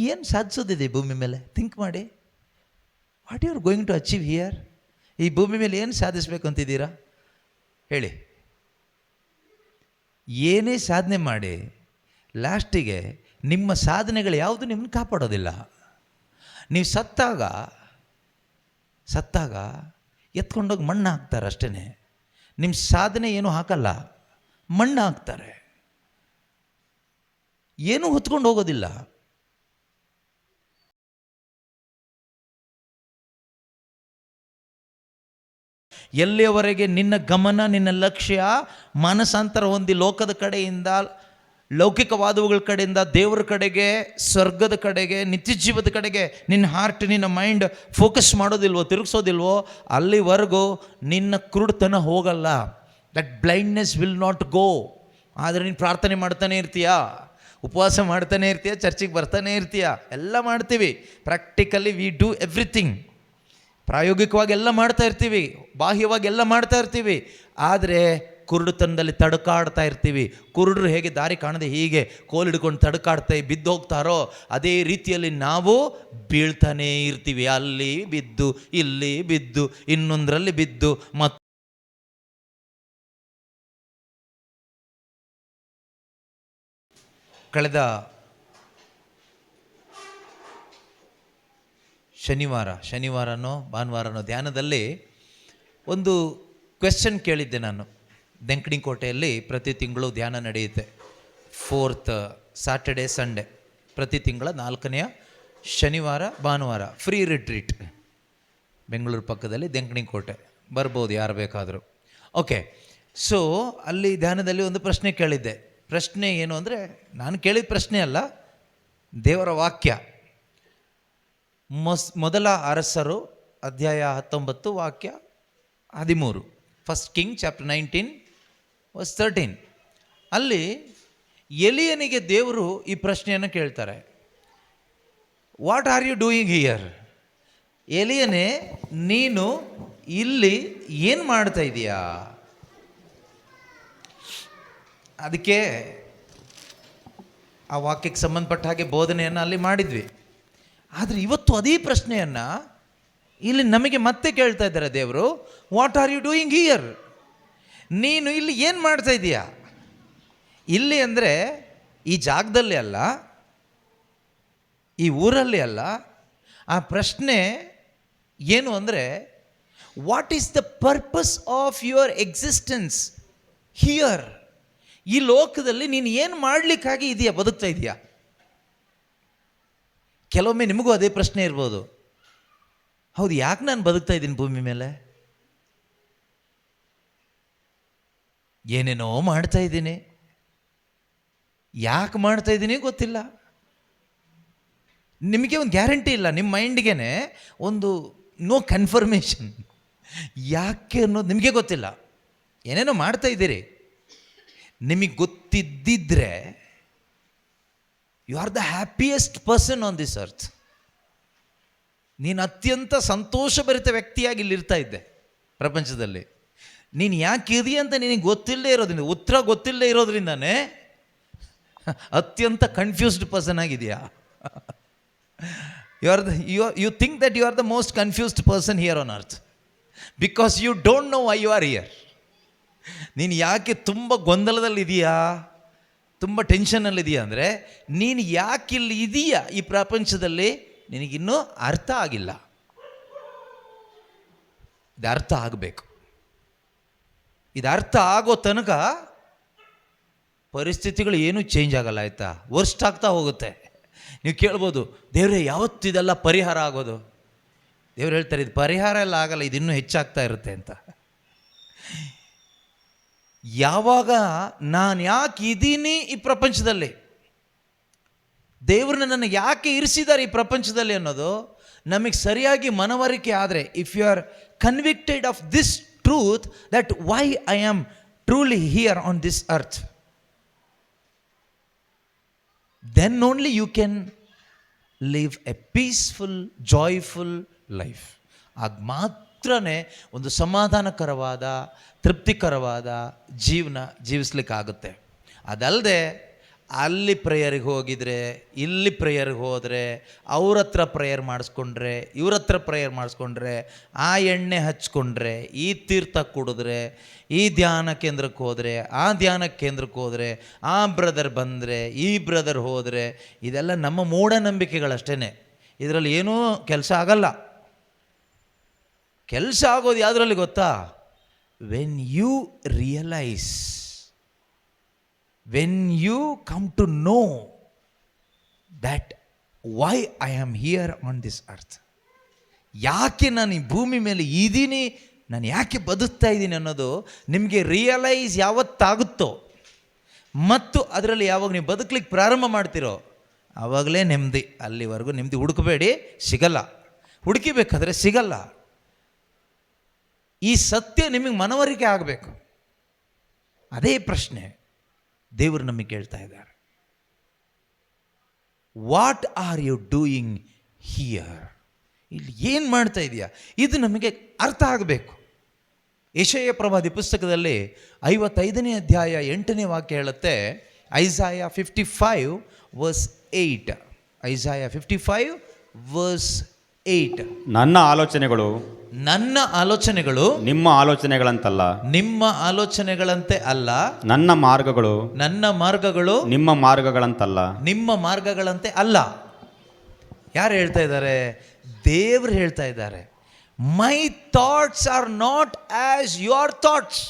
ಏನು ಸಾಧಿಸೋದಿದೆ ಭೂಮಿ ಮೇಲೆ? ಥಿಂಕ್ ಮಾಡಿ. What you are going to achieve here? ಈ ಭೂಮಿ ಮೇಲೆ ಏನು ಸಾಧಿಸಬೇಕು ಅಂತಿದ್ದೀರಾ ಹೇಳಿ? ಏನೇ ಸಾಧನೆ ಮಾಡಿ ಲಾಸ್ಟಿಗೆ ನಿಮ್ಮ ಸಾಧನೆಗಳು ಯಾವುದು ನಿಮ್ಮನ್ನು ಕಾಪಾಡೋದಿಲ್ಲ. ನೀವು ಸತ್ತಾಗ ಎತ್ಕೊಂಡೋಗಿ ಮಣ್ಣು ಹಾಕ್ತಾರೆ ಅಷ್ಟೇ. ನಿಮ್ಮ ಸಾಧನೆ ಏನೂ ಹಾಕಲ್ಲ, ಮಣ್ಣು ಹಾಕ್ತಾರೆ, ಏನೂ ಹೊತ್ಕೊಂಡು ಹೋಗೋದಿಲ್ಲ. ಎಲ್ಲಿಯವರೆಗೆ ನಿನ್ನ ಗಮನ, ನಿನ್ನ ಲಕ್ಷ್ಯ ಮಾನಸಾಂತರ ಹೊಂದಿ ಲೋಕದ ಕಡೆಯಿಂದ, ಲೌಕಿಕವಾದವುಗಳ ಕಡೆಯಿಂದ ದೇವರ ಕಡೆಗೆ, ಸ್ವರ್ಗದ ಕಡೆಗೆ, ನಿತ್ಯ ಜೀವದ ಕಡೆಗೆ ನಿನ್ನ ಹಾರ್ಟ್, ನಿನ್ನ ಮೈಂಡ್ ಫೋಕಸ್ ಮಾಡೋದಿಲ್ವೋ, ತಿರುಗಿಸೋದಿಲ್ವೋ, ಅಲ್ಲಿವರೆಗೂ ನಿನ್ನ ಕುರುಡ್ತನ ಹೋಗಲ್ಲ. That blindness will not go. ಆದರೆ ನೀನು ಪ್ರಾರ್ಥನೆ ಮಾಡ್ತಾನೆ ಇರ್ತೀಯಾ, ಉಪವಾಸ ಮಾಡ್ತಾನೆ ಇರ್ತೀಯ, ಚರ್ಚಿಗೆ ಬರ್ತಾನೆ ಇರ್ತೀಯ, ಎಲ್ಲ ಮಾಡ್ತೀವಿ. Practically we do everything. ಪ್ರಾಯೋಗಿಕವಾಗಿ ಎಲ್ಲ ಮಾಡ್ತಾ ಇರ್ತೀವಿ, ಬಾಹ್ಯವಾಗಿ ಎಲ್ಲ ಮಾಡ್ತಾ ಇರ್ತೀವಿ. ಆದರೆ ಕುರುಡುತನದಲ್ಲಿ ತಡಕಾಡ್ತಾ ಇರ್ತೀವಿ. ಕುರುಡರು ಹೇಗೆ ದಾರಿ ಕಾಣದೆ ಹೀಗೆ ಕೋಲು ಹಿಡ್ಕೊಂಡು ತಡಕಾಡ್ತಾ ಬಿದ್ದು ಹೋಗ್ತಾರೋ, ಅದೇ ರೀತಿಯಲ್ಲಿ ನಾವು ಬೀಳ್ತಾನೇ ಇರ್ತೀವಿ. ಅಲ್ಲಿ ಬಿದ್ದು, ಇಲ್ಲಿ ಬಿದ್ದು, ಇನ್ನೊಂದರಲ್ಲಿ ಬಿದ್ದು. ಮತ್ತು ಕಳೆದ ಶನಿವಾರನೋ ಭಾನುವಾರನೋ ಧ್ಯಾನದಲ್ಲಿ ಒಂದು ಕ್ವೆಶ್ಚನ್ ಕೇಳಿದ್ದೆ ನಾನು. ಡೆಂಕಣಿಕೋಟೆಯಲ್ಲಿ ಪ್ರತಿ ತಿಂಗಳು ಧ್ಯಾನ ನಡೆಯುತ್ತೆ. 4th ಸಾಟರ್ಡೆ ಸಂಡೇ, ಪ್ರತಿ ತಿಂಗಳ 4ನೇ ಶನಿವಾರ ಭಾನುವಾರ ಫ್ರೀ ರಿಟ್ರೀಟ್. ಬೆಂಗಳೂರು ಪಕ್ಕದಲ್ಲಿ ಡೆಂಕಣಿಕೋಟೆ, ಬರ್ಬೋದು ಯಾರು ಬೇಕಾದರೂ. ಓಕೆ, ಸೊ ಅಲ್ಲಿ ಧ್ಯಾನದಲ್ಲಿ ಒಂದು ಪ್ರಶ್ನೆ ಕೇಳಿದ್ದೆ. ಪ್ರಶ್ನೆ ಏನು ಅಂದರೆ, ನಾನು ಕೇಳಿದ ಪ್ರಶ್ನೆ ಅಲ್ಲ, ದೇವರ ವಾಕ್ಯ. ಮೊದಲ ಅರಸರು ಅಧ್ಯಾಯ 19 ವಾಕ್ಯ 13, 1 King chapter 19 verse 13. ಅಲ್ಲಿ ಎಲಿಯನಿಗೆ ದೇವರು ಈ ಪ್ರಶ್ನೆಯನ್ನು ಕೇಳ್ತಾರೆ, what are you doing here? ಎಲಿಯನೇ, ನೀನು ಇಲ್ಲಿ ಏನು ಮಾಡ್ತಾ ಇದೀಯಾ? ಅದಕ್ಕೆ ಆ ವಾಕ್ಯಕ್ಕೆ ಸಂಬಂಧಪಟ್ಟ ಹಾಗೆ ಬೋಧನೆಯನ್ನು ಅಲ್ಲಿ ಮಾಡಿದ್ವಿ. ಆದರೆ ಇವತ್ತು ಅದೇ ಪ್ರಶ್ನೆಯನ್ನು ಇಲ್ಲಿ ನಮಗೆ ಮತ್ತೆ ಕೇಳ್ತಾ ಇದ್ದಾರೆ ದೇವರು. What are you doing here? ನೀನು ಇಲ್ಲಿ ಏನು ಮಾಡ್ತಾ ಇದೀಯಾ? ಇಲ್ಲಿ ಅಂದರೆ ಈ ಜಾಗದಲ್ಲಿ ಅಲ್ಲ, ಈ ಊರಲ್ಲಿ ಅಲ್ಲ. ಆ ಪ್ರಶ್ನೆ ಏನು ಅಂದರೆ, what is the purpose of your existence here? ಈ ಲೋಕದಲ್ಲಿ ನೀನು ಏನು ಮಾಡಲಿಕ್ಕಾಗಿ ಇದೆಯಾ, ಬದುಕ್ತಾ ಇದೆಯಾ? ಕೆಲವೊಮ್ಮೆ ನಿಮಗೂ ಅದೇ ಪ್ರಶ್ನೆ ಇರ್ಬೋದು. ಹೌದು, ಯಾಕೆ ನಾನು ಬದುಕ್ತಾ ಇದ್ದೀನಿ ಭೂಮಿ ಮೇಲೆ? ಏನೇನೋ ಮಾಡ್ತಾ ಇದ್ದೀನಿ, ಯಾಕೆ ಮಾಡ್ತಾ ಇದ್ದೀನಿ ಗೊತ್ತಿಲ್ಲ. ನಿಮಗೆ ಒಂದು ಗ್ಯಾರಂಟಿ ಇಲ್ಲ, ನಿಮ್ಮ ಮೈಂಡ್ಗೆ ಒಂದು ನೋ ಕನ್ಫರ್ಮೇಷನ್. ಯಾಕೆ ಅನ್ನೋದು ನಿಮಗೆ ಗೊತ್ತಿಲ್ಲ. ಏನೇನೋ ಮಾಡ್ತಾ ಇದ್ದೀರಿ. ನಿಮಗೆ ಗೊತ್ತಿದ್ದಿದ್ರೆ you are the happiest person on this earth. ನೀನು ಅತ್ಯಂತ ಸಂತೋಷಭರಿತ ವ್ಯಕ್ತಿಯಾಗಿ ಇಲ್ಲಿರ್ತಾ ಇದ್ದೆ ಪ್ರಪಂಚದಲ್ಲಿ. ನೀನು ಯಾಕೆ ಇದೆಯಾ ಅಂತ ನಿನಗೆ ಗೊತ್ತಿಲ್ಲದೆ ಇರೋದ್ರಿಂದ, ಉತ್ತರ ಗೊತ್ತಿಲ್ಲದೆ ಇರೋದ್ರಿಂದನೇ ಅತ್ಯಂತ ಕನ್ಫ್ಯೂಸ್ಡ್ ಪರ್ಸನ್ ಆಗಿದೆಯಾ. You think that you are the most confused person here on earth because you don't know why you are here. ನೀನು ಯಾಕೆ ತುಂಬ ಗೊಂದಲದಲ್ಲಿದೆಯಾ, ತುಂಬ ಟೆನ್ಷನಲ್ಲಿದೆಯಾ ಅಂದರೆ, ನೀನು ಯಾಕೆ ಇಲ್ಲಿ ಇದೆಯಾ ಈ ಪ್ರಪಂಚದಲ್ಲಿ ನಿನಗಿನ್ನೂ ಅರ್ಥ ಆಗಿಲ್ಲ. ಇದು ಅರ್ಥ ಆಗಬೇಕು. ಇದು ಅರ್ಥ ಆಗೋ ತನಕ ಪರಿಸ್ಥಿತಿಗಳು ಏನೂ ಚೇಂಜ್ ಆಗಲ್ಲ, ಆಯಿತಾ? ವರ್ಸ್ಟ್ ಆಗ್ತಾ ಹೋಗುತ್ತೆ. ನೀವು ಕೇಳ್ಬೋದು, ದೇವರೇ ಯಾವತ್ತು ಇದೆಲ್ಲ ಪರಿಹಾರ ಆಗೋದು? ದೇವ್ರು ಹೇಳ್ತಾರೆ, ಇದು ಪರಿಹಾರ ಎಲ್ಲ ಆಗಲ್ಲ, ಇದು ಇನ್ನೂ ಹೆಚ್ಚಾಗ್ತಾ ಇರುತ್ತೆ ಅಂತ. ಯಾವಾಗ ನಾನು ಯಾಕೆ ಇದ್ದೀನಿ ಈ ಪ್ರಪಂಚದಲ್ಲಿ, ದೇವ್ರನ್ನ ನನ್ನ ಯಾಕೆ ಇರಿಸಿದ್ದಾರೆ ಈ ಪ್ರಪಂಚದಲ್ಲಿ ಅನ್ನೋದು ನಮಗೆ ಸರಿಯಾಗಿ ಮನವರಿಕೆ ಆದರೆ, if you are convicted of this truth that why I am truly here on this earth, then only you can live a peaceful, joyful life. ಆಗ ಮಾತ್ರನೇ ಒಂದು ಸಮಾಧಾನಕರವಾದ, ತೃಪ್ತಿಕರವಾದ ಜೀವನ ಜೀವಿಸ್ಲಿಕ್ಕಾಗುತ್ತೆ. ಅದಲ್ಲದೆ ಅಲ್ಲಿ ಪ್ರೇಯರಿಗೆ ಹೋಗಿದ್ರೆ, ಇಲ್ಲಿ ಪ್ರೇಯರ್ಗೆ ಹೋದರೆ, ಅವ್ರ ಹತ್ರ ಪ್ರೇಯರ್ ಮಾಡಿಸ್ಕೊಂಡ್ರೆ, ಇವ್ರ ಹತ್ರ ಪ್ರೇಯರ್ ಮಾಡಿಸ್ಕೊಂಡ್ರೆ, ಆ ಎಣ್ಣೆ ಹಚ್ಕೊಂಡ್ರೆ, ಈ ತೀರ್ಥ ಕುಡಿದ್ರೆ, ಈ ಧ್ಯಾನ ಕೇಂದ್ರಕ್ಕೆ ಹೋದರೆ, ಆ ಧ್ಯಾನ ಕೇಂದ್ರಕ್ಕೆ ಹೋದರೆ, ಆ ಬ್ರದರ್ ಬಂದರೆ, ಈ ಬ್ರದರ್ ಹೋದರೆ, ಇದೆಲ್ಲ ನಮ್ಮ ಮೂಢನಂಬಿಕೆಗಳಷ್ಟೇ. ಇದರಲ್ಲಿ ಏನೂ ಕೆಲಸ ಆಗಲ್ಲ. ಕೆಲಸ ಆಗೋದು ಯಾವುದರಲ್ಲಿ ಗೊತ್ತಾ? When you realise, when you come to know that why I am here on this earth, ಯಾಕೆ ನಾನು ಈ ಭೂಮಿ ಮೇಲೆ ಇದ್ದೀನಿ, ನಾನು ಯಾಕೆ ಬದುಕ್ತಾ ಇದ್ದೀನಿ ಅನ್ನೋದು ನಿಮಗೆ ರಿಯಲೈಸ್ ಯಾವತ್ತಾಗುತ್ತೋ ಮತ್ತು ಅದರಲ್ಲಿ ಯಾವಾಗ ನೀವು ಬದುಕಲಿಕ್ಕೆ ಪ್ರಾರಂಭ ಮಾಡ್ತೀರೋ ಆವಾಗಲೇ ನೆಮ್ಮದಿ. ಅಲ್ಲಿವರೆಗೂ ನೆಮ್ಮದಿ ಹುಡುಕಬೇಡಿ, ಸಿಗಲ್ಲ. ಹುಡುಕಿಬೇಕಾದ್ರೆ ಸಿಗಲ್ಲ. ಈ ಸತ್ಯ ನಿಮಗೆ ಮನವರಿಕೆ ಆಗಬೇಕು. ಅದೇ ಪ್ರಶ್ನೆ ದೇವರು ನಮಗೆ ಕೇಳ್ತಾ ಇದ್ದಾರೆ. What are you doing here? ಇಲ್ಲಿ ಏನು ಮಾಡ್ತಾ ಇದೆಯಾ? ಇದು ನಮಗೆ ಅರ್ಥ ಆಗಬೇಕು. ಯೆಶಾಯ ಪ್ರವಾದಿ ಪುಸ್ತಕದಲ್ಲಿ 55ನೇ ಅಧ್ಯಾಯ 8ನೇ ವಾಕ್ಯ ಹೇಳುತ್ತೆ, ಐಸಾಯ 55:8. ಐಸಾಯ 55:8. ನನ್ನ ಆಲೋಚನೆಗಳು ನಿಮ್ಮ ಆಲೋಚನೆಗಳಂತಲ್ಲ, ನಿಮ್ಮ ಆಲೋಚನೆಗಳಂತೆ ಅಲ್ಲ. ನನ್ನ ಮಾರ್ಗಗಳು ನಿಮ್ಮ ಮಾರ್ಗಗಳಂತಲ್ಲ, ನಿಮ್ಮ ಮಾರ್ಗಗಳಂತೆ ಅಲ್ಲ. ಯಾರು ಹೇಳ್ತಾ ಇದ್ದಾರೆ? ದೇವರು ಹೇಳ್ತಾ ಇದ್ದಾರೆ. My thoughts are not as your thoughts,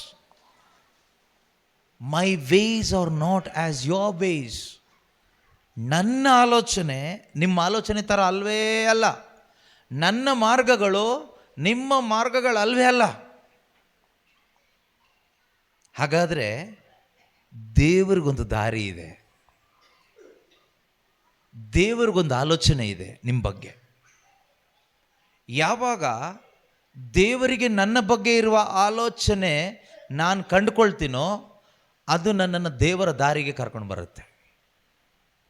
my ways are not as your ways. ನನ್ನ ಆಲೋಚನೆ ನಿಮ್ಮ ಆಲೋಚನೆ ಥರ ಅಲ್ವೇ ಅಲ್ಲ. ನನ್ನ ಮಾರ್ಗಗಳು ನಿಮ್ಮ ಮಾರ್ಗಗಳಲ್ವೇ ಅಲ್ಲ. ಹಾಗಾದರೆ ದೇವರಿಗೊಂದು ದಾರಿ ಇದೆ, ದೇವರಿಗೊಂದು ಆಲೋಚನೆ ಇದೆ ನಿಮ್ಮ ಬಗ್ಗೆ. ಯಾವಾಗ ದೇವರಿಗೆ ನನ್ನ ಬಗ್ಗೆ ಇರುವ ಆಲೋಚನೆ ನಾನು ಕಂಡುಕೊಳ್ತೀನೋ ಅದು ನನ್ನನ್ನು ದೇವರ ದಾರಿಗೆ ಕರ್ಕೊಂಡು ಬರುತ್ತೆ.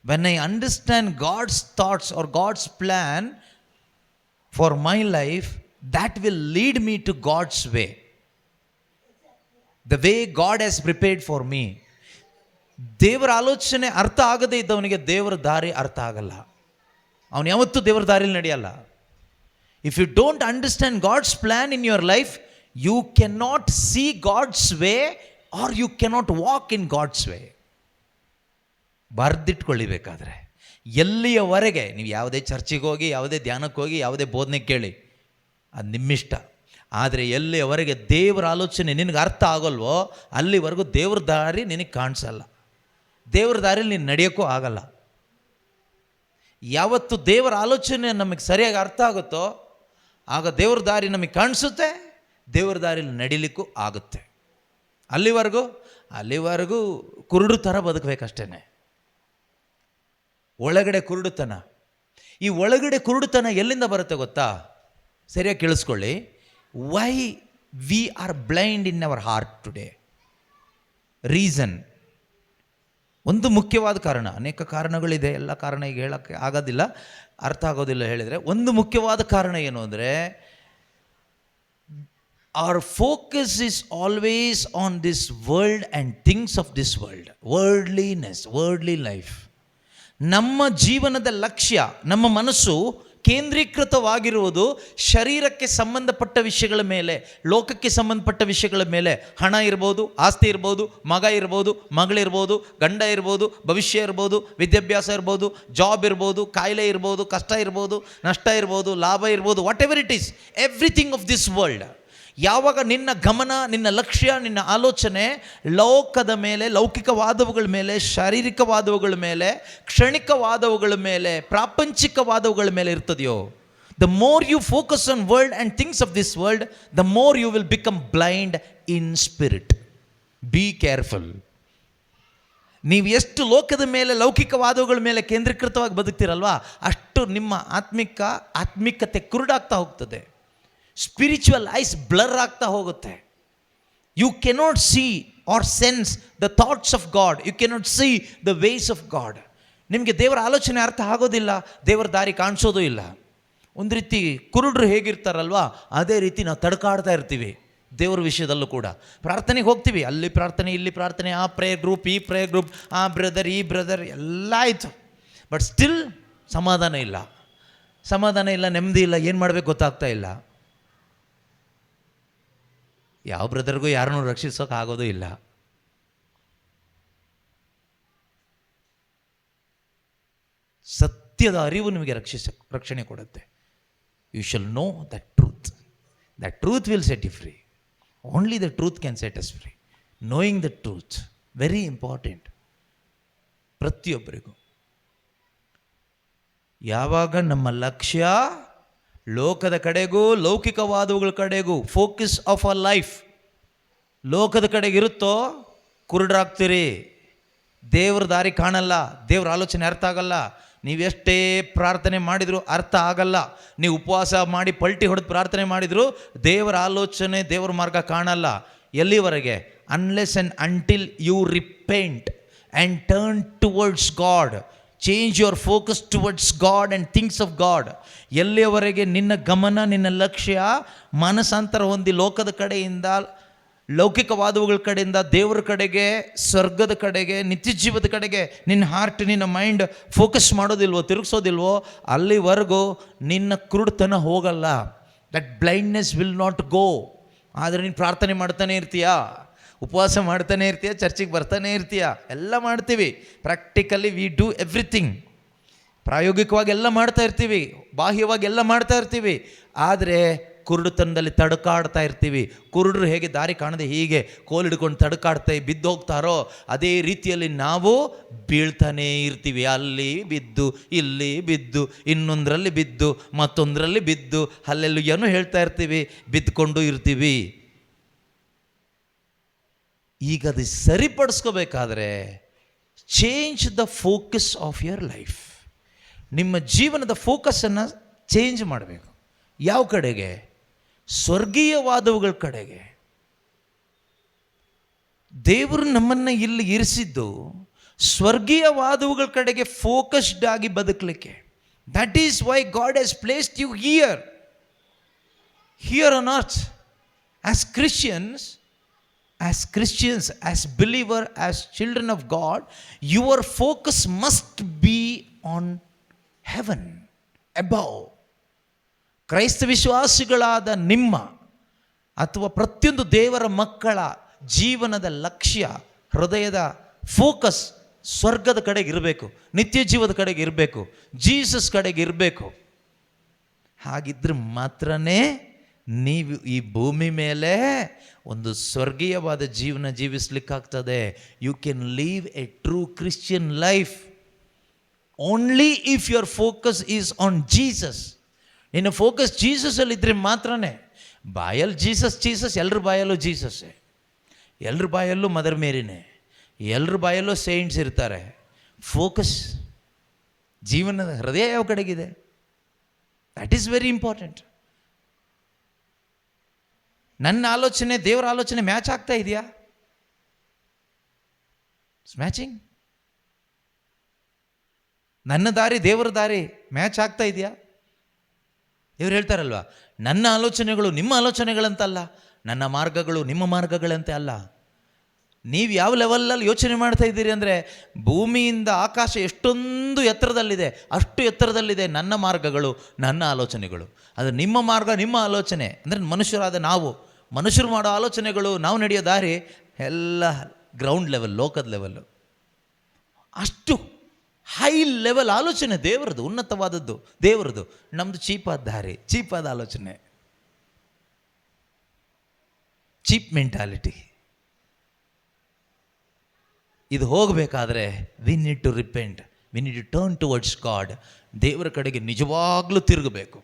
When I understand God's thoughts are God's plan for my life, that will lead me to God's way, the way God has prepared for me. ದೇವರ ಆಲೋಚನೆ ಅರ್ಥ ಆಗದೇ ಇದ್ದವನಿಗೆ ದೇವರ ದಾರಿ ಅರ್ಥ ಆಗಲ್ಲ. ಅವನು ಯಾವತ್ತೂ ದೇವರ ದಾರಿಯಲ್ಲಿ ನಡೆಯಲ್ಲ. If you don't understand God's plan in your life, you cannot see God's way or you cannot walk in God's way. ಬರೆದಿಟ್ಕೊಳ್ಳಿಬೇಕಾದ್ರೆ ಎಲ್ಲಿಯವರೆಗೆ ನೀವು ಯಾವುದೇ ಚರ್ಚಿಗೆ ಹೋಗಿ, ಯಾವುದೇ ಧ್ಯಾನಕ್ಕೆ ಹೋಗಿ, ಯಾವುದೇ ಬೋಧನೆ ಕೇಳಿ, ಅದು ನಿಮ್ಮಿಷ್ಟ. ಆದರೆ ಎಲ್ಲಿಯವರೆಗೆ ದೇವರ ಆಲೋಚನೆ ನಿನಗೆ ಅರ್ಥ ಆಗೋಲ್ವೋ ಅಲ್ಲಿವರೆಗೂ ದೇವ್ರ ದಾರಿ ನಿನಗೆ ಕಾಣಿಸಲ್ಲ. ದೇವ್ರ ದಾರಿಯಲ್ಲಿ ನೀನು ನಡೆಯೋಕ್ಕೂ ಆಗಲ್ಲ. ಯಾವತ್ತು ದೇವರ ಆಲೋಚನೆ ನಮಗೆ ಸರಿಯಾಗಿ ಅರ್ಥ ಆಗುತ್ತೋ ಆಗ ದೇವ್ರ ದಾರಿ ನಮಗೆ ಕಾಣಿಸುತ್ತೆ, ದೇವ್ರ ದಾರಿಯಲ್ಲಿ ನಡಿಲಿಕ್ಕೂ ಆಗುತ್ತೆ. ಅಲ್ಲಿವರೆಗೂ ಕುರುಡು ಥರ ಬದುಕಬೇಕಷ್ಟೇ. ಒಳಗಡೆ ಕುರುಡುತನ. ಈ ಒಳಗಡೆ ಕುರುಡುತನ ಎಲ್ಲಿಂದ ಬರುತ್ತೆ ಗೊತ್ತಾ? ಸರಿಯಾಗಿ ಕೇಳಿಸ್ಕೊಳ್ಳಿ. Why we are blind in our heart today? Reason, ಒಂದು ಮುಖ್ಯವಾದ ಕಾರಣ, ಅನೇಕ ಕಾರಣಗಳಿದೆ, ಎಲ್ಲ ಕಾರಣ ಈಗ ಹೇಳೋಕ್ಕೆ ಆಗೋದಿಲ್ಲ, ಅರ್ಥ ಆಗೋದಿಲ್ಲ ಹೇಳಿದರೆ. ಒಂದು ಮುಖ್ಯವಾದ ಕಾರಣ ಏನು ಅಂದರೆ, our focus is always on this world and things of this world, worldliness, worldly life. ನಮ್ಮ ಜೀವನದ ಲಕ್ಷ್ಯ, ನಮ್ಮ ಮನಸ್ಸು ಕೇಂದ್ರೀಕೃತವಾಗಿರುವುದು ಶರೀರಕ್ಕೆ ಸಂಬಂಧಪಟ್ಟ ವಿಷಯಗಳ ಮೇಲೆ, ಲೋಕಕ್ಕೆ ಸಂಬಂಧಪಟ್ಟ ವಿಷಯಗಳ ಮೇಲೆ. ಹಣ ಇರ್ಬೋದು, ಆಸ್ತಿ ಇರ್ಬೋದು, ಮಗ ಇರ್ಬೋದು, ಮಗಳಿರ್ಬೋದು, ಗಂಡ ಇರ್ಬೋದು, ಭವಿಷ್ಯ ಇರ್ಬೋದು, ವಿದ್ಯಾಭ್ಯಾಸ ಇರ್ಬೋದು, ಜಾಬ್ ಇರ್ಬೋದು, ಕಾಯಿಲೆ ಇರ್ಬೋದು, ಕಷ್ಟ ಇರ್ಬೋದು, ನಷ್ಟ ಇರ್ಬೋದು, ಲಾಭ ಇರ್ಬೋದು, what ever it is, everything of this world. ಯಾವಾಗ ನಿನ್ನ ಗಮನ, ನಿನ್ನ ಲಕ್ಷ್ಯ, ನಿನ್ನ ಆಲೋಚನೆ ಲೋಕದ ಮೇಲೆ, ಲೌಕಿಕವಾದವುಗಳ ಮೇಲೆ, ಶಾರೀರಿಕವಾದವುಗಳ ಮೇಲೆ, ಕ್ಷಣಿಕವಾದವುಗಳ ಮೇಲೆ, ಪ್ರಾಪಂಚಿಕವಾದವುಗಳ ಮೇಲೆ ಇರ್ತದೆಯೋ, the more you focus on world and things of this world, the more you will become blind in spirit. Be careful. ನೀವು ಎಷ್ಟು ಲೋಕದ ಮೇಲೆ, ಲೌಕಿಕವಾದವುಗಳ ಮೇಲೆ ಕೇಂದ್ರೀಕೃತವಾಗಿ ಬದುಕ್ತಿರಲ್ವಾ, ಅಷ್ಟು ನಿಮ್ಮ ಆತ್ಮಿಕತೆ ಕುರುಡಾಗ್ತಾ ಹೋಗ್ತದೆ. ಸ್ಪಿರಿಚುವಲ್ ಐಸ್ ಬ್ಲರ್ ಆಗ್ತಾ ಹೋಗುತ್ತೆ. You cannot see or sense the thoughts of God, you cannot see the ways of God. ನಿಮಗೆ ದೇವರ ಆಲೋಚನೆ ಅರ್ಥ ಆಗೋದಿಲ್ಲ, ದೇವರ ದಾರಿ ಕಾಣಿಸೋದು ಇಲ್ಲ. ಒಂದು ರೀತಿ ಕುರುಡ್ರು ಹೇಗಿರ್ತಾರಲ್ವಾ, ಅದೇ ರೀತಿ ನಾವು ತಡ್ಕಾಡ್ತಾ ಇರ್ತೀವಿ. ದೇವ್ರ ವಿಷಯದಲ್ಲೂ ಕೂಡ ಪ್ರಾರ್ಥನೆಗೆ ಹೋಗ್ತೀವಿ, ಅಲ್ಲಿ ಪ್ರಾರ್ಥನೆ, ಇಲ್ಲಿ ಪ್ರಾರ್ಥನೆ, ಆ ಪ್ರೇಯರ್ ಗ್ರೂಪ್, ಈ ಪ್ರೇಯರ್ ಗ್ರೂಪ್, ಆ ಬ್ರದರ್, ಈ ಬ್ರದರ್, ಎಲ್ಲ ಆಯಿತು. ಬಟ್ ಸ್ಟಿಲ್ ಸಮಾಧಾನ ಇಲ್ಲ, ನೆಮ್ಮದಿ ಇಲ್ಲ, ಏನು ಮಾಡಬೇಕು ಗೊತ್ತಾಗ್ತಾ ಇಲ್ಲ. ಯಾವ ಬ್ರದರ್ಗೂ ಯಾರನ್ನೂ ರಕ್ಷಿಸೋಕೆ ಆಗೋದು ಇಲ್ಲ. ಸತ್ಯದ ಅರಿವು ನಿಮಗೆ ರಕ್ಷಣೆ ಕೊಡುತ್ತೆ. You shall know that truth. That truth will set you free. Only the truth can set us free. Knowing the truth very important ಪ್ರತಿಯೊಬ್ಬರಿಗೂ. ಯಾವಾಗ ನಮ್ಮ ಲಕ್ಷ್ಯ ಲೋಕದ ಕಡೆಗೂ ಲೌಕಿಕವಾದವುಗಳ ಕಡೆಗೂ, ಫೋಕಸ್ ಆಫ್ ಅ ಲೈಫ್ ಲೋಕದ ಕಡೆಗಿರುತ್ತೋ, ಕುರುಡರಾಗ್ತೀರಿ. ದೇವ್ರ ದಾರಿ ಕಾಣಲ್ಲ, ದೇವ್ರ ಆಲೋಚನೆ ಅರ್ಥ ಆಗಲ್ಲ. ನೀವೆಷ್ಟೇ ಪ್ರಾರ್ಥನೆ ಮಾಡಿದರೂ ಅರ್ಥ ಆಗಲ್ಲ. ನೀವು ಉಪವಾಸ ಮಾಡಿ ಪಲ್ಟಿ ಹೊಡೆದು ಪ್ರಾರ್ಥನೆ ಮಾಡಿದರೂ ದೇವರ ಆಲೋಚನೆ, ದೇವರ ಮಾರ್ಗ ಕಾಣಲ್ಲ. ಎಲ್ಲಿವರೆಗೆ? Unless and until you repent and turn towards God. Change your focus towards God and things of God. ಎಲ್ಲಿಯವರೆಗೆ ನಿನ್ನ ಗಮನ, ನಿನ್ನ ಲಕ್ಷ್ಯ ಮಾನಸಾಂತರ ಹೊಂದಿ ಲೋಕದ ಕಡೆಯಿಂದ, ಲೌಕಿಕವಾದವುಗಳ ಕಡೆಯಿಂದ ದೇವರ ಕಡೆಗೆ, ಸ್ವರ್ಗದ ಕಡೆಗೆ, ನಿತ್ಯ ಜೀವದ ಕಡೆಗೆ ನಿನ್ನ ಹಾರ್ಟ್, ನಿನ್ನ ಮೈಂಡ್ ಫೋಕಸ್ ಮಾಡೋದಿಲ್ವೋ, ತಿರುಗಿಸೋದಿಲ್ವೋ, ಅಲ್ಲಿವರೆಗೂ ನಿನ್ನ ಕುರುಡುತನ ಹೋಗಲ್ಲ. That blindness will not go. ಆದರೆ ನೀನು ಪ್ರಾರ್ಥನೆ ಮಾಡ್ತಾನೆ ಇರ್ತೀಯಾ, ಉಪವಾಸ ಮಾಡ್ತಾನೆ ಇರ್ತೀಯ, ಚರ್ಚಿಗೆ ಬರ್ತಾನೆ ಇರ್ತೀಯ, ಎಲ್ಲ ಮಾಡ್ತೀವಿ. Practically we do everything. ಪ್ರಾಯೋಗಿಕವಾಗಿ ಎಲ್ಲ ಮಾಡ್ತಾ ಇರ್ತೀವಿ, ಬಾಹ್ಯವಾಗಿ ಎಲ್ಲ ಮಾಡ್ತಾ ಇರ್ತೀವಿ. ಆದರೆ ಕುರುಡುತನದಲ್ಲಿ ತಡಕಾಡ್ತಾ ಇರ್ತೀವಿ. ಕುರುಡರು ಹೇಗೆ ದಾರಿ ಕಾಣದೆ ಹೀಗೆ ಕೋಲಿಡ್ಕೊಂಡು ತಡಕಾಡ್ತಾ ಬಿದ್ದು ಹೋಗ್ತಾರೋ, ಅದೇ ರೀತಿಯಲ್ಲಿ ನಾವು ಬೀಳ್ತಾನೇ ಇರ್ತೀವಿ. ಅಲ್ಲಿ ಬಿದ್ದು, ಇಲ್ಲಿ ಬಿದ್ದು, ಇನ್ನೊಂದರಲ್ಲಿ ಬಿದ್ದು, ಮತ್ತೊಂದರಲ್ಲಿ ಬಿದ್ದು, ಅಲ್ಲೆಲ್ಲೂ ಹೇಳ್ತಾ ಇರ್ತೀವಿ, ಬಿದ್ದುಕೊಂಡು ಇರ್ತೀವಿ. ಈಗ ಅದು ಸರಿಪಡಿಸ್ಕೋಬೇಕಾದ್ರೆ change the focus of your life. ನಿಮ್ಮ ಜೀವನದ ಫೋಕಸನ್ನು ಚೇಂಜ್ ಮಾಡಬೇಕು. ಯಾವ ಕಡೆಗೆ? ಸ್ವರ್ಗೀಯವಾದವುಗಳ ಕಡೆಗೆ. ದೇವರು ನಮ್ಮನ್ನು ಇಲ್ಲಿ ಇರಿಸಿದ್ದು ಸ್ವರ್ಗೀಯವಾದವುಗಳ ಕಡೆಗೆ ಫೋಕಸ್ಡ್ ಆಗಿ ಬದುಕಲಿಕ್ಕೆ. That is why God has placed you here on earth. As Christians, as believer, as children of God, your focus must be on heaven, above. ಕ್ರೈಸ್ತ ವಿಶ್ವಾಸಿಗಳಾದ ನಿಮ್ಮ ಅಥವಾ ಪ್ರತಿಯೊಂದು ದೇವರ ಮಕ್ಕಳ ಜೀವನದ ಲಕ್ಷ್ಯ, ಹೃದಯದ ಫೋಕಸ್ ಸ್ವರ್ಗದ ಕಡೆಗೆ ಇರಬೇಕು, ನಿತ್ಯ ಜೀವದ ಕಡೆಗೆ ಇರಬೇಕು, ಜೀಸಸ್ ಕಡೆಗೆ ಇರಬೇಕು. ಹಾಗಿದ್ರೆ ಮಾತ್ರನೇ ನೀವು ಈ ಭೂಮಿ ಮೇಲೆ ಒಂದು ಸ್ವರ್ಗೀಯವಾದ ಜೀವನ ಜೀವಿಸ್ಲಿಕ್ಕಾಗ್ತದೆ. You can live a true Christian life only if your focus is on Jesus. ನಿನ್ನ ಫೋಕಸ್ ಜೀಸಸಲ್ಲಿದ್ದರೆ ಮಾತ್ರನೇ. ಬಾಯಲ್ಲಿ ಜೀಸಸ್, ಎಲ್ಲರ ಬಾಯಲ್ಲೂ ಜೀಸಸ್ಸೇ, ಎಲ್ಲರ ಬಾಯಲ್ಲೂ ಮದರ್ ಮೇರಿನೇ, ಎಲ್ಲರ ಬಾಯಲ್ಲೂ ಸೇಂಟ್ಸ್ ಇರ್ತಾರೆ. ಫೋಕಸ್, ಜೀವನದ ಹೃದಯ ಯಾವ ಕಡೆಗಿದೆ? That is very important. ನನ್ನ ಆಲೋಚನೆ ದೇವರ ಆಲೋಚನೆ ಮ್ಯಾಚ್ ಆಗ್ತಾ ಇದೆಯಾ? ಮ್ಯಾಚಿಂಗ್. ನನ್ನ ದಾರಿ ದೇವರ ದಾರಿ ಮ್ಯಾಚ್ ಆಗ್ತಾ ಇದೆಯಾ? ಇವ್ರು ಹೇಳ್ತಾರಲ್ವ, ನನ್ನ ಆಲೋಚನೆಗಳು ನಿಮ್ಮ ಆಲೋಚನೆಗಳಂತಲ್ಲ, ನನ್ನ ಮಾರ್ಗಗಳು ನಿಮ್ಮ ಮಾರ್ಗಗಳಂತೆ ಅಲ್ಲ. ನೀವು ಯಾವ ಲೆವೆಲಲ್ಲಿ ಯೋಚನೆ ಮಾಡ್ತಾ ಇದ್ದೀರಿ ಅಂದರೆ, ಭೂಮಿಯಿಂದ ಆಕಾಶ ಎಷ್ಟೊಂದು ಎತ್ತರದಲ್ಲಿದೆ, ಅಷ್ಟು ಎತ್ತರದಲ್ಲಿದೆ ನನ್ನ ಮಾರ್ಗಗಳು, ನನ್ನ ಆಲೋಚನೆಗಳು. ಅದು ನಿಮ್ಮ ಮಾರ್ಗ, ನಿಮ್ಮ ಆಲೋಚನೆ ಅಂದರೆ ಮನುಷ್ಯರಾದ ನಾವು, ಮನುಷ್ಯರು ಮಾಡೋ ಆಲೋಚನೆಗಳು, ನಾವು ನಡೆಯೋ ದಾರಿ ಎಲ್ಲ ಗ್ರೌಂಡ್ ಲೆವೆಲ್, ಲೋಕದ ಲೆವೆಲ್ಲು. ಅಷ್ಟು ಹೈ ಲೆವೆಲ್ ಆಲೋಚನೆ ದೇವರದು, ಉನ್ನತವಾದದ್ದು ದೇವರದು. ನಮ್ಮದು ಚೀಪಾದ ದಾರಿ, ಚೀಪಾದ ಆಲೋಚನೆ, ಚೀಪ್ ಮೆಂಟಾಲಿಟಿ. ಇದು ಹೋಗಬೇಕಾದ್ರೆ we need to repent, we need to turn towards God. ದೇವರ ಕಡೆಗೆ ನಿಜವಾಗ್ಲೂ ತಿರುಗಬೇಕು.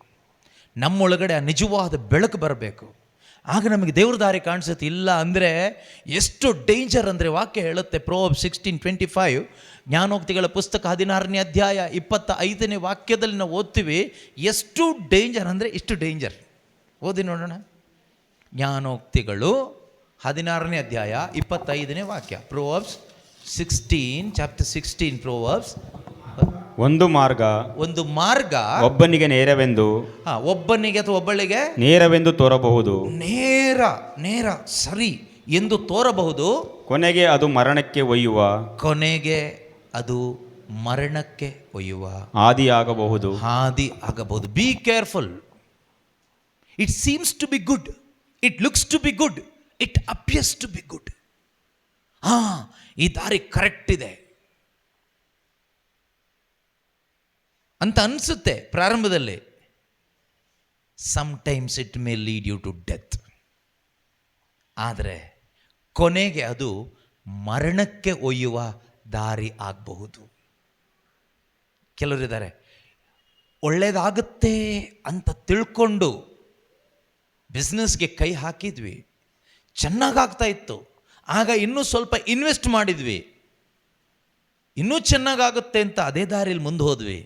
ನಮ್ಮೊಳಗಡೆ ಆ ನಿಜವಾದ ಬೆಳಕು ಬರಬೇಕು. ಆಗ ನಮಗೆ ದೇವ್ರ ದಾರಿ ಕಾಣಿಸುತ್ತೆ. ಇಲ್ಲ ಅಂದರೆ ಎಷ್ಟು ಡೇಂಜರ್ ಅಂದರೆ, ವಾಕ್ಯ ಹೇಳುತ್ತೆ, ಪ್ರೋವರ್ಬ್ಸ್ 16:25, ಜ್ಞಾನೋಕ್ತಿಗಳ ಪುಸ್ತಕ 16ನೇ ಅಧ್ಯಾಯ 25ನೇ ವಾಕ್ಯದಲ್ಲಿ ನಾವು ಓದ್ತೀವಿ. ಎಷ್ಟು ಡೇಂಜರ್ ಅಂದರೆ ಇಷ್ಟು ಡೇಂಜರ್. ಓದಿ ನೋಡೋಣ. ಜ್ಞಾನೋಕ್ತಿಗಳು 16ನೇ ಅಧ್ಯಾಯ 25ನೇ ವಾಕ್ಯ. ಪ್ರೋವರ್ಬ್ಸ್ 16, ಚಾಪ್ಟರ್ 16 ಪ್ರೋವರ್ಬ್ಸ್. ಒಂದು ಮಾರ್ಗ ಒಬ್ಬನಿಗೆ ನೇರವೆಂದು, ಒಬ್ಬನಿಗೆ ಅಥವಾ ಒಬ್ಬಳಿಗೆ ನೇರವೆಂದು ತೋರಬಹುದು, ನೇರ ನೇರ ನೇರ ಸರಿ ಎಂದು ತೋರಬಹುದು, ಕೊನೆಗೆ ಅದು ಮರಣಕ್ಕೆ ಒಯ್ಯುವ ಕೊನೆಗೆ ಅದು ಮರಣಕ್ಕೆ ಒಯ್ಯುವ ಆದಿಯಾಗಬಹುದು. ಹಾದಿ ಆಗಬಹುದು. Be careful. It seems to be good, it looks to be good, it appears to be good. ಈ ದಾರಿ ಕರೆಕ್ಟ್ ಇದೆ ಅಂತ ಅನಿಸುತ್ತೆ ಪ್ರಾರಂಭದಲ್ಲಿ. Sometimes it may lead you to death. ಆದರೆ ಕೊನೆಗೆ ಅದು ಮರಣಕ್ಕೆ ಒಯ್ಯುವ ದಾರಿ ಆಗಬಹುದು. ಕೆಲವರಿದ್ದಾರೆ, ಒಳ್ಳೇದಾಗುತ್ತೆ ಅಂತ ತಿಳ್ಕೊಂಡು ಬಿಸ್ನೆಸ್ಗೆ ಕೈ ಹಾಕಿದ್ವಿ, ಚೆನ್ನಾಗಾಗ್ತಾ ಇತ್ತು, ಆಗ ಇನ್ನೂ ಸ್ವಲ್ಪ ಇನ್ವೆಸ್ಟ್ ಮಾಡಿದ್ವಿ, ಇನ್ನೂ ಚೆನ್ನಾಗಾಗುತ್ತೆ ಅಂತ ಅದೇ ದಾರಿಯಲ್ಲಿ ಮುಂದೆ ಹೋದ್ವಿ.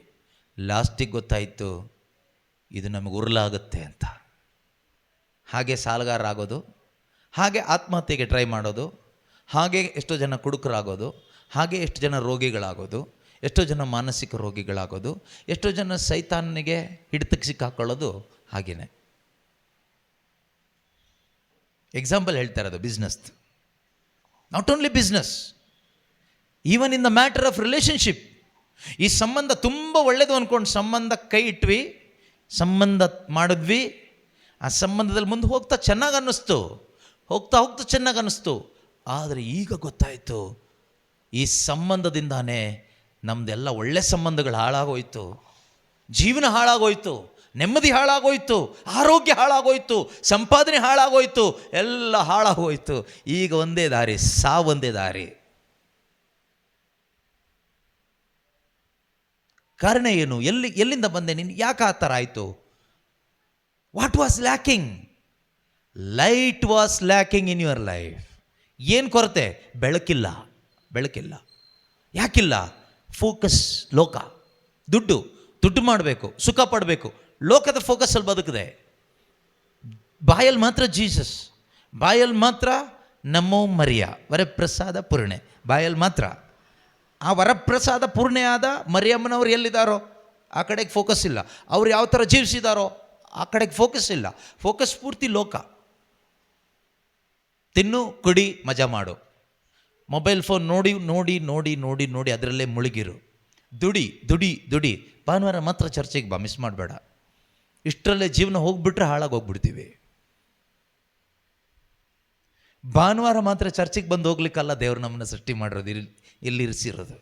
ಲಾಸ್ಟಿಗೆ ಗೊತ್ತಾಯಿತು ಇದು ನಮಗೆ ಉರುಲಾಗುತ್ತೆ ಅಂತ. ಹಾಗೆ ಸಾಲಗಾರರಾಗೋದು, ಹಾಗೆ ಆತ್ಮಹತ್ಯೆಗೆ ಟ್ರೈ ಮಾಡೋದು, ಹಾಗೆ ಎಷ್ಟೋ ಜನ ಕುಡುಕರಾಗೋದು, ಹಾಗೆ ಎಷ್ಟು ಜನ ರೋಗಿಗಳಾಗೋದು, ಎಷ್ಟೋ ಜನ ಮಾನಸಿಕ ರೋಗಿಗಳಾಗೋದು, ಎಷ್ಟೋ ಜನ ಸೈತಾನಿಗೆ ಹಿಡಿತಕ್ಕೆ ಸಿಕ್ಕಾಕೊಳ್ಳೋದು. ಹಾಗೇನೆ ಎಕ್ಸಾಂಪಲ್ ಹೇಳ್ತಾ ಇರೋದು business. Not only business, even in the matter of relationship. ಈ ಸಂಬಂಧ ತುಂಬ ಒಳ್ಳೆಯದು ಅಂದ್ಕೊಂಡು ಸಂಬಂಧ ಕೈ ಇಟ್ವಿ, ಸಂಬಂಧ ಮಾಡಿದ್ವಿ, ಆ ಸಂಬಂಧದಲ್ಲಿ ಮುಂದೆ ಹೋಗ್ತಾ ಚೆನ್ನಾಗಿ ಅನ್ನಿಸ್ತು, ಹೋಗ್ತಾ ಹೋಗ್ತಾ ಚೆನ್ನಾಗಿ ಅನ್ನಿಸ್ತು. ಆದರೆ ಈಗ ಗೊತ್ತಾಯಿತು ಈ ಸಂಬಂಧದಿಂದಾನೇ ನಮ್ಮದೆಲ್ಲ ಒಳ್ಳೆ ಸಂಬಂಧಗಳು ಹಾಳಾಗೋಯ್ತು, ಜೀವನ ಹಾಳಾಗೋಯ್ತು, ನೆಮ್ಮದಿ ಹಾಳಾಗೋಯ್ತು, ಆರೋಗ್ಯ ಹಾಳಾಗೋಯ್ತು, ಸಂಪಾದನೆ ಹಾಳಾಗೋಯ್ತು, ಎಲ್ಲ ಹಾಳಾಗೋಯ್ತು. ಈಗ ಒಂದೇ ದಾರಿ, ಸಾವೊಂದೇ ದಾರಿ. ಕಾರಣ ಏನು? ಎಲ್ಲಿಂದ ಬಂದೆ ನೀನು? ಯಾಕೆ ಆ ಥರ ಆಯಿತು? What was lacking? Light was lacking in your life. ಏನು ಕೊರತೆ? ಬೆಳಕಿಲ್ಲ. ಯಾಕಿಲ್ಲ? ಫೋಕಸ್ ಲೋಕ, ದುಡ್ಡು ಮಾಡಬೇಕು, ಸುಖ ಪಡಬೇಕು, ಲೋಕದ ಫೋಕಸಲ್ಲಿ ಬದುಕಿದೆ. ಬಾಯಲ್ಲಿ ಮಾತ್ರ ಜೀಸಸ್, ಬಾಯಲ್ಲಿ ಮಾತ್ರ ನಮೋ ಮರಿಯ ವರಪ್ರಸಾದ ಪೂರ್ಣೆ, ಬಾಯಲ್ಲಿ ಮಾತ್ರ. ಆ ವರಪ್ರಸಾದ ಪೂರ್ಣೆ ಆದ ಮರಿಯಮ್ಮನವ್ರು ಎಲ್ಲಿದ್ದಾರೋ ಆ ಕಡೆಗೆ ಫೋಕಸ್ ಇಲ್ಲ, ಅವ್ರು ಯಾವ ಥರ ಜೀವಿಸಿದಾರೋ ಆ ಕಡೆಗೆ ಫೋಕಸ್ ಇಲ್ಲ. ಫೋಕಸ್ ಪೂರ್ತಿ ಲೋಕ. ತಿನ್ನು, ಕುಡಿ, ಮಜಾ ಮಾಡು, ಮೊಬೈಲ್ ಫೋನ್ ನೋಡಿ ನೋಡಿ ನೋಡಿ ನೋಡಿ ನೋಡಿ ಅದರಲ್ಲೇ ಮುಳುಗಿರು, ದುಡಿ. ಭಾನುವಾರ ಮಾತ್ರ ಚರ್ಚೆಗೆ ಬಾ, ಮಿಸ್ ಮಾಡಬೇಡ. ಇಷ್ಟರಲ್ಲೇ ಜೀವನ ಹೋಗ್ಬಿಟ್ರೆ ಹಾಳಾಗೋಗ್ಬಿಡ್ತೀವಿ. ಭಾನುವಾರ ಮಾತ್ರ ಚರ್ಚೆಗೆ ಬಂದು ಹೋಗ್ಲಿಕ್ಕಲ್ಲ ದೇವ್ರು ನಮ್ಮನ್ನು ಸೃಷ್ಟಿ ಮಾಡಿರೋದು, ಇಲ್ಲಿ ಇರಿಸಿರೋದು.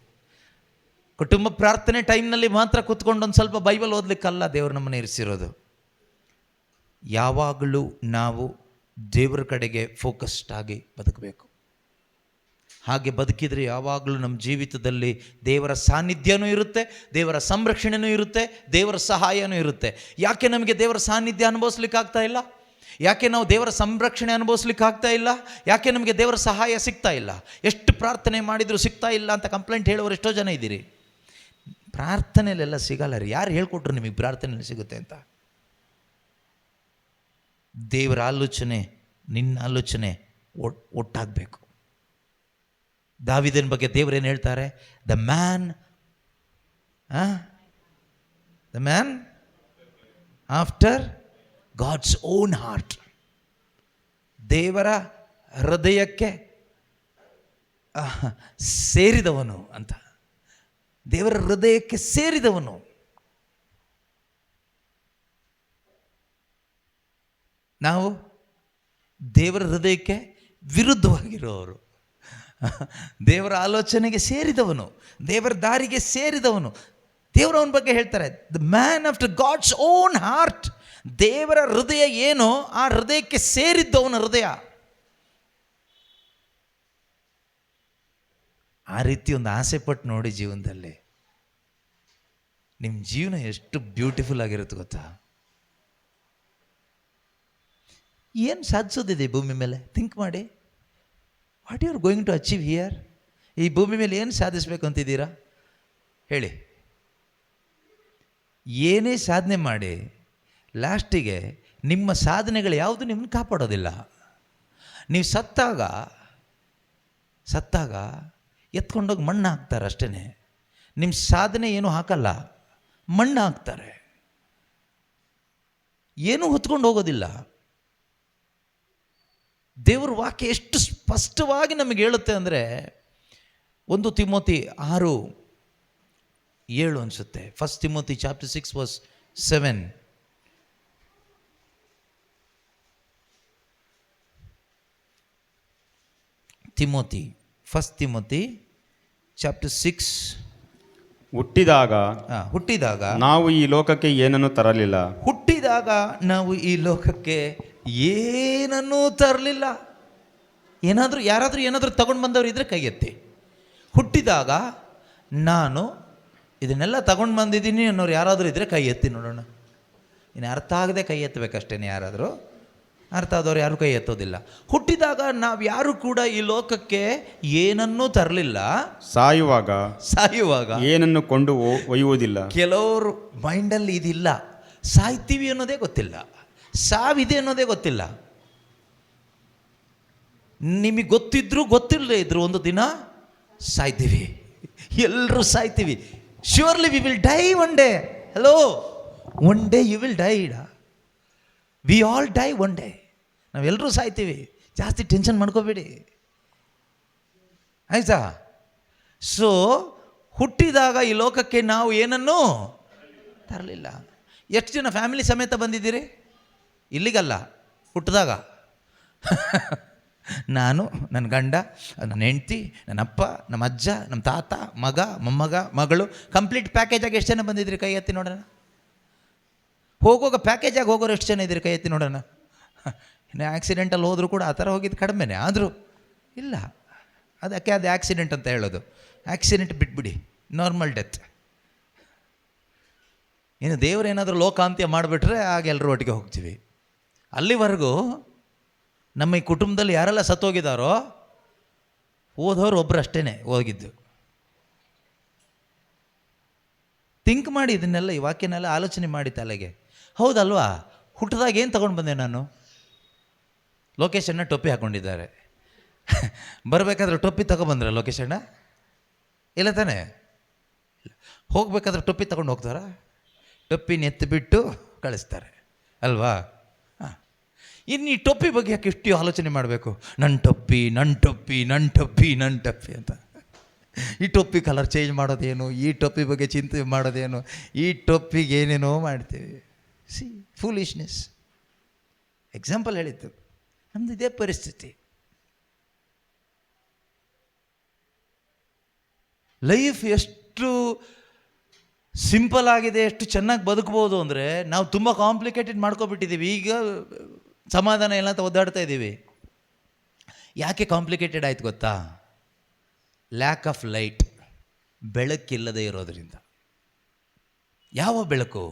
ಕುಟುಂಬ ಪ್ರಾರ್ಥನೆ ಟೈಮ್ನಲ್ಲಿ ಮಾತ್ರ ಕೂತ್ಕೊಂಡು ಒಂದು ಸ್ವಲ್ಪ ಬೈಬಲ್ ಓದಲಿಕ್ಕಲ್ಲ ದೇವ್ರು ನಮ್ಮನ್ನು ಇರಿಸಿರೋದು. ಯಾವಾಗಲೂ ನಾವು ದೇವರ ಕಡೆಗೆ ಫೋಕಸ್ಡ್ ಆಗಿ ಬದುಕಬೇಕು. ಹಾಗೆ ಬದುಕಿದರೆ ಯಾವಾಗಲೂ ನಮ್ಮ ಜೀವಿತದಲ್ಲಿ ದೇವರ ಸಾನ್ನಿಧ್ಯವೂ ಇರುತ್ತೆ, ದೇವರ ಸಂರಕ್ಷಣೆಯೂ ಇರುತ್ತೆ, ದೇವರ ಸಹಾಯನೂ ಇರುತ್ತೆ. ಯಾಕೆ ನಮಗೆ ದೇವರ ಸಾನ್ನಿಧ್ಯ ಅನುಭವಿಸ್ಲಿಕ್ಕೆ ಆಗ್ತಾ ಇಲ್ಲ? ಯಾಕೆ ನಾವು ದೇವರ ಸಂರಕ್ಷಣೆ ಅನುಭವಿಸ್ಲಿಕ್ಕೆ ಆಗ್ತಾ ಇಲ್ಲ? ಯಾಕೆ ನಮಗೆ ದೇವರ ಸಹಾಯ ಸಿಗ್ತಾ ಇಲ್ಲ? ಎಷ್ಟು ಪ್ರಾರ್ಥನೆ ಮಾಡಿದರೂ ಸಿಗ್ತಾ ಇಲ್ಲ ಅಂತ ಕಂಪ್ಲೇಂಟ್ ಹೇಳೋರು ಎಷ್ಟೋ ಜನ ಇದ್ದೀರಿ. ಪ್ರಾರ್ಥನೆಯಲ್ಲೆಲ್ಲ ಸಿಗಲ್ಲ ರೀ. ಯಾರು ಹೇಳ್ಕೊಟ್ರು ನಿಮಗೆ ಪ್ರಾರ್ಥನೆಯಲ್ಲಿ ಸಿಗುತ್ತೆ ಅಂತ? ದೇವರ ಆಲೋಚನೆ, ನಿನ್ನ ಆಲೋಚನೆ ಒಟ್ಟಾಗಬೇಕು. ದಾವೀದನ ಬಗ್ಗೆ ದೇವರೇನು ಹೇಳ್ತಾರೆ? The man after God's own heart. ದೇವರ ಹೃದಯಕ್ಕೆ ಸೇರಿದವನು ಅಂತ. ದೇವರ ಹೃದಯಕ್ಕೆ ಸೇರಿದವನು. ನಾವು ದೇವರ ಹೃದಯಕ್ಕೆ ವಿರುದ್ಧವಾಗಿರೋರು. ದೇವರ ಆಲೋಚನೆಗೆ ಸೇರಿದವನು, ದೇವರ ದಾರಿಗೆ ಸೇರಿದವನು. ದೇವರು ಅವನ ಬಗ್ಗೆ ಹೇಳ್ತಾರೆ, the man after God's own heart. ದೇವರ ಹೃದಯ ಏನೋ ಆ ಹೃದಯಕ್ಕೆ ಸೇರಿದ್ದವನ ಹೃದಯ. ಆ ರೀತಿ ಒಂದು ಆಸೆ ಪಟ್ಟು ನೋಡಿ ಜೀವನದಲ್ಲಿ, ನಿಮ್ಮ ಜೀವನ ಎಷ್ಟು ಬ್ಯೂಟಿಫುಲ್ ಆಗಿರುತ್ತೆ ಗೊತ್ತಾ? ಏನು ಸಾಧಿಸೋದಿದೆ ಭೂಮಿ ಮೇಲೆ? ಥಿಂಕ್ ಮಾಡಿ. What you are going to achieve here? ಈ ಭೂಮಿ ಮೇಲೆ ಏನು ಸಾಧಿಸಬೇಕು ಅಂತಿದ್ದೀರಾ ಹೇಳಿ? ಏನೇ ಸಾಧನೆ ಮಾಡಿ ಲಾಸ್ಟಿಗೆ ನಿಮ್ಮ ಸಾಧನೆಗಳು ಯಾವುದು ನಿಮ್ಮನ್ನು ಕಾಪಾಡೋದಿಲ್ಲ. ನೀವು ಸತ್ತಾಗ ಎತ್ಕೊಂಡೋಗಿ ಮಣ್ಣು ಹಾಕ್ತಾರೆ ಅಷ್ಟೇ. ನಿಮ್ಮ ಸಾಧನೆ ಏನೂ ಹಾಕಲ್ಲ, ಮಣ್ಣು ಹಾಕ್ತಾರೆ, ಏನೂ ಹೊತ್ಕೊಂಡು ಹೋಗೋದಿಲ್ಲ. ದೇವ್ರ ವಾಕ್ಯ ಎಷ್ಟು ಸ್ಪಷ್ಟವಾಗಿ ನಮಗೆ ಹೇಳುತ್ತೆ ಅಂದರೆ 1 ತಿಮೋತಿ 6:7 ಅನಿಸುತ್ತೆ. 1 Timothy chapter 6 verse 7. Timothy 1 Timothy chapter 6. ಹುಟ್ಟಿದಾಗ ನಾವು ಈ ಲೋಕಕ್ಕೆ ಏನನ್ನೂ ತರಲಿಲ್ಲ. ಹುಟ್ಟಿದಾಗ ನಾವು ಈ ಲೋಕಕ್ಕೆ ಏನನ್ನೂ ತರಲಿಲ್ಲ. ಯಾರಾದರೂ ಏನಾದರೂ ತಗೊಂಡು ಬಂದವರು ಇದ್ರೆ ಕೈ ಎತ್ತಿ. ಹುಟ್ಟಿದಾಗ ನಾನು ಇದನ್ನೆಲ್ಲ ತಗೊಂಡು ಬಂದಿದ್ದೀನಿ ಅನ್ನೋರು ಯಾರಾದರೂ ಇದ್ದರೆ ಕೈ ಎತ್ತಿ ನೋಡೋಣ. ಇನ್ನು ಅರ್ಥ ಆಗದೆ ಕೈ ಎತ್ತಬೇಕಷ್ಟೇ. ಯಾರಾದರೂ ಅರ್ಥ ಆದವ್ರು ಯಾರು ಕೈ ಎತ್ತೋದಿಲ್ಲ. ಹುಟ್ಟಿದಾಗ ನಾವು ಯಾರು ಕೂಡ ಈ ಲೋಕಕ್ಕೆ ಏನನ್ನೂ ತರಲಿಲ್ಲ. ಸಾಯುವಾಗ ಏನನ್ನು ಕೊಂಡು ಒಯ್ಯುವುದಿಲ್ಲ. ಕೆಲವರು ಮೈಂಡಲ್ಲಿ ಇದಿಲ್ಲ, ಸಾಯ್ತೀವಿ ಅನ್ನೋದೇ ಗೊತ್ತಿಲ್ಲ, ಸಾವಿದೆ ಅನ್ನೋದೇ ಗೊತ್ತಿಲ್ಲ. ನಿಮಗೆ ಗೊತ್ತಿದ್ರು ಗೊತ್ತಿಲ್ಲದೆ ಇದ್ರು ಒಂದು ದಿನ ಸಾಯ್ತೀವಿ. ಎಲ್ಲರೂ ಸಾಯ್ತೀವಿ. Surely we will die one day. Hello, one day you will die. We all die one day. ನಾವೆಲ್ಲರೂ ಸಾಯ್ತೀವಿ. ಜಾಸ್ತಿ ಟೆನ್ಷನ್ ಮಾಡ್ಕೋಬೇಡಿ, ಆಯ್ತಾ? ಸೊ ಹುಟ್ಟಿದಾಗ ಈ ಲೋಕಕ್ಕೆ ನಾವು ಏನನ್ನೂ ತರಲಿಲ್ಲ. ಎಷ್ಟು ಜನ ಫ್ಯಾಮಿಲಿ ಸಮೇತ ಬಂದಿದ್ದೀರಿ? ಇಲ್ಲಿಗಲ್ಲ, ಹುಟ್ಟಿದಾಗ ನಾನು, ನನ್ನ ಗಂಡ, ನನ್ನ ಹೆಂಡ್ತಿ, ನನ್ನ ಅಪ್ಪ, ನಮ್ಮ ಅಜ್ಜ, ನಮ್ಮ ತಾತ, ಮಗ, ಮೊಮ್ಮಗ, ಮಗಳು, ಕಂಪ್ಲೀಟ್ ಪ್ಯಾಕೇಜಾಗಿ ಎಷ್ಟು ಜನ ಬಂದಿದ್ದೀರಿ? ಕೈ ಎತ್ತಿ ನೋಡೋಣ. ಹೋಗೋಗ ಪ್ಯಾಕೇಜಾಗಿ ಹೋಗೋರು ಎಷ್ಟು ಜನ ಇದ್ದೀರಿ? ಕೈ ಎತ್ತಿ ನೋಡೋಣ. ಇನ್ನು ಆಕ್ಸಿಡೆಂಟಲ್ಲಿ ಹೋದರೂ ಕೂಡ ಆ ಥರ ಹೋಗಿದ್ದು ಕಡಿಮೆನೇ. ಆದರೂ ಇಲ್ಲ, ಅದಕ್ಕೆ ಅದು ಆಕ್ಸಿಡೆಂಟ್ ಅಂತ ಹೇಳೋದು. ಆಕ್ಸಿಡೆಂಟ್ ಬಿಟ್ಬಿಡಿ, ನಾರ್ಮಲ್ ಡೆತ್. ಇನ್ನು ದೇವರೇನಾದರೂ ಲೋಕಾಂತ್ಯ ಮಾಡಿಬಿಟ್ರೆ ಆಗ ಎಲ್ಲರೂ ಒಟ್ಟಿಗೆ ಹೋಗ್ತೀವಿ. ಅಲ್ಲಿವರೆಗೂ ನಮ್ಮ ಈ ಕುಟುಂಬದಲ್ಲಿ ಯಾರೆಲ್ಲ ಸತ್ತೋಗಿದ್ದಾರೋ ಹೋದವರು ಒಬ್ಬರು ಅಷ್ಟೇ ಹೋಗಿದ್ದು. ಥಿಂಕ್ ಮಾಡಿ ಇದನ್ನೆಲ್ಲ, ಈ ವಾಕ್ಯನೆಲ್ಲ ಆಲೋಚನೆ ಮಾಡಿ ತಲೆಗೆ. ಹೌದಲ್ವಾ? ಹುಟ್ಟಿದಾಗ ಏನು ತೊಗೊಂಡು ಬಂದೆ ನಾನು? ಲೊಕೇಶನ್ನ ಟೊಪ್ಪಿ ಹಾಕ್ಕೊಂಡಿದ್ದಾರೆ. ಬರಬೇಕಾದ್ರೆ ಟೊಪ್ಪಿ ತಗೊಬಂದ್ರೆ ಲೊಕೇಶನ್ನ ಇಲ್ಲ ತಾನೇ? ಹೋಗ್ಬೇಕಾದ್ರೆ ಟೊಪ್ಪಿ ತಗೊಂಡು ಹೋಗ್ತಾರ? ಟೊಪ್ಪಿನ ಎತ್ತಿಬಿಟ್ಟು ಕಳಿಸ್ತಾರೆ ಅಲ್ವಾ? ಹಾಂ. ಇನ್ನು ಈ ಟೊಪ್ಪಿ ಬಗ್ಗೆ ಯಾಕೆ ಇಷ್ಟು ಆಲೋಚನೆ ಮಾಡಬೇಕು? ನನ್ನ ಟೊಪ್ಪಿ ಅಂತ. ಈ ಟೊಪ್ಪಿ ಕಲರ್ ಚೇಂಜ್ ಮಾಡೋದೇನು, ಈ ಟೊಪ್ಪಿ ಬಗ್ಗೆ ಚಿಂತೆ ಮಾಡೋದೇನು, ಈ ಟೊಪ್ಪಿಗೆ ಏನೇನೋ ಮಾಡ್ತೀವಿ. ಫೂಲಿಶ್ನೆಸ್. ಎಕ್ಸಾಂಪಲ್ ಹೇಳಿದ್ದು. ನಮ್ದು ಇದೇ ಪರಿಸ್ಥಿತಿ. ಲೈಫ್ ಎಷ್ಟು ಸಿಂಪಲ್ ಆಗಿದೆ, ಎಷ್ಟು ಚೆನ್ನಾಗಿ ಬದುಕ್ಬೋದು ಅಂದರೆ ನಾವು ತುಂಬ ಕಾಂಪ್ಲಿಕೇಟೆಡ್ ಮಾಡ್ಕೊಬಿಟ್ಟಿದ್ದೀವಿ. ಈಗ ಸಮಾಧಾನ ಎಲ್ಲ ಅಂತ ಒದ್ದಾಡ್ತಾ ಇದ್ದೀವಿ. ಯಾಕೆ ಕಾಂಪ್ಲಿಕೇಟೆಡ್ ಆಯ್ತು ಗೊತ್ತಾ? ಲ್ಯಾಕ್ ಆಫ್ ಲೈಟ್, ಬೆಳಕಿಲ್ಲದೆ ಇರೋದರಿಂದ. ಯಾವ ಬೆಳಕು?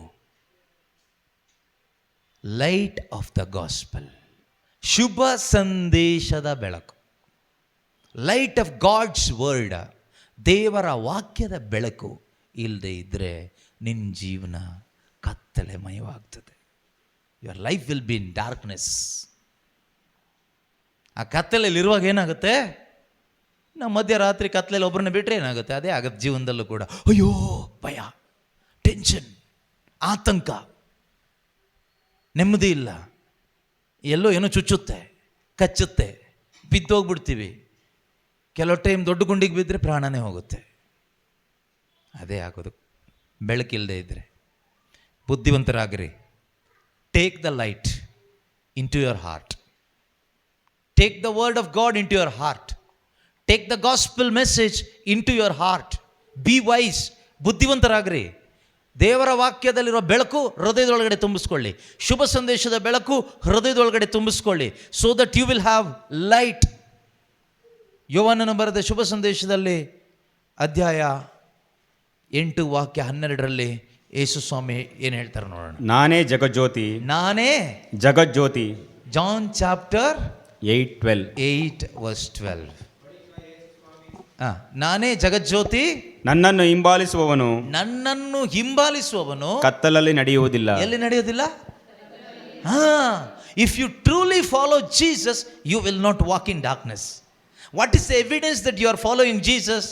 ಲೈಟ್ ಆಫ್ ದ ಗಾಸ್ಪಲ್, ಶುಭ ಸಂದೇಶದ ಬೆಳಕು. ಲೈಟ್ ಆಫ್ ಗಾಡ್ಸ್ ವರ್ಡ್, ದೇವರ ವಾಕ್ಯದ ಬೆಳಕು ಇಲ್ಲದೆ ಇದ್ದರೆ ನಿನ್ನ ಜೀವನ ಕತ್ತಲೆಮಯವಾಗ್ತದೆ. Your life will be in darkness. ಆ ಕತ್ತಲೆಯಲ್ಲಿರುವಾಗ ಏನಾಗುತ್ತೆ? ನಾವು ಮಧ್ಯರಾತ್ರಿ ಕತ್ತಲೆಯಲ್ಲಿ ಒಬ್ಬರನ್ನ ಬಿಟ್ಟರೆ ಏನಾಗುತ್ತೆ? ಅದೇ ಆಗುತ್ತೆ ಜೀವನದಲ್ಲೂ ಕೂಡ. ಅಯ್ಯೋ, ಭಯ, ಟೆನ್ಷನ್, ಆತಂಕ, ನೆಮ್ಮದಿ ಇಲ್ಲ. ಎಲ್ಲೋ ಏನೋ ಚುಚ್ಚುತ್ತೆ, ಕಚ್ಚುತ್ತೆ, ಬಿದ್ದೋಗ್ಬಿಡ್ತೀವಿ. ಕೆಲವು ಟೈಮ್ ದೊಡ್ಡ ಗುಂಡಿಗೆ ಬಿದ್ದರೆ ಪ್ರಾಣನೇ ಹೋಗುತ್ತೆ. ಅದೇ ಆಗೋದು ಬೆಳಕಿಲ್ಲದೆ ಇದ್ದರೆ. ಬುದ್ಧಿವಂತರಾಗ್ರಿ. Take the light into your heart. Take the word of God into your heart. Take the gospel message into your heart. Be wise. ಬುದ್ಧಿವಂತರಾಗ್ರಿ. ದೇವರ ವಾಕ್ಯದಲ್ಲಿರೋ ಬೆಳಕು ಹೃದಯದೊಳಗಡೆ ತುಂಬಿಸ್ಕೊಳ್ಳಿ. ಶುಭ ಸಂದೇಶದ ಬೆಳಕು ಹೃದಯದೊಳಗಡೆ ತುಂಬಿಸ್ಕೊಳ್ಳಿ. So that you will have light. ಯೋಹಾನನು ಬರೆದ ಶುಭ ಸಂದೇಶದಲ್ಲಿ ಅಧ್ಯಾಯ 8 ವಾಕ್ಯ 12ರಲ್ಲಿ ಯೇಸು ಸ್ವಾಮಿ ಏನು ಹೇಳ್ತಾರೆ ನೋಡೋಣ. ನಾನೇ ಜಗಜ್ಯೋತಿ. John chapter 8 verse 12. ನಾನೇ ಜಗಜ್ಯೋತಿ, ನನ್ನನ್ನು ಹಿಂಬಾಲಿಸುವವನು ಕತ್ತಲಲ್ಲಿ ನಡೆಯುವುದಿಲ್ಲ. ಎಲ್ಲಿ ನಡೆಯುವುದಿಲ್ಲ? If you truly follow Jesus, you will not walk in darkness. What is the evidence that you are following Jesus?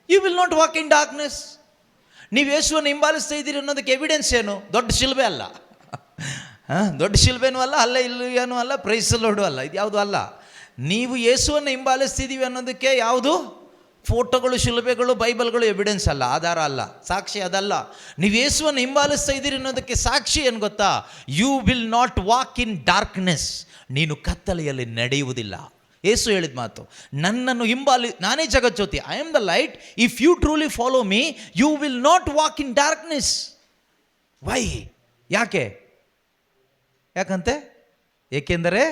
You will not walk in darkness. ನೀವು ಯೇಸುವನ್ನು ಹಿಂಬಾಲಿಸ್ತಾ ಇದ್ದೀರಿ ಅನ್ನೋದಕ್ಕೆ ಎವಿಡೆನ್ಸ್ ಏನು? ದೊಡ್ಡ ಶಿಲ್ಬೆ ಅಲ್ಲ, ದೊಡ್ಡ ಶಿಲ್ಬೆನೂ ಅಲ್ಲ, ಅಲ್ಲ ಇಲ್ಲೂ ಏನೂ ಅಲ್ಲ, ಪ್ರೈಸ್ ಲೋಡು ಅಲ್ಲ, ಇದು ಯಾವುದು ಅಲ್ಲ. ನೀವು ಯೇಸುವನ್ನು ಹಿಂಬಾಲಿಸ್ತಿದ್ದೀವಿ ಅನ್ನೋದಕ್ಕೆ ಯಾವುದು ಫೋಟೋಗಳು, ಶಿಲುಬೆಗಳು, ಬೈಬಲ್ಗಳು ಎವಿಡೆನ್ಸ್ ಅಲ್ಲ, ಆಧಾರ ಅಲ್ಲ, ಸಾಕ್ಷಿ ಅದಲ್ಲ. ನೀವು ಯೇಸುವನ್ನು ಹಿಂಬಾಲಿಸ್ತಾ ಇದ್ದೀರಿ ಅನ್ನೋದಕ್ಕೆ ಸಾಕ್ಷಿ ಏನು ಗೊತ್ತಾ? You will not walk in darkness. ನೀನು ಕತ್ತಲೆಯಲ್ಲಿ ನಡೆಯುವುದಿಲ್ಲ. ಯೇಸು ಹೇಳಿದ ಮಾತು, ನನ್ನನ್ನು ನಾನೇ ಜಗಜ್ಯೋತಿ, I am the light, if you truly follow me you will not walk in darkness. Why? ಯಾಕಂತೆ? ಏಕೆಂದರೆ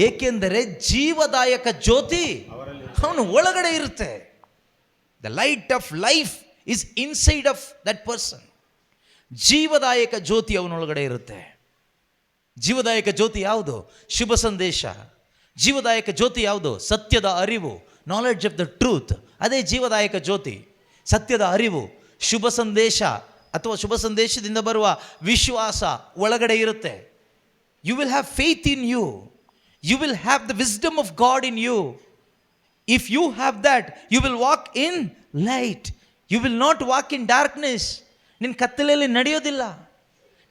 ಏಕೆಂದರೆ ಜೀವದಾಯಕ ಜ್ಯೋತಿ ಅವನು ಒಳಗಡೆ ಇರುತ್ತೆ. The light of life is inside of that person. ಜೀವದಾಯಕ ಜ್ಯೋತಿ ಅವನೊಳಗಡೆ ಇರುತ್ತೆ. ಜೀವದಾಯಕ ಜ್ಯೋತಿ ಯಾವುದು? ಶುಭ ಸಂದೇಶ. ಜೀವದಾಯಕ ಜ್ಯೋತಿ ಯಾವುದು? ಸತ್ಯದ ಅರಿವು, ನಾಲೆಡ್ಜ್ ಆಫ್ ದ ಟ್ರೂತ್. ಅದೇ ಜೀವದಾಯಕ ಜ್ಯೋತಿ, ಸತ್ಯದ ಅರಿವು. ಶುಭ ಸಂದೇಶ ಅಥವಾ ಶುಭ ಸಂದೇಶದಿಂದ ಬರುವ ವಿಶ್ವಾಸ ಒಳಗಡೆ ಇರುತ್ತೆ. You will have faith in you. You will have the wisdom of God in you. If you have that, you will walk in light. You will not walk in darkness. ನಿನ್ನ ಕತ್ತಲೆಯಲ್ಲಿ ನಡೆಯೋದಿಲ್ಲ,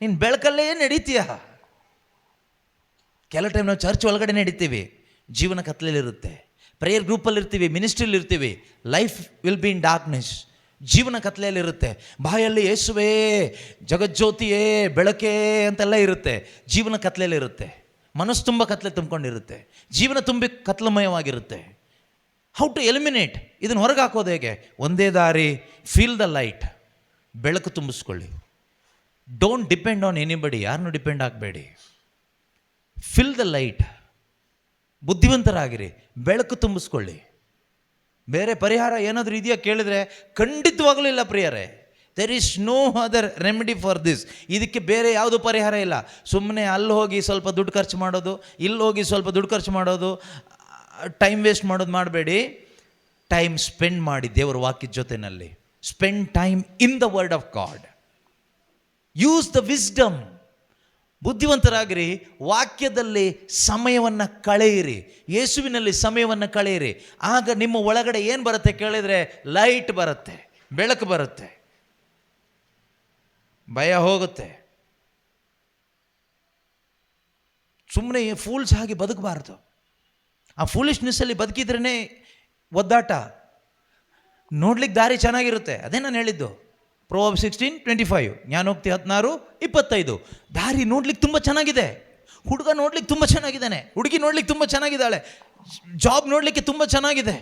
ನಿನ್ನ ಬೆಳಕಲ್ಲೇ ನಡೀತೀಯ. ಕೆಲವು ಟೈಮ್ ನಾವು church ಒಳಗಡೆ ನಡೀತೀವಿ, ಜೀವನ ಕತ್ತಲೆಯಲ್ಲಿರುತ್ತೆ. Prayer ಗ್ರೂಪಲ್ಲಿ ಇರ್ತೀವಿ, ಮಿನಿಸ್ಟ್ರಿಲಿ ಇರ್ತೀವಿ, life will be in darkness. ಜೀವನ ಕತ್ತಲೆಯಲ್ಲಿರುತ್ತೆ. ಬಾಯಲ್ಲಿ ಯೇಸುವೇ, ಜಗಜ್ಯೋತಿಯೇ, ಬೆಳಕೇ ಅಂತೆಲ್ಲ ಇರುತ್ತೆ. ಜೀವನ ಕತ್ತಲೆಯಲ್ಲಿರುತ್ತೆ. ಮನಸ್ಸು ತುಂಬ ಕತ್ತಲೆ ತುಂಬಿಕೊಂಡಿರುತ್ತೆ. ಜೀವನ ತುಂಬಿ ಕತ್ಲಮಯವಾಗಿರುತ್ತೆ. How to eliminate? ಇದನ್ನು ಹೊರಗೆ ಹಾಕೋದು ಹೇಗೆ? ಒಂದೇ ದಾರಿ, ಫೀಲ್ ದ ಲೈಟ್. ಬೆಳಕು ತುಂಬಿಸ್ಕೊಳ್ಳಿ. Don't depend on anybody. ಯಾರನ್ನೂ ಡಿಪೆಂಡ್ ಆಗಬೇಡಿ. Fill the light. ಬುದ್ಧಿವಂತರಾಗಿರಿ, ಬೆಳಕು ತುಂಬಿಸ್ಕೊಳ್ಳಿ. ಬೇರೆ ಪರಿಹಾರ ಏನಾದರೂ ಇದೆಯಾ ಕೇಳಿದ್ರೆ ಖಂಡಿತವಾಗಲೂ ಇಲ್ಲ ಪ್ರಿಯರೇ. There is no other remedy for this. ಇದಕ್ಕೆ ಬೇರೆ ಯಾವುದು ಪರಿಹಾರ ಇಲ್ಲ. ಸುಮ್ಮನೆ ಅಲ್ಲಿ ಹೋಗಿ ಸ್ವಲ್ಪ ದುಡ್ಡು ಖರ್ಚು ಮಾಡೋದು, ಇಲ್ಲಿ ಹೋಗಿ ಸ್ವಲ್ಪ ದುಡ್ಡು ಖರ್ಚು ಮಾಡೋದು, ಟೈಮ್ ವೇಸ್ಟ್ ಮಾಡೋದು ಮಾಡಬೇಡಿ. ಟೈಮ್ ಸ್ಪೆಂಡ್ ಮಾಡಿ ದೇವರ ವಾಕ್ಯದ ಜೊತೆಯಲ್ಲಿ. Spend time in the word of God. Use the wisdom. ಬುದ್ಧಿವಂತರಾಗಿರಿ, ವಾಕ್ಯದಲ್ಲಿ ಸಮಯವನ್ನು ಕಳೆಯಿರಿ, ಯೇಸುವಿನಲ್ಲಿ ಸಮಯವನ್ನು ಕಳೆಯಿರಿ. ಆಗ ನಿಮ್ಮ ಒಳಗಡೆ ಏನು ಬರುತ್ತೆ ಕೇಳಿದರೆ? ಲೈಟ್ ಬರುತ್ತೆ, ಬೆಳಕು ಬರುತ್ತೆ, ಭಯ ಹೋಗುತ್ತೆ. ಸುಮ್ಮನೆ ಫೂಲ್ಸ್ ಆಗಿ ಬದುಕಬಾರ್ದು. ಆ ಫೂಲಿಶ್ನೆಸ್ಸಲ್ಲಿ ಬದುಕಿದ್ರೇ ಒದ್ದಾಟ. ನೋಡ್ಲಿಕ್ಕೆ ದಾರಿ ಚೆನ್ನಾಗಿರುತ್ತೆ. ಅದೇ ನಾನು ಹೇಳಿದ್ದು, Proverbs 16:25, ಜ್ಞಾನೋಕ್ತಿ 16:25. ದಾರಿ ನೋಡ್ಲಿಕ್ಕೆ ತುಂಬ ಚೆನ್ನಾಗಿದೆ, ಹುಡುಗ ನೋಡ್ಲಿಕ್ಕೆ ತುಂಬ ಚೆನ್ನಾಗಿದ್ದಾನೆ, ಹುಡುಗಿ ನೋಡ್ಲಿಕ್ಕೆ ತುಂಬ ಚೆನ್ನಾಗಿದ್ದಾಳೆ, ಜಾಬ್ ನೋಡಲಿಕ್ಕೆ ತುಂಬ ಚೆನ್ನಾಗಿದೆ,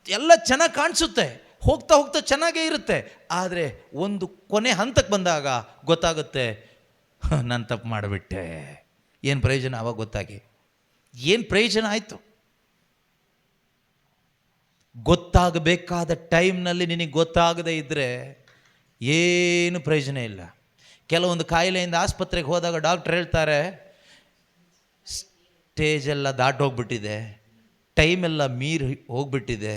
ಎಲ್ಲ ಚೆನ್ನಾಗಿ ಕಾಣಿಸುತ್ತೆ, ಹೋಗ್ತಾ ಹೋಗ್ತಾ ಚೆನ್ನಾಗೇ ಇರುತ್ತೆ. ಆದರೆ ಒಂದು ಕೊನೆ ಹಂತಕ್ಕೆ ಬಂದಾಗ ಗೊತ್ತಾಗುತ್ತೆ, ನಾನು ತಪ್ಪು ಮಾಡಿಬಿಟ್ಟೆ. ಏನು ಪ್ರಯೋಜನ? ಆವಾಗ ಗೊತ್ತಾಗಿ ಏನು ಪ್ರಯೋಜನ ಆಯಿತು? ಗೊತ್ತಾಗಬೇಕಾದ ಟೈಮ್ನಲ್ಲಿ ನಿನಗೆ ಗೊತ್ತಾಗದೇ ಇದ್ದರೆ ಏನು ಪ್ರಯೋಜನ ಇಲ್ಲ. ಕೆಲವೊಂದು ಕಾಯಿಲೆಯಿಂದ ಆಸ್ಪತ್ರೆಗೆ ಹೋದಾಗ ಡಾಕ್ಟ್ರ್ ಹೇಳ್ತಾರೆ, ಸ್ಟೇಜೆಲ್ಲ ದಾಟೋಗ್ಬಿಟ್ಟಿದೆ, ಟೈಮೆಲ್ಲ ಮೀರಿ ಹೋಗ್ಬಿಟ್ಟಿದೆ,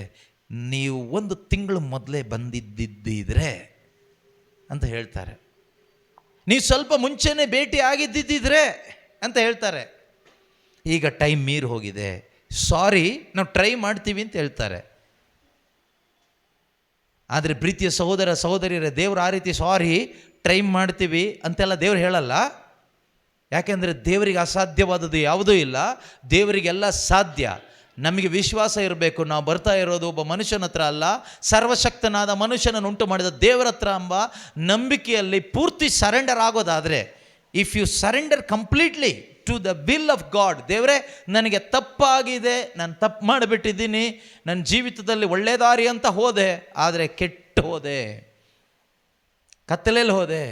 ನೀವು 1 ತಿಂಗಳು ಮೊದಲೇ ಬಂದಿದ್ದಿದ್ದರೆ ಅಂತ ಹೇಳ್ತಾರೆ. ನೀವು ಸ್ವಲ್ಪ ಮುಂಚೆನೇ ಭೇಟಿ ಆಗಿದ್ದಿದ್ದರೆ ಅಂತ ಹೇಳ್ತಾರೆ. ಈಗ ಟೈಮ್ ಮೀರಿ ಹೋಗಿದೆ, ಸಾರಿ, ನಾವು ಟ್ರೈ ಮಾಡ್ತೀವಿ ಅಂತ ಹೇಳ್ತಾರೆ. ಆದರೆ ಪ್ರೀತಿಯ ಸಹೋದರ ಸಹೋದರಿಯರೇ, ದೇವರು ಆ ರೀತಿ ಸಾರಿ, ಟ್ರೈ ಮಾಡ್ತೀವಿ ಅಂತೆಲ್ಲ ದೇವ್ರು ಹೇಳಲ್ಲ. ಯಾಕೆಂದರೆ ದೇವರಿಗೆ ಅಸಾಧ್ಯವಾದದ್ದು ಯಾವುದೂ ಇಲ್ಲ. ದೇವರಿಗೆಲ್ಲ ಸಾಧ್ಯ. ನಮಗೆ ವಿಶ್ವಾಸ ಇರಬೇಕು. ನಾವು ಬರ್ತಾ ಇರೋದು ಒಬ್ಬ ಮನುಷ್ಯನ ಹತ್ರ ಅಲ್ಲ, ಸರ್ವಶಕ್ತನಾದ ಮನುಷ್ಯನನ್ನು ಉಂಟು ಮಾಡಿದ ದೇವರ ಹತ್ರ ಎಂಬ ನಂಬಿಕೆಯಲ್ಲಿ ಪೂರ್ತಿ ಸರೆಂಡರ್ ಆಗೋದಾದರೆ, if you surrender completely to the will of God, ದೇವರೇ ನನಗೆ ತಪ್ಪಾಗಿದೆ, ನಾನು ತಪ್ಪು ಮಾಡಿಬಿಟ್ಟಿದ್ದೀನಿ, ನನ್ನ ಜೀವಿತದಲ್ಲಿ ಒಳ್ಳೆ ದಾರಿ ಅಂತ ಹೋದೆ, ಆದರೆ ಕೆಟ್ಟು ಹೋದೆ, ಕತ್ತಲೆಯಲ್ಲಿ ಹೋದೆ,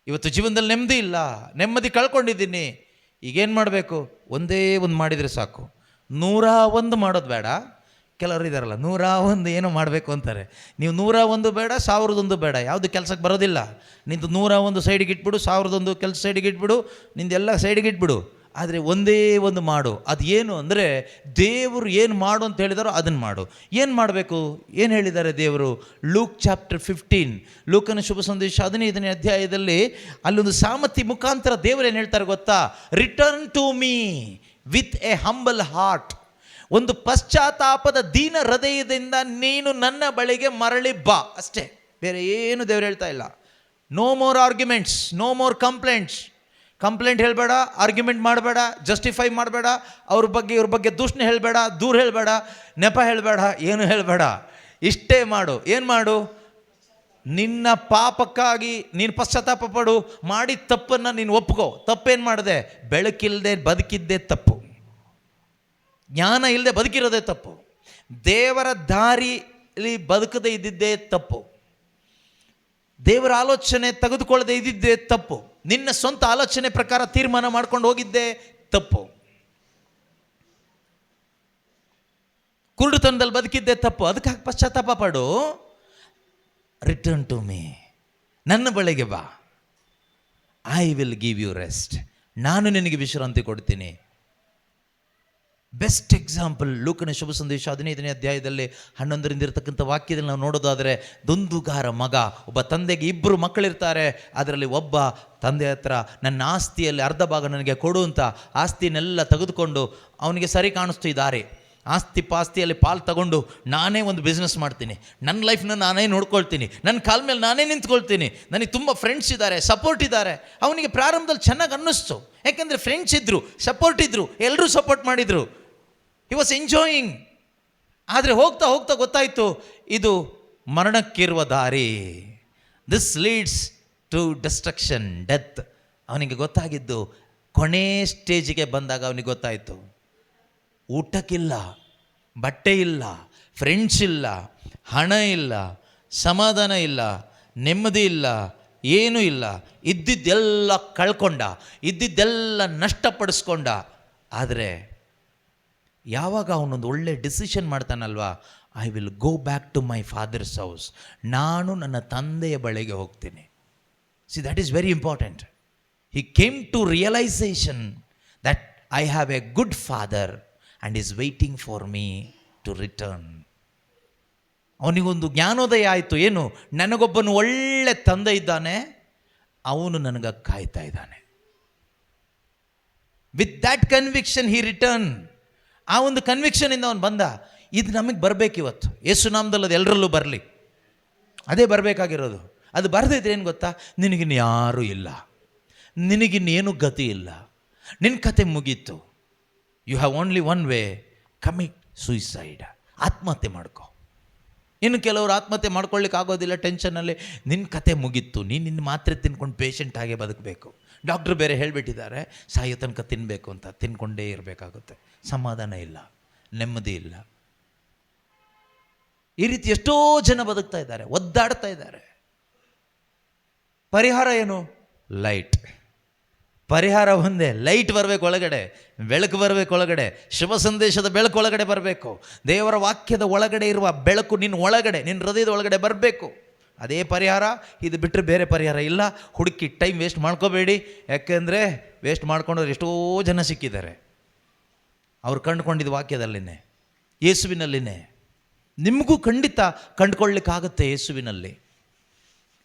ಇವತ್ತು ಜೀವನದಲ್ಲಿ ನೆಮ್ಮದಿ ಇಲ್ಲ, ನೆಮ್ಮದಿ ಕಳ್ಕೊಂಡಿದ್ದೀನಿ. ಈಗೇನು ಮಾಡಬೇಕು? ಒಂದೇ ಒಂದು ಮಾಡಿದರೆ ಸಾಕು. 101 ಮಾಡೋದು ಬೇಡ. ಕೆಲವರು ಇದ್ದಾರಲ್ಲ, 101 ಏನೋ ಮಾಡಬೇಕು ಅಂತಾರೆ. ನೀವು 101 ಬೇಡ, 1001 ಬೇಡ, ಯಾವುದು ಕೆಲಸಕ್ಕೆ ಬರೋದಿಲ್ಲ. ನಿಂದು 101 ಸೈಡಿಗೆ ಇಟ್ಬಿಡು, 1001 ಕೆಲಸ ಸೈಡಿಗೆ ಇಟ್ಬಿಡು, ನಿಂದೆಲ್ಲ ಸೈಡಿಗೆ ಇಟ್ಬಿಡು. ಆದರೆ ಒಂದೇ ಒಂದು ಮಾಡು. ಅದು ಏನು ಅಂದರೆ, ದೇವರು ಏನು ಮಾಡು ಅಂತ ಹೇಳಿದಾರೋ ಅದನ್ನು ಮಾಡು. ಏನು ಮಾಡಬೇಕು? ಏನು ಹೇಳಿದ್ದಾರೆ ದೇವರು? ಲೂಕ್ ಚಾಪ್ಟರ್ 15, ಲೂಕನ ಶುಭ ಸಂದೇಶ 15ನೇ ಅಧ್ಯಾಯದಲ್ಲಿ ಅಲ್ಲೊಂದು ಸಾಮರ್ಥಿ ಮುಖಾಂತರ ದೇವರು ಏನು ಹೇಳ್ತಾರೆ ಗೊತ್ತಾ? Return to me with a humble heart. ಒಂದು ಪಶ್ಚಾತ್ತಾಪದ ದೀನ ಹೃದಯದಿಂದ ನೀನು ನನ್ನ ಬಳಿಗೆ ಮರಳಿ ಬಾ, ಅಷ್ಟೇ. ಬೇರೆ ಏನು ದೇವರು ಹೇಳ್ತಾ ಇಲ್ಲ. No more arguments, no more complaints. Complaint ಹೇಳಬೇಡ, ಆರ್ಗ್ಯುಮೆಂಟ್ ಮಾಡಬೇಡ, ಜಸ್ಟಿಫೈ ಮಾಡಬೇಡ, ಅವ್ರ ಬಗ್ಗೆ ಇವ್ರ ಬಗ್ಗೆ ದೂಷಣೆ ಹೇಳಬೇಡ, ದೂರ ಹೇಳಬೇಡ, ನೆಪ ಹೇಳಬೇಡ, ಏನು ಹೇಳಬೇಡ. ಇಷ್ಟೇ ಮಾಡು. ಏನು ಮಾಡು? ನಿನ್ನ ಪಾಪಕ್ಕಾಗಿ ನೀನು ಪಶ್ಚಾತ್ತಾಪ ಪಡು, ಮಾಡಿದ ತಪ್ಪನ್ನು ನೀನು ಒಪ್ಕೋ. ತಪ್ಪೇನು ಮಾಡಿದೆ? ಬೆಳಕಿಲ್ಲದೆ ಬದುಕಿದ್ದೇ ತಪ್ಪು, ಜ್ಞಾನ ಇಲ್ಲದೆ ಬದುಕಿರೋದೇ ತಪ್ಪು, ದೇವರ ದಾರಿಲಿ ಬದುಕದೇ ಇದ್ದಿದ್ದೇ ತಪ್ಪು, ದೇವರ ಆಲೋಚನೆ ತೆಗೆದುಕೊಳ್ಳದೆ ಇದ್ದಿದ್ದೇ ತಪ್ಪು, ನಿನ್ನ ಸ್ವಂತ ಆಲೋಚನೆ ಪ್ರಕಾರ ತೀರ್ಮಾನ ಮಾಡ್ಕೊಂಡು ಹೋಗಿದ್ದೇ ತಪ್ಪು, ಕುರುಡುತನದಲ್ಲಿ ಬದುಕಿದ್ದೇ ತಪ್ಪು. ಅದಕ್ಕಾಗಿ ಪಶ್ಚಾತ್ತಾಪ ಪಡು. ರಿಟರ್ನ್ ಟು ಮೀ, ನನ್ನ ಬಳಿಗೆ ಬಾ. I will give you rest. ನಾನು ನಿನಗೆ ವಿಶ್ರಾಂತಿ ಕೊಡ್ತೀನಿ. ಬೆಸ್ಟ್ ಎಕ್ಸಾಂಪಲ್ ಲೂಕನ ಶುಭ ಸಂದೇಶ 15ನೇ ಅಧ್ಯಾಯದಲ್ಲಿ 11ರಿಂದ ಇರತಕ್ಕಂಥ ವಾಕ್ಯದಲ್ಲಿ ನಾವು ನೋಡೋದಾದರೆ, ದುಂದುಗಾರ ಮಗ, ಒಬ್ಬ ತಂದೆಗೆ 2 ಮಕ್ಕಳಿರ್ತಾರೆ. ಅದರಲ್ಲಿ ಒಬ್ಬ ತಂದೆ ಹತ್ರ ನನ್ನ ಆಸ್ತಿಯಲ್ಲಿ ಅರ್ಧ ಭಾಗ ನನಗೆ ಕೊಡು ಅಂತ ಆಸ್ತಿನೆಲ್ಲ ತೆಗೆದುಕೊಂಡು ಅವನಿಗೆ ಸರಿ ಕಾಣಿಸ್ತು ಈ ದಾರಿ. ಆಸ್ತಿ ಪಾಸ್ತಿಯಲ್ಲಿ ಪಾಲು ತಗೊಂಡು ನಾನೇ ಒಂದು ಬಿಸ್ನೆಸ್ ಮಾಡ್ತೀನಿ, ನನ್ನ ಲೈಫ್ನ ನಾನೇ ನೋಡ್ಕೊಳ್ತೀನಿ, ನನ್ನ ಕಾಲ ಮೇಲೆ ನಾನೇ ನಿಂತ್ಕೊಳ್ತೀನಿ, ನನಗೆ ತುಂಬ ಫ್ರೆಂಡ್ಸ್ ಇದ್ದಾರೆ, ಸಪೋರ್ಟ್ ಇದ್ದಾರೆ. ಅವನಿಗೆ ಪ್ರಾರಂಭದಲ್ಲಿ ಚೆನ್ನಾಗಿ ಅನ್ನಿಸ್ತು, ಯಾಕೆಂದರೆ ಫ್ರೆಂಡ್ಸ್ ಇದ್ದರು, ಸಪೋರ್ಟ್ ಇದ್ದರು, ಎಲ್ಲರೂ ಸಪೋರ್ಟ್ ಮಾಡಿದರು. He was enjoying. ಆದರೆ ಹೋಗ್ತಾ ಹೋಗ್ತಾ ಗೊತ್ತಾಯಿತು, ಇದು ಮರಣಕ್ಕಿರುವ ದಾರಿ. This leads to destruction, death. ಅವನಿಗೆ ಗೊತ್ತಾಗಿದ್ದು ಕೊನೆ ಸ್ಟೇಜಿಗೆ ಬಂದಾಗ ಅವನಿಗೆ ಗೊತ್ತಾಯಿತು, ಊಟಕ್ಕಿಲ್ಲ, ಬಟ್ಟೆ ಇಲ್ಲ, ಫ್ರೆಂಡ್ಸ್ ಇಲ್ಲ, ಹಣ ಇಲ್ಲ, ಸಮಾಧಾನ ಇಲ್ಲ, ನೆಮ್ಮದಿ ಇಲ್ಲ, ಏನೂ ಇಲ್ಲ. ಇದ್ದಿದ್ದೆಲ್ಲ ಕಳ್ಕೊಂಡ, ಇದ್ದಿದ್ದೆಲ್ಲ ನಷ್ಟಪಡಿಸ್ಕೊಂಡ. ಆದರೆ ಯಾವಾಗ ಅವನೊಂದು ಒಳ್ಳೆ ಡಿಸಿಷನ್ ಮಾಡ್ತಾನಲ್ವಾ, I will go back to my father's house, ನಾನು ನನ್ನ ತಂದೆಯ ಬಳಿಗೆ ಹೋಗ್ತೀನಿ. See, that is very important. He came to realization that I have a good father and is waiting for me to return. ಅವನಿಗೊಂದು ಜ್ಞಾನೋದಯ ಆಯಿತು. ಏನು? ನನಗೊಬ್ಬನು ಒಳ್ಳೆ ತಂದೆ ಇದ್ದಾನೆ, ಅವನು ನನಗೆ ಕಾಯ್ತಾ ಇದ್ದಾನೆ. With that conviction he return. ಆ ಒಂದು ಕನ್ವಿಕ್ಷನಿಂದ ಅವನು ಬಂದ. ಇದು ನಮಗೆ ಬರಬೇಕಿವತ್ತು. ಯೇಸು ನಾಮದಲ್ಲಿ ಅದು ಎಲ್ಲರಲ್ಲೂ ಬರಲಿ. ಅದೇ ಬರಬೇಕಾಗಿರೋದು. ಅದು ಬರದಿದ್ರೆ ಏನು ಗೊತ್ತಾ? ನಿನಗಿನ್ನು ಯಾರೂ ಇಲ್ಲ, ನಿನಗಿನ್ನೇನು ಗತಿ ಇಲ್ಲ, ನಿನ್ನ ಕತೆ ಮುಗೀತು. You have only one way, commit suicide. ಆತ್ಮಹತ್ಯೆ ಮಾಡ್ಕೊ. ಇನ್ನು ಕೆಲವರು ಆತ್ಮಹತ್ಯೆ ಮಾಡ್ಕೊಳ್ಳಿಕ್ಕೆ ಆಗೋದಿಲ್ಲ ಟೆನ್ಷನಲ್ಲಿ. ನಿನ್ನ ಕತೆ ಮುಗೀತು, ನೀನು ನಿನ್ನ ಮಾತ್ರೆ ತಿನ್ಕೊಂಡು ಪೇಷಂಟ್ ಹಾಗೆ ಬದುಕಬೇಕು. ಡಾಕ್ಟ್ರು ಬೇರೆ ಹೇಳಿಬಿಟ್ಟಿದ್ದಾರೆ ಸಾಯೋ ತನಕ ತಿನ್ನಬೇಕು ಅಂತ. ತಿನ್ಕೊಂಡೇ ಇರಬೇಕಾಗುತ್ತೆ. ಸಮಾಧಾನ ಇಲ್ಲ, ನೆಮ್ಮದಿ ಇಲ್ಲ. ಈ ರೀತಿ ಎಷ್ಟೋ ಜನ ಬದುಕ್ತಾ ಇದ್ದಾರೆ, ಒದ್ದಾಡ್ತಾ ಇದ್ದಾರೆ. ಪರಿಹಾರ ಏನು? ಲೈಟ್. ಪರಿಹಾರ ಒಂದೇ, ಲೈಟ್ ಬರಬೇಕು ಒಳಗಡೆ, ಬೆಳಕು ಬರಬೇಕು ಒಳಗಡೆ, ಶುಭ ಸಂದೇಶದ ಬೆಳಕು ಒಳಗಡೆ ಬರಬೇಕು. ದೇವರ ವಾಕ್ಯದ ಒಳಗಡೆ ಇರುವ ಬೆಳಕು ನಿನ್ನ ಒಳಗಡೆ, ನಿನ್ನ ಹೃದಯದ ಒಳಗಡೆ ಬರಬೇಕು. ಅದೇ ಪರಿಹಾರ. ಇದು ಬಿಟ್ಟರೆ ಬೇರೆ ಪರಿಹಾರ ಇಲ್ಲ. ಹುಡುಕಿ ಟೈಮ್ ವೇಸ್ಟ್ ಮಾಡ್ಕೋಬೇಡಿ. ಯಾಕೆಂದರೆ ವೇಸ್ಟ್ ಮಾಡ್ಕೊಂಡವ್ರು ಎಷ್ಟೋ ಜನ ಸಿಕ್ಕಿದ್ದಾರೆ. ಅವ್ರು ಕಂಡುಕೊಂಡಿದ್ದು ವಾಕ್ಯದಲ್ಲಿನೇ, ಯೇಸುವಿನಲ್ಲಿನೇ. ನಿಮಗೂ ಖಂಡಿತ ಕಂಡುಕೊಳ್ಳಿಕ್ಕಾಗುತ್ತೆ ಯೇಸುವಿನಲ್ಲಿ.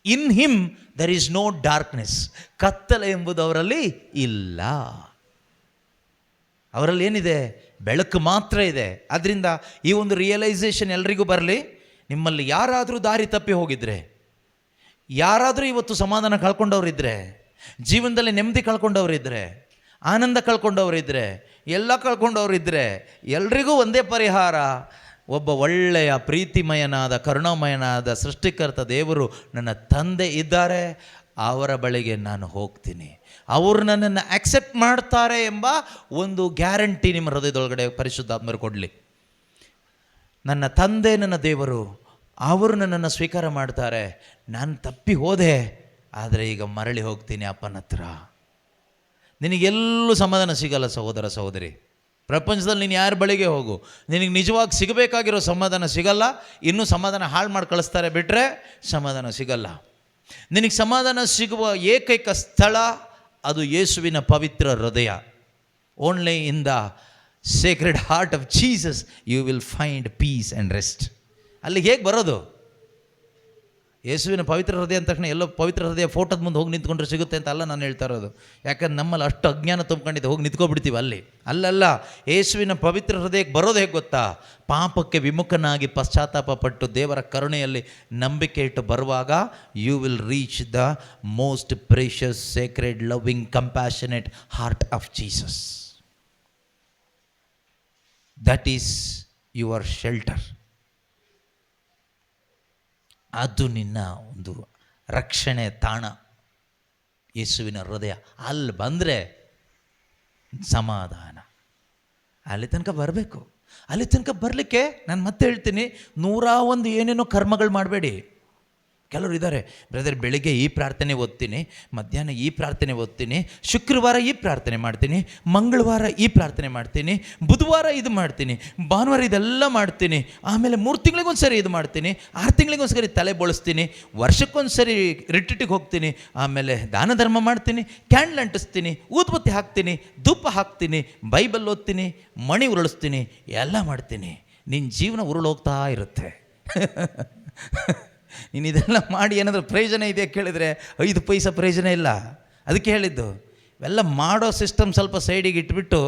In him there is no darkness. ಕತ್ತಲೆ ಎಂಬುದು ಅವರಲ್ಲಿ ಇಲ್ಲ. ಅವರಲ್ಲಿ ಏನಿದೆ? ಬೆಳಕು ಮಾತ್ರ ಇದೆ. ಅದರಿಂದ ಈ ಒಂದು ರಿಯಲೈಸೇಷನ್ ಎಲ್ರಿಗೂ ಬರಲಿ. ನಿಮ್ಮಲ್ಲಿ ಯಾರಾದರೂ ದಾರಿ ತಪ್ಪಿ ಹೋಗಿದ್ರೆ, ಯಾರಾದರೂ ಇವತ್ತು ಸಮಾಧಾನ ಕಳ್ಕೊಂಡವರಿದ್ದರೆ, ಜೀವನದಲ್ಲಿ ನೆಮ್ಮದಿ ಕಳ್ಕೊಂಡವರಿದ್ದರೆ, ಆನಂದ ಕಳ್ಕೊಂಡವರಿದ್ದರೆ, ಎಲ್ಲ ಕಳ್ಕೊಂಡವರಿದ್ದರೆ, ಎಲ್ರಿಗೂ ಒಂದೇ ಪರಿಹಾರ. ಒಬ್ಬ ಒಳ್ಳೆಯ ಪ್ರೀತಿಮಯನಾದ ಕರುಣಾಮಯನಾದ ಸೃಷ್ಟಿಕರ್ತ ದೇವರು ನನ್ನ ತಂದೆ ಇದ್ದಾರೆ, ಅವರ ಬಳಿಗೆ ನಾನು ಹೋಗ್ತೀನಿ, ಅವರು ನನ್ನನ್ನು ಆಕ್ಸೆಪ್ಟ್ ಮಾಡ್ತಾರೆ ಎಂಬ ಒಂದು ಗ್ಯಾರಂಟಿ ನಿಮ್ಮ ಹೃದಯದೊಳಗಡೆ ಪರಿಶುದ್ಧಾತ್ಮರು ಕೊಡಲಿ. ನನ್ನ ತಂದೆ ನನ್ನ ದೇವರು, ಅವರು ನನ್ನನ್ನು ಸ್ವೀಕಾರ ಮಾಡ್ತಾರೆ. ನಾನು ತಪ್ಪಿ ಹೋದೆ, ಆದರೆ ಈಗ ಮರಳಿ ಹೋಗ್ತೀನಿ ಅಪ್ಪನ ಹತ್ರ. ನಿನಗೆಲ್ಲೂ ಸಮಾಧಾನ ಸಿಗಲ್ಲ ಸಹೋದರ ಸಹೋದರಿ. ಪ್ರಪಂಚದಲ್ಲಿ ನೀನು ಯಾರ ಬಳಿಗೆ ಹೋಗು, ನಿನಗೆ ನಿಜವಾಗಿ ಸಿಗಬೇಕಾಗಿರೋ ಸಮಾಧಾನ ಸಿಗಲ್ಲ. ಇನ್ನೂ ಸಮಾಧಾನ ಹಾಳು ಮಾಡಿ ಕಳಿಸ್ತಾರೆ ಬಿಟ್ಟರೆ ಸಮಾಧಾನ ಸಿಗಲ್ಲ. ನಿನಗೆ ಸಮಾಧಾನ ಸಿಗುವ ಏಕೈಕ ಸ್ಥಳ ಅದು ಯೇಸುವಿನ ಪವಿತ್ರ ಹೃದಯ. Only in the sacred heart of Jesus you will find peace and rest. ಅಲ್ಲಿಗೆ ಹೇಗೆ ಬರೋದು? ಯೇಸುವಿನ ಪವಿತ್ರ ಹೃದಯ ಅಂದ ತಕ್ಷಣ ಎಲ್ಲೋ ಪವಿತ್ರ ಹೃದಯ ಫೋಟೋದ ಮುಂದೆ ಹೋಗಿ ನಿಂತ್ಕೊಂಡ್ರೆ ಸಿಗುತ್ತೆ ಅಂತ ಅಲ್ಲ ನಾನು ಹೇಳ್ತಾ ಇರೋದು. ಯಾಕಂದ್ರೆ ನಮ್ಮಲ್ಲಿ ಅಷ್ಟು ಅಜ್ಞಾನ ತುಂಬ್ಕೊಂಡಿದ್ದೆ, ಹೋಗಿ ನಿಂತ್ಕೊಬಿಡ್ತೀವಿ ಅಲ್ಲಿ. ಅಲ್ಲಲ್ಲ, ಯೇಸುವಿನ ಪವಿತ್ರ ಹೃದಯಕ್ಕೆ ಬರೋದು ಹೇಗೆ ಗೊತ್ತಾ? ಪಾಪಕ್ಕೆ ವಿಮುಖನಾಗಿ ಪಶ್ಚಾತ್ತಾಪ ಪಟ್ಟು ದೇವರ ಕರುಣೆಯಲ್ಲಿ ನಂಬಿಕೆ ಇಟ್ಟು ಬರುವಾಗ you will reach the most precious sacred loving compassionate heart of Jesus. That is your shelter. ಅದು ನಿನ್ನ ಒಂದು ರಕ್ಷಣೆ ತಾಣ, ಯೇಸುವಿನ ಹೃದಯ. ಅಲ್ಲಿ ಬಂದರೆ ಸಮಾಧಾನ. ಅಲ್ಲಿ ತನಕ ಬರಬೇಕು. ಅಲ್ಲಿ ತನಕ ಬರಲಿಕ್ಕೆ ನಾನು ಮತ್ತೆ ಹೇಳ್ತೀನಿ, 101 ಏನೇನೋ ಕರ್ಮಗಳು ಮಾಡಬೇಡಿ. ಕೆಲವರು ಇದ್ದಾರೆ, ಬ್ರದರ್ ಬೆಳಿಗ್ಗೆ ಈ ಪ್ರಾರ್ಥನೆ ಓದ್ತೀನಿ, ಮಧ್ಯಾಹ್ನ ಈ ಪ್ರಾರ್ಥನೆ ಓದ್ತೀನಿ, ಶುಕ್ರವಾರ ಈ ಪ್ರಾರ್ಥನೆ ಮಾಡ್ತೀನಿ, ಮಂಗಳವಾರ ಈ ಪ್ರಾರ್ಥನೆ ಮಾಡ್ತೀನಿ, ಬುಧವಾರ ಇದು ಮಾಡ್ತೀನಿ, ಭಾನುವಾರ ಇದೆಲ್ಲ ಮಾಡ್ತೀನಿ, ಆಮೇಲೆ 3 ತಿಂಗಳಿಗೊಂದು ಸರಿ ಇದು ಮಾಡ್ತೀನಿ, 6 ತಿಂಗಳಿಗೊಂದು ಸರಿ ತಲೆ ಬೋಳಿಸ್ತೀನಿ, ವರ್ಷಕ್ಕೊಂದು ಸರಿ ರಿಟ್ರೀಟಿಗೆ ಹೋಗ್ತೀನಿ, ಆಮೇಲೆ ದಾನ ಧರ್ಮ ಮಾಡ್ತೀನಿ, ಕ್ಯಾಂಡಲ್ ಅಂಟಿಸ್ತೀನಿ, ಊದುಬತ್ತಿ ಹಾಕ್ತೀನಿ, ಧೂಪ ಹಾಕ್ತೀನಿ, ಬೈಬಲ್ ಓದ್ತೀನಿ, ಮಣಿ ಉರುಳಿಸ್ತೀನಿ, ಎಲ್ಲ ಮಾಡ್ತೀನಿ. ನಿನ್ನ ಜೀವನ ಉರುಳೋಗ್ತಾ ಇರುತ್ತೆ. ನೀನು ಇದೆಲ್ಲ ಮಾಡಿ ಏನಾದರೂ ಪ್ರಯೋಜನ ಇದೆಯಾ ಕೇಳಿದರೆ 5 ಪೈಸೆ ಪ್ರಯೋಜನ ಇಲ್ಲ. ಅದಕ್ಕೆ ಹೇಳಿದ್ದು, ಇವೆಲ್ಲ ಮಾಡೋ ಸಿಸ್ಟಮ್ ಸ್ವಲ್ಪ ಸೈಡಿಗೆ ಇಟ್ಬಿಟ್ಟು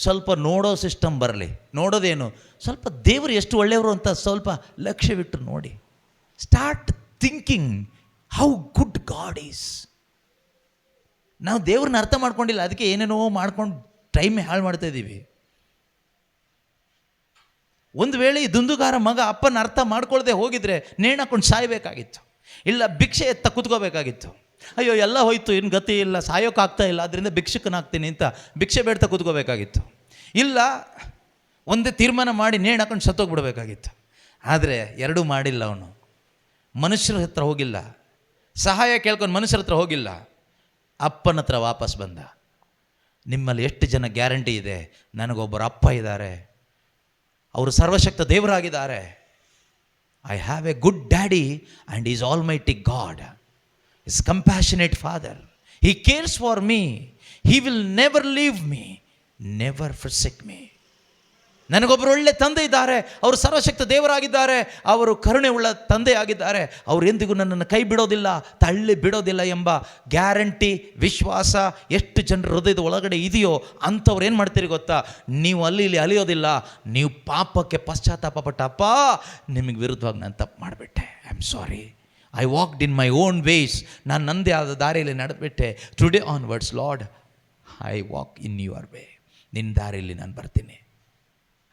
ಸ್ವಲ್ಪ ನೋಡೋ ಸಿಸ್ಟಮ್ ಬರಲಿ. ನೋಡೋದೇನು, ಸ್ವಲ್ಪ ದೇವರು ಎಷ್ಟು ಒಳ್ಳೆಯವರು ಅಂತ ಸ್ವಲ್ಪ ಲಕ್ಷ್ಯವಿಟ್ಟು ನೋಡಿ. Start thinking how good god is. ನಾವು ದೇವ್ರನ್ನ ಅರ್ಥ ಮಾಡ್ಕೊಂಡಿಲ್ಲ, ಅದಕ್ಕೆ ಏನೇನೋ ಮಾಡ್ಕೊಂಡು ಟೈಮ್ ಹಾಳು ಮಾಡ್ತಾಯಿದ್ದೀವಿ. ಒಂದು ವೇಳೆ ಈ ದುಂದುಗಾರ ಮಗ ಅಪ್ಪನ ಅರ್ಥ ಮಾಡ್ಕೊಳ್ಳದೆ ಹೋಗಿದ್ರೆ ನೇಣು ಹಾಕೊಂಡು ಸಾಯಬೇಕಾಗಿತ್ತು, ಇಲ್ಲ ಭಿಕ್ಷೆ ಎತ್ತ ಕೂತ್ಕೋಬೇಕಾಗಿತ್ತು. ಅಯ್ಯೋ ಎಲ್ಲ ಹೋಯ್ತು, ಇನ್ನು ಗತಿ ಇಲ್ಲ, ಸಾಯೋಕ್ಕಾಗ್ತಾ ಇಲ್ಲ, ಅದರಿಂದ ಭಿಕ್ಷಕನಾಗ್ತೀನಿ ಅಂತ ಭಿಕ್ಷೆ ಬೇಡ್ತಾ ಕೂತ್ಕೋಬೇಕಾಗಿತ್ತು. ಇಲ್ಲ ಒಂದೇ ತೀರ್ಮಾನ ಮಾಡಿ ನೇಣು ಹಾಕೊಂಡು ಸತ್ತೋಗ್ಬಿಡ್ಬೇಕಾಗಿತ್ತು. ಆದರೆ ಎರಡೂ ಮಾಡಿಲ್ಲ. ಅವನು ಮನುಷ್ಯರ ಹತ್ರ ಹೋಗಿಲ್ಲ, ಸಹಾಯ ಕೇಳ್ಕೊಂಡು ಮನುಷ್ಯರ ಹತ್ರ ಹೋಗಿಲ್ಲ, ಅಪ್ಪನ ಹತ್ರ ವಾಪಸ್ ಬಂದ. ನಿಮ್ಮಲ್ಲಿ ಎಷ್ಟು ಜನ ಗ್ಯಾರಂಟಿ ಇದೆ, ನನಗೊಬ್ಬರು ಅಪ್ಪ ಇದ್ದಾರೆ, ಅವರು ಸರ್ವಶಕ್ತ ದೇವರಾಗಿದ್ದಾರೆ. I have a good daddy and is almighty God, is compassionate father, he cares for me, he will never leave me, never forsake me. ನನಗೊಬ್ಬರು ಒಳ್ಳೆ ತಂದೆ ಇದ್ದಾರೆ, ಅವರು ಸರ್ವಶಕ್ತ ದೇವರಾಗಿದ್ದಾರೆ, ಅವರು ಕರುಣೆ ಉಳ್ಳ ತಂದೆ ಆಗಿದ್ದಾರೆ, ಅವರು ಎಂದಿಗೂ ನನ್ನನ್ನು ಕೈ ಬಿಡೋದಿಲ್ಲ, ತಳ್ಳಿ ಬಿಡೋದಿಲ್ಲ ಎಂಬ ಗ್ಯಾರಂಟಿ, ವಿಶ್ವಾಸ ಎಷ್ಟು ಜನರ ಹೃದಯದ ಒಳಗಡೆ ಇದೆಯೋ ಅಂಥವ್ರು ಏನು ಮಾಡ್ತೀರಿ ಗೊತ್ತಾ? ನೀವು ಅಲ್ಲಿ ಇಲ್ಲಿ ಅಲಿಯೋದಿಲ್ಲ, ನೀವು ಪಾಪಕ್ಕೆ ಪಶ್ಚಾತ್ತಾಪ ಪಟ್ಟ, ಅಪ್ಪ ನಿಮಗೆ ವಿರುದ್ಧವಾಗಿ ನಾನು ತಪ್ಪು ಮಾಡಿಬಿಟ್ಟೆ, I am sorry, I walked in my own ways, ನಾನು ನನ್ನದೇ ಆದ ದಾರಿಯಲ್ಲಿ ನಡೆದ್ಬಿಟ್ಟೆ, today onwards Lord I walk in your way, ನಿನ್ನ ದಾರಿಯಲ್ಲಿ ನಾನು ಬರ್ತೀನಿ,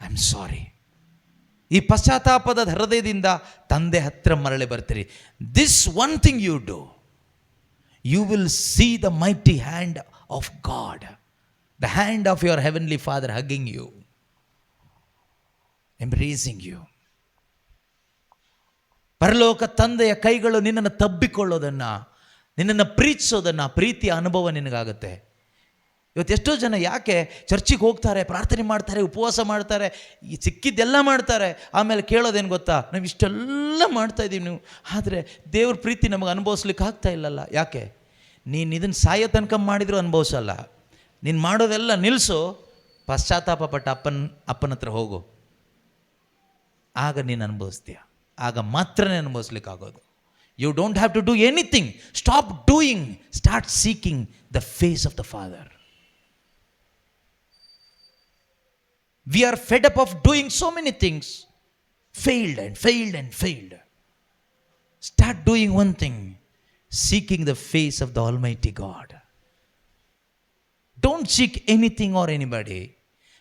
ಐ ಆಮ್ ಸಾರಿ. ಈ ಪಶ್ಚಾತ್ತಾಪದ ಹೃದಯದಿಂದ ತಂದೆ ಹತ್ತಿರ ಮರಳಿ ಬರ್ತೀರಿ. This one thing you do, you will see the mighty hand of God, the hand of your heavenly father hugging you, embracing you. ಪರಲೋಕ ತಂದೆಯ ಕೈಗಳು ನಿನ್ನನ್ನು ತಬ್ಬಿಕೊಳ್ಳೋದನ್ನು, ನಿನ್ನನ್ನು ಪ್ರೀತಿಸೋದನ್ನು, ಪ್ರೀತಿಯ ಅನುಭವ ನಿನಗಾಗುತ್ತೆ. ಇವತ್ತು ಎಷ್ಟೋ ಜನ ಯಾಕೆ ಚರ್ಚಿಗೆ ಹೋಗ್ತಾರೆ, ಪ್ರಾರ್ಥನೆ ಮಾಡ್ತಾರೆ, ಉಪವಾಸ ಮಾಡ್ತಾರೆ, ಈ ಸಿಕ್ಕಿದ್ದೆಲ್ಲ ಮಾಡ್ತಾರೆ, ಆಮೇಲೆ ಕೇಳೋದೇನು ಗೊತ್ತಾ? ನಾವು ಇಷ್ಟೆಲ್ಲ ಮಾಡ್ತಾಯಿದ್ದೀವಿ ನೀವು, ಆದರೆ ದೇವ್ರ ಪ್ರೀತಿ ನಮಗೆ ಅನುಭವಿಸ್ಲಿಕ್ಕೆ ಆಗ್ತಾ ಇಲ್ಲಲ್ಲ. ಯಾಕೆ? ನೀನು ಇದನ್ನು ಸಾಯೋ ತನಕ ಮಾಡಿದರೂ ಅನುಭವಿಸಲ್ಲ. ನೀನು ಮಾಡೋದೆಲ್ಲ ನಿಲ್ಲಿಸು, ಪಶ್ಚಾತ್ತಾಪ ಪಟ್ಟ ಅಪ್ಪನ ಹತ್ರ ಹೋಗು, ಆಗ ನೀನು ಅನುಭವಿಸ್ತೀಯ. ಆಗ ಮಾತ್ರನೇ ಅನುಭವಿಸ್ಲಿಕ್ಕಾಗೋದು. You don't have to do anything, stop doing, start seeking the face of the father. We are fed up of doing so many things, failed and failed and failed. Start doing one thing, seeking the face of the Almighty God. Don't seek anything or anybody.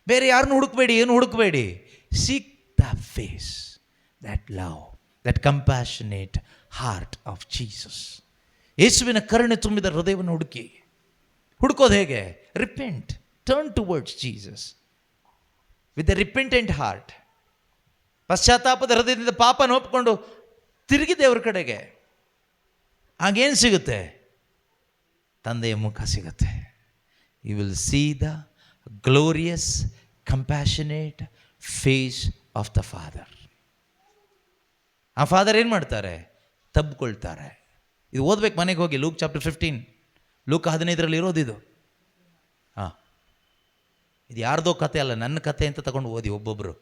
ಬೇರೆ ಯಾರನ್ನು ಹುಡುಕಬೇಡಿ, ಏನು ಹುಡುಕಬೇಡಿ. Seek the face, that love, that compassionate heart of Jesus. ಯೇಸುವಿನ ಕರುಣೆ ತುಂಬಿದ ಹೃದಯವನ್ನು ಹುಡುಕೋದು ಹೇಗೆ? Repent, turn towards Jesus with a repentant heart. ಪಶ್ಚಾತ್ತಾಪದ ಹೃದಯದಿಂದ ಪಾಪನ ಒಪ್ಕೊಂಡು ತಿರುಗಿ ದೇವ್ರ ಕಡೆಗೆ, ಆಗೇನು ಸಿಗುತ್ತೆ? ತಂದೆಯ ಮುಖ ಸಿಗುತ್ತೆ. You will see the glorious compassionate face of the father. ಆ ಫಾದರ್ ಏನು ಮಾಡ್ತಾರೆ? ತಬ್ಕೊಳ್ತಾರೆ. ಇದು ಓದ್ಬೇಕು ಮನೆಗೆ ಹೋಗಿ, ಲೂಕ್ ಚಾಪ್ಟರ್ 15, ಲೂಕ್ 15 ಇರೋದಿದು. ಹಾಂ, ಇದು ಯಾರ್ದೋ ಕತೆ ಅಲ್ಲ, ನನ್ನ ಕತೆ ಅಂತ ತಗೊಂಡು ಓದಿ ಒಬ್ಬೊಬ್ಬರು.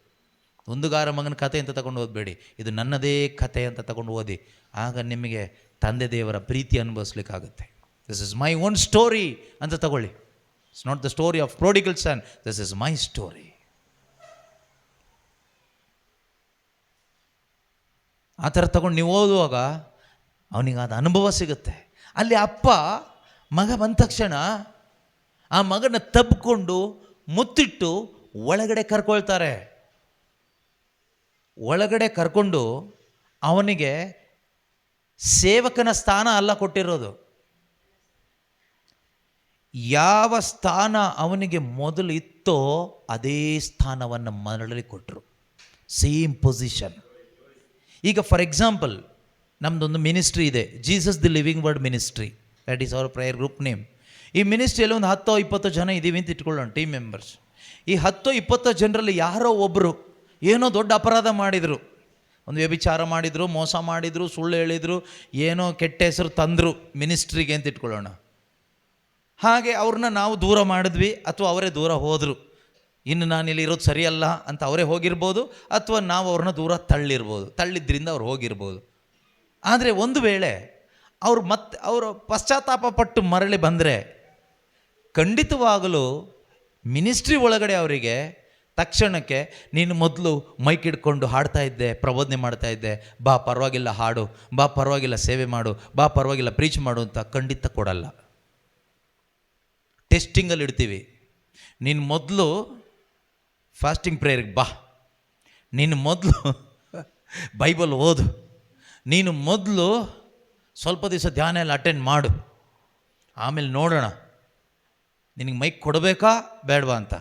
ಒಂದುಗಾರ ಮಗನ ಕತೆ ಅಂತ ತಗೊಂಡು ಓದಬೇಡಿ, ಇದು ನನ್ನದೇ ಕತೆ ಅಂತ ತಗೊಂಡು ಓದಿ. ಆಗ ನಿಮಗೆ ತಂದೆ ದೇವರ ಪ್ರೀತಿ ಅನುಭವಿಸ್ಲಿಕ್ಕಾಗುತ್ತೆ. This is my own story ಅಂತ ತಗೊಳ್ಳಿ. It's not the story of prodigal son, this is my story. ಆ ಥರ ತಗೊಂಡು ನೀವು ಓದುವಾಗ ಅವನಿಗೆ ಅದು ಅನುಭವ ಸಿಗುತ್ತೆ. ಅಲ್ಲಿ ಅಪ್ಪ ಮಗ ಬಂದ ತಕ್ಷಣ ಆ ಮಗನ ತಬ್ಕೊಂಡು ಮುತ್ತಿಟ್ಟು ಒಳಗಡೆ ಕರ್ಕೊಳ್ತಾರೆ. ಒಳಗಡೆ ಕರ್ಕೊಂಡು ಅವನಿಗೆ ಸೇವಕನ ಸ್ಥಾನ ಅಲ್ಲ ಕೊಟ್ಟಿರೋದು, ಯಾವ ಸ್ಥಾನ ಅವನಿಗೆ ಮೊದಲು ಇತ್ತೋ ಅದೇ ಸ್ಥಾನವನ್ನು ಮರಳಿ ಕೊಟ್ಟರು. Same position. ಈಗ ಫಾರ್ ಎಕ್ಸಾಂಪಲ್ ನಮ್ಮದೊಂದು ಮಿನಿಸ್ಟ್ರಿ ಇದೆ, Jesus the living word ministry, that is our prayer group name. ಈ ಮಿನಿಸ್ಟ್ರಿಯಲ್ಲಿ ಒಂದು 10-20 ಜನ ಇದ್ದೀವಿ ಅಂತ ಇಟ್ಕೊಳ್ಳೋಣ, ಟೀಮ್ ಮೆಂಬರ್ಸ್. ಈ 10-20 ಜನರಲ್ಲಿ ಯಾರೋ ಒಬ್ಬರು ಏನೋ ದೊಡ್ಡ ಅಪರಾಧ ಮಾಡಿದರು, ಒಂದು ವ್ಯಭಿಚಾರ ಮಾಡಿದರು, ಮೋಸ ಮಾಡಿದರು, ಸುಳ್ಳು ಹೇಳಿದರು, ಏನೋ ಕೆಟ್ಟ ಹೆಸರು ತಂದರು ಮಿನಿಸ್ಟ್ರಿಗೆ ಅಂತ ಇಟ್ಕೊಳ್ಳೋಣ. ಹಾಗೆ ಅವ್ರನ್ನ ನಾವು ದೂರ ಮಾಡಿದ್ವಿ ಅಥವಾ ಅವರೇ ದೂರ ಹೋದರು. ಇನ್ನು ನಾನಿಲ್ಲಿ ಇರೋದು ಸರಿಯಲ್ಲ ಅಂತ ಅವರೇ ಹೋಗಿರ್ಬೋದು, ಅಥವಾ ನಾವು ಅವ್ರನ್ನ ದೂರ ತಳ್ಳಿದ್ರಿಂದ ಅವ್ರು ಹೋಗಿರ್ಬೋದು. ಆದರೆ ಒಂದು ವೇಳೆ ಅವರು ಪಶ್ಚಾತ್ತಾಪ ಪಟ್ಟು ಮರಳಿ ಬಂದರೆ ಖಂಡಿತವಾಗಲೂ ಮಿನಿಸ್ಟ್ರಿ ಒಳಗಡೆ ಅವರಿಗೆ ತಕ್ಷಣಕ್ಕೆ ನೀನು ಮೊದಲು ಮೈಕ್ ಹಿಡ್ಕೊಂಡು ಹಾಡ್ತಾ ಇದ್ದೆ, ಪ್ರಬೋಧನೆ ಮಾಡ್ತಾ ಇದ್ದೆ, ಬಾ ಪರವಾಗಿಲ್ಲ ಹಾಡು, ಬಾ ಪರವಾಗಿಲ್ಲ ಸೇವೆ ಮಾಡು, ಬಾ ಪರವಾಗಿಲ್ಲ ಪ್ರೀಚ್ ಮಾಡು ಅಂತ ಖಂಡಿತ ಕೊಡಲ್ಲ. ಟೆಸ್ಟಿಂಗಲ್ಲಿ ಇಡ್ತೀವಿ. ನೀನು ಮೊದಲು ಫಾಸ್ಟಿಂಗ್ ಪ್ರೇಯರ್ಗೆ ಬಾ, ನೀನು ಮೊದಲು ಬೈಬಲ್ ಓದು, ನೀನು ಮೊದಲು ಸ್ವಲ್ಪ ದಿವಸ ಧ್ಯಾನ ಎಲ್ಲ ಅಟೆಂಡ್ ಮಾಡು, ಆಮೇಲೆ ನೋಡೋಣ ನಿನಗೆ ಮೈಕ್ ಕೊಡಬೇಕಾ ಬೇಡವಾ ಅಂತ,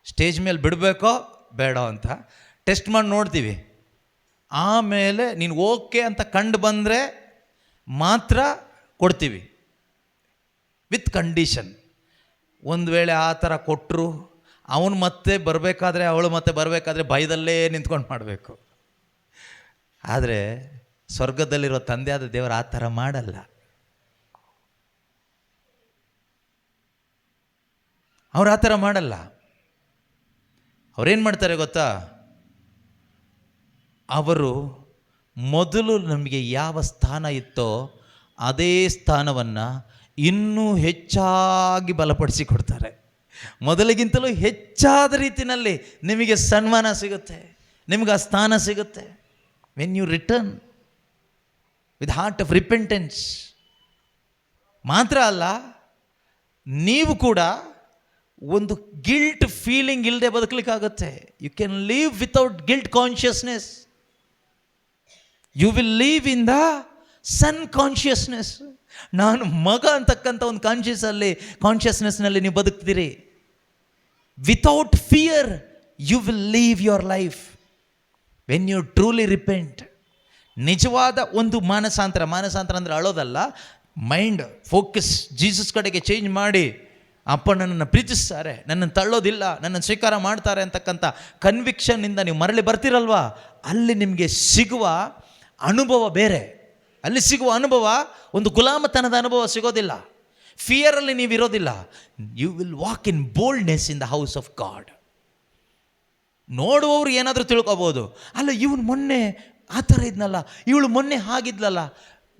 ಸ್ಟೇಜ್ ಮೇಲೆ ಬಿಡಬೇಕೋ ಬೇಡ ಅಂತ ಟೆಸ್ಟ್ ಮಾಡಿ ನೋಡ್ತೀವಿ. ಆಮೇಲೆ ನೀನು ಓಕೆ ಅಂತ ಕಂಡು ಬಂದರೆ ಮಾತ್ರ ಕೊಡ್ತೀವಿ, ವಿತ್ ಕಂಡೀಷನ್. ಒಂದು ವೇಳೆ ಆ ಥರ ಕೊಟ್ಟರು ಅವನು ಮತ್ತೆ ಬರಬೇಕಾದ್ರೆ ಅವಳು ಮತ್ತೆ ಬರಬೇಕಾದ್ರೆ ಭಯದಲ್ಲೇ ನಿಂತ್ಕೊಂಡು ಮಾಡಬೇಕು. ಆದರೆ ಸ್ವರ್ಗದಲ್ಲಿರೋ ತಂದೆಯಾದ ದೇವರು ಆ ಥರ ಮಾಡಲ್ಲ. ಅವ್ರು ಆ ಥರ ಮಾಡಲ್ಲ. ಅವರೇನು ಮಾಡ್ತಾರೆ ಗೊತ್ತಾ? ಅವರು ಮೊದಲು ನಮಗೆ ಯಾವ ಸ್ಥಾನ ಇತ್ತೋ ಅದೇ ಸ್ಥಾನವನ್ನು ಇನ್ನೂ ಹೆಚ್ಚಾಗಿ ಬಲಪಡಿಸಿ ಕೊಡ್ತಾರೆ. ಮೊದಲಿಗಿಂತಲೂ ಹೆಚ್ಚಾದ ರೀತಿಯಲ್ಲಿ ನಿಮಗೆ ಸನ್ಮಾನ ಸಿಗುತ್ತೆ, ನಿಮಗೆ ಆ ಸ್ಥಾನ ಸಿಗುತ್ತೆ. When you return with heart of repentance. ಮಾತ್ರ ಅಲ್ಲ, ನೀವು ಕೂಡ ಒಂದು ಗಿಲ್ಟ್ ಫೀಲಿಂಗ್ ಇಲ್ಲದೆ ಬದುಕಲಿಕ್ಕಾಗುತ್ತೆ. You can live without guilt consciousness. You will live in the son consciousness. ನಾನು ಮಗ ಅಂತಕ್ಕಂಥ ಒಂದು ಕಾನ್ಷಿಯಸ್ನೆಸ್ನಲ್ಲಿ ನೀವು ಬದುಕ್ತೀರಿ. Without fear you will live your life when you truly repent. ನಿಜವಾದ ಒಂದು ಮಾನಸಾಂತರ ಅಂದರೆ ಅಳೋದಲ್ಲ, ಮೈಂಡ್ ಫೋಕಸ್ ಜೀಸಸ್ ಕಡೆಗೆ ಚೇಂಜ್ ಮಾಡಿ, ಅಪ್ಪ ನನ್ನನ್ನು ಪ್ರೀತಿಸ್ತಾರೆ, ನನ್ನನ್ನು ತಳ್ಳೋದಿಲ್ಲ, ನನ್ನನ್ನು ಸ್ವೀಕಾರ ಮಾಡ್ತಾರೆ ಅಂತಕ್ಕಂಥ ಕನ್ವಿಕ್ಷನ್ನಿಂದ ನೀವು ಮರಳಿ ಬರ್ತೀರಲ್ವಾ, ಅಲ್ಲಿ ನಿಮಗೆ ಸಿಗುವ ಅನುಭವ ಬೇರೆ. ಅಲ್ಲಿ ಸಿಗುವ ಅನುಭವ ಒಂದು ಗುಲಾಮತನದ ಅನುಭವ ಸಿಗೋದಿಲ್ಲ. ಫಿಯರಲ್ಲಿ ನೀವು ಇರೋದಿಲ್ಲ. You will walk in boldness in the house of God. ನೋಡುವವರು ಏನಾದರೂ ತಿಳ್ಕೊಬೋದು, ಅಲ್ಲ ಇವನು ಮೊನ್ನೆ ಆ ಥರ ಇದ್ನಲ್ಲ, ಇವಳು ಮೊನ್ನೆ ಹಾಗಿದ್ಲಲ್ಲ,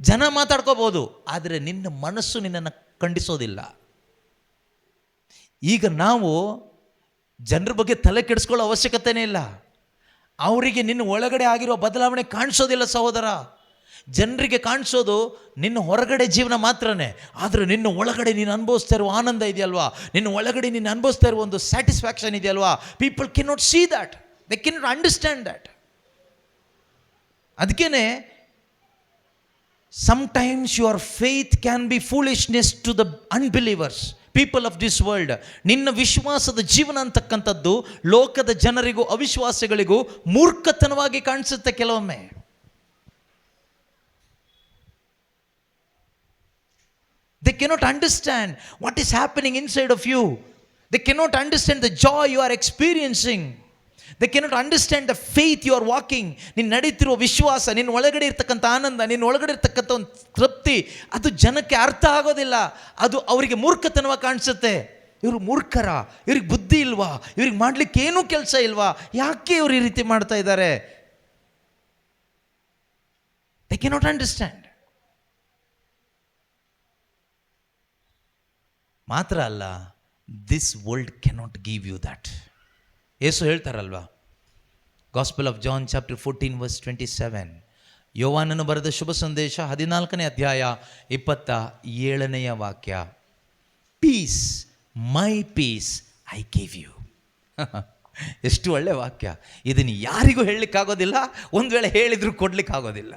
ಜನ ಮಾತಾಡ್ಕೋಬೋದು. ಆದರೆ ನಿನ್ನ ಮನಸ್ಸು ನಿನ್ನನ್ನು ಖಂಡಿಸೋದಿಲ್ಲ. ಈಗ ನಾವು ಜನರ ಬಗ್ಗೆ ತಲೆ ಕೆಡಿಸ್ಕೊಳ್ಳೋ ಅವಶ್ಯಕತೆನೇ ಇಲ್ಲ. ಅವರಿಗೆ ನಿನ್ನ ಒಳಗಡೆ ಆಗಿರೋ ಬದಲಾವಣೆ ಕಾಣಿಸೋದಿಲ್ಲ ಸಹೋದರ. ಜನರಿಗೆ ಕಾಣಿಸೋದು ನಿನ್ನ ಹೊರಗಡೆ ಜೀವನ ಮಾತ್ರನೇ. ಆದರೆ ನಿನ್ನ ಒಳಗಡೆ ನೀನು ಅನುಭವಿಸ್ತಾ ಇರುವ ಆನಂದ ಇದೆಯಲ್ವಾ, ನಿನ್ನ ಒಳಗಡೆ ನೀನು ಅನುಭವಿಸ್ತಾ ಇರುವ ಒಂದು ಸ್ಯಾಟಿಸ್ಫ್ಯಾಕ್ಷನ್ ಇದೆಯಲ್ವಾ, people can not see that, they can not understand that. ಅದಕ್ಕೇ sometimes your faith can be foolishness to the unbelievers, people of this world. ನಿನ್ನ ವಿಶ್ವಾಸದ ಜೀವನ ಅಂತಕ್ಕಂಥದ್ದು ಲೋಕದ ಜನರಿಗೂ ಅವಿಶ್ವಾಸಿಗಳಿಗೂ ಮೂರ್ಖತನವಾಗಿ ಕಾಣಿಸುತ್ತೆ ಕೆಲವೊಮ್ಮೆ. They cannot understand what is happening inside of you. They cannot understand the joy you are experiencing. They cannot understand the faith you are walking. ನೀನು ನಡೀತಿರುವ ವಿಶ್ವಾಸ, ನಿನ್ನ ಒಳಗಡೆ ಇರ್ತಕ್ಕಂಥ ಆನಂದ, ನಿನ್ನ ಒಳಗಡೆ ಇರ್ತಕ್ಕಂಥ ಒಂದು ತೃಪ್ತಿ, ಅದು ಜನಕ್ಕೆ ಅರ್ಥ ಆಗೋದಿಲ್ಲ. ಅದು ಅವರಿಗೆ ಮೂರ್ಖತನವಾಗಿ ಕಾಣಿಸುತ್ತೆ. ಇವರು ಮೂರ್ಖರ, ಇವ್ರಿಗೆ ಬುದ್ಧಿ ಇಲ್ವಾ, ಇವ್ರಿಗೆ ಮಾಡ್ಲಿಕ್ಕೆ ಏನೂ ಕೆಲಸ ಇಲ್ವಾ, ಯಾಕೆ ಇವ್ರು ಈ ರೀತಿ ಮಾಡ್ತಾ ಇದ್ದಾರೆ? They cannot understand. ಮಾತ್ರ ಅಲ್ಲ, this world cannot give you that. Yesu ಹೇಳ್ತಾರಲ್ವಾ, ಗಾಸ್ಪಲ್ ಆಫ್ ಜಾನ್ ಚಾಪ್ಟರ್ 14:27, ಯೋವಾನನು ಬರೆದ ಶುಭ ಸಂದೇಶ 14ನೇ ಅಧ್ಯಾಯ 27ನೇ ವಾಕ್ಯ, peace, my peace I give you. ಎಷ್ಟು ಒಳ್ಳೆ ವಾಕ್ಯ. ಇದನ್ನು ಯಾರಿಗೂ ಹೇಳಲಿಕ್ಕಾಗೋದಿಲ್ಲ, ಒಂದು ವೇಳೆ ಹೇಳಿದ್ರು ಕೊಡ್ಲಿಕ್ಕಾಗೋದಿಲ್ಲ.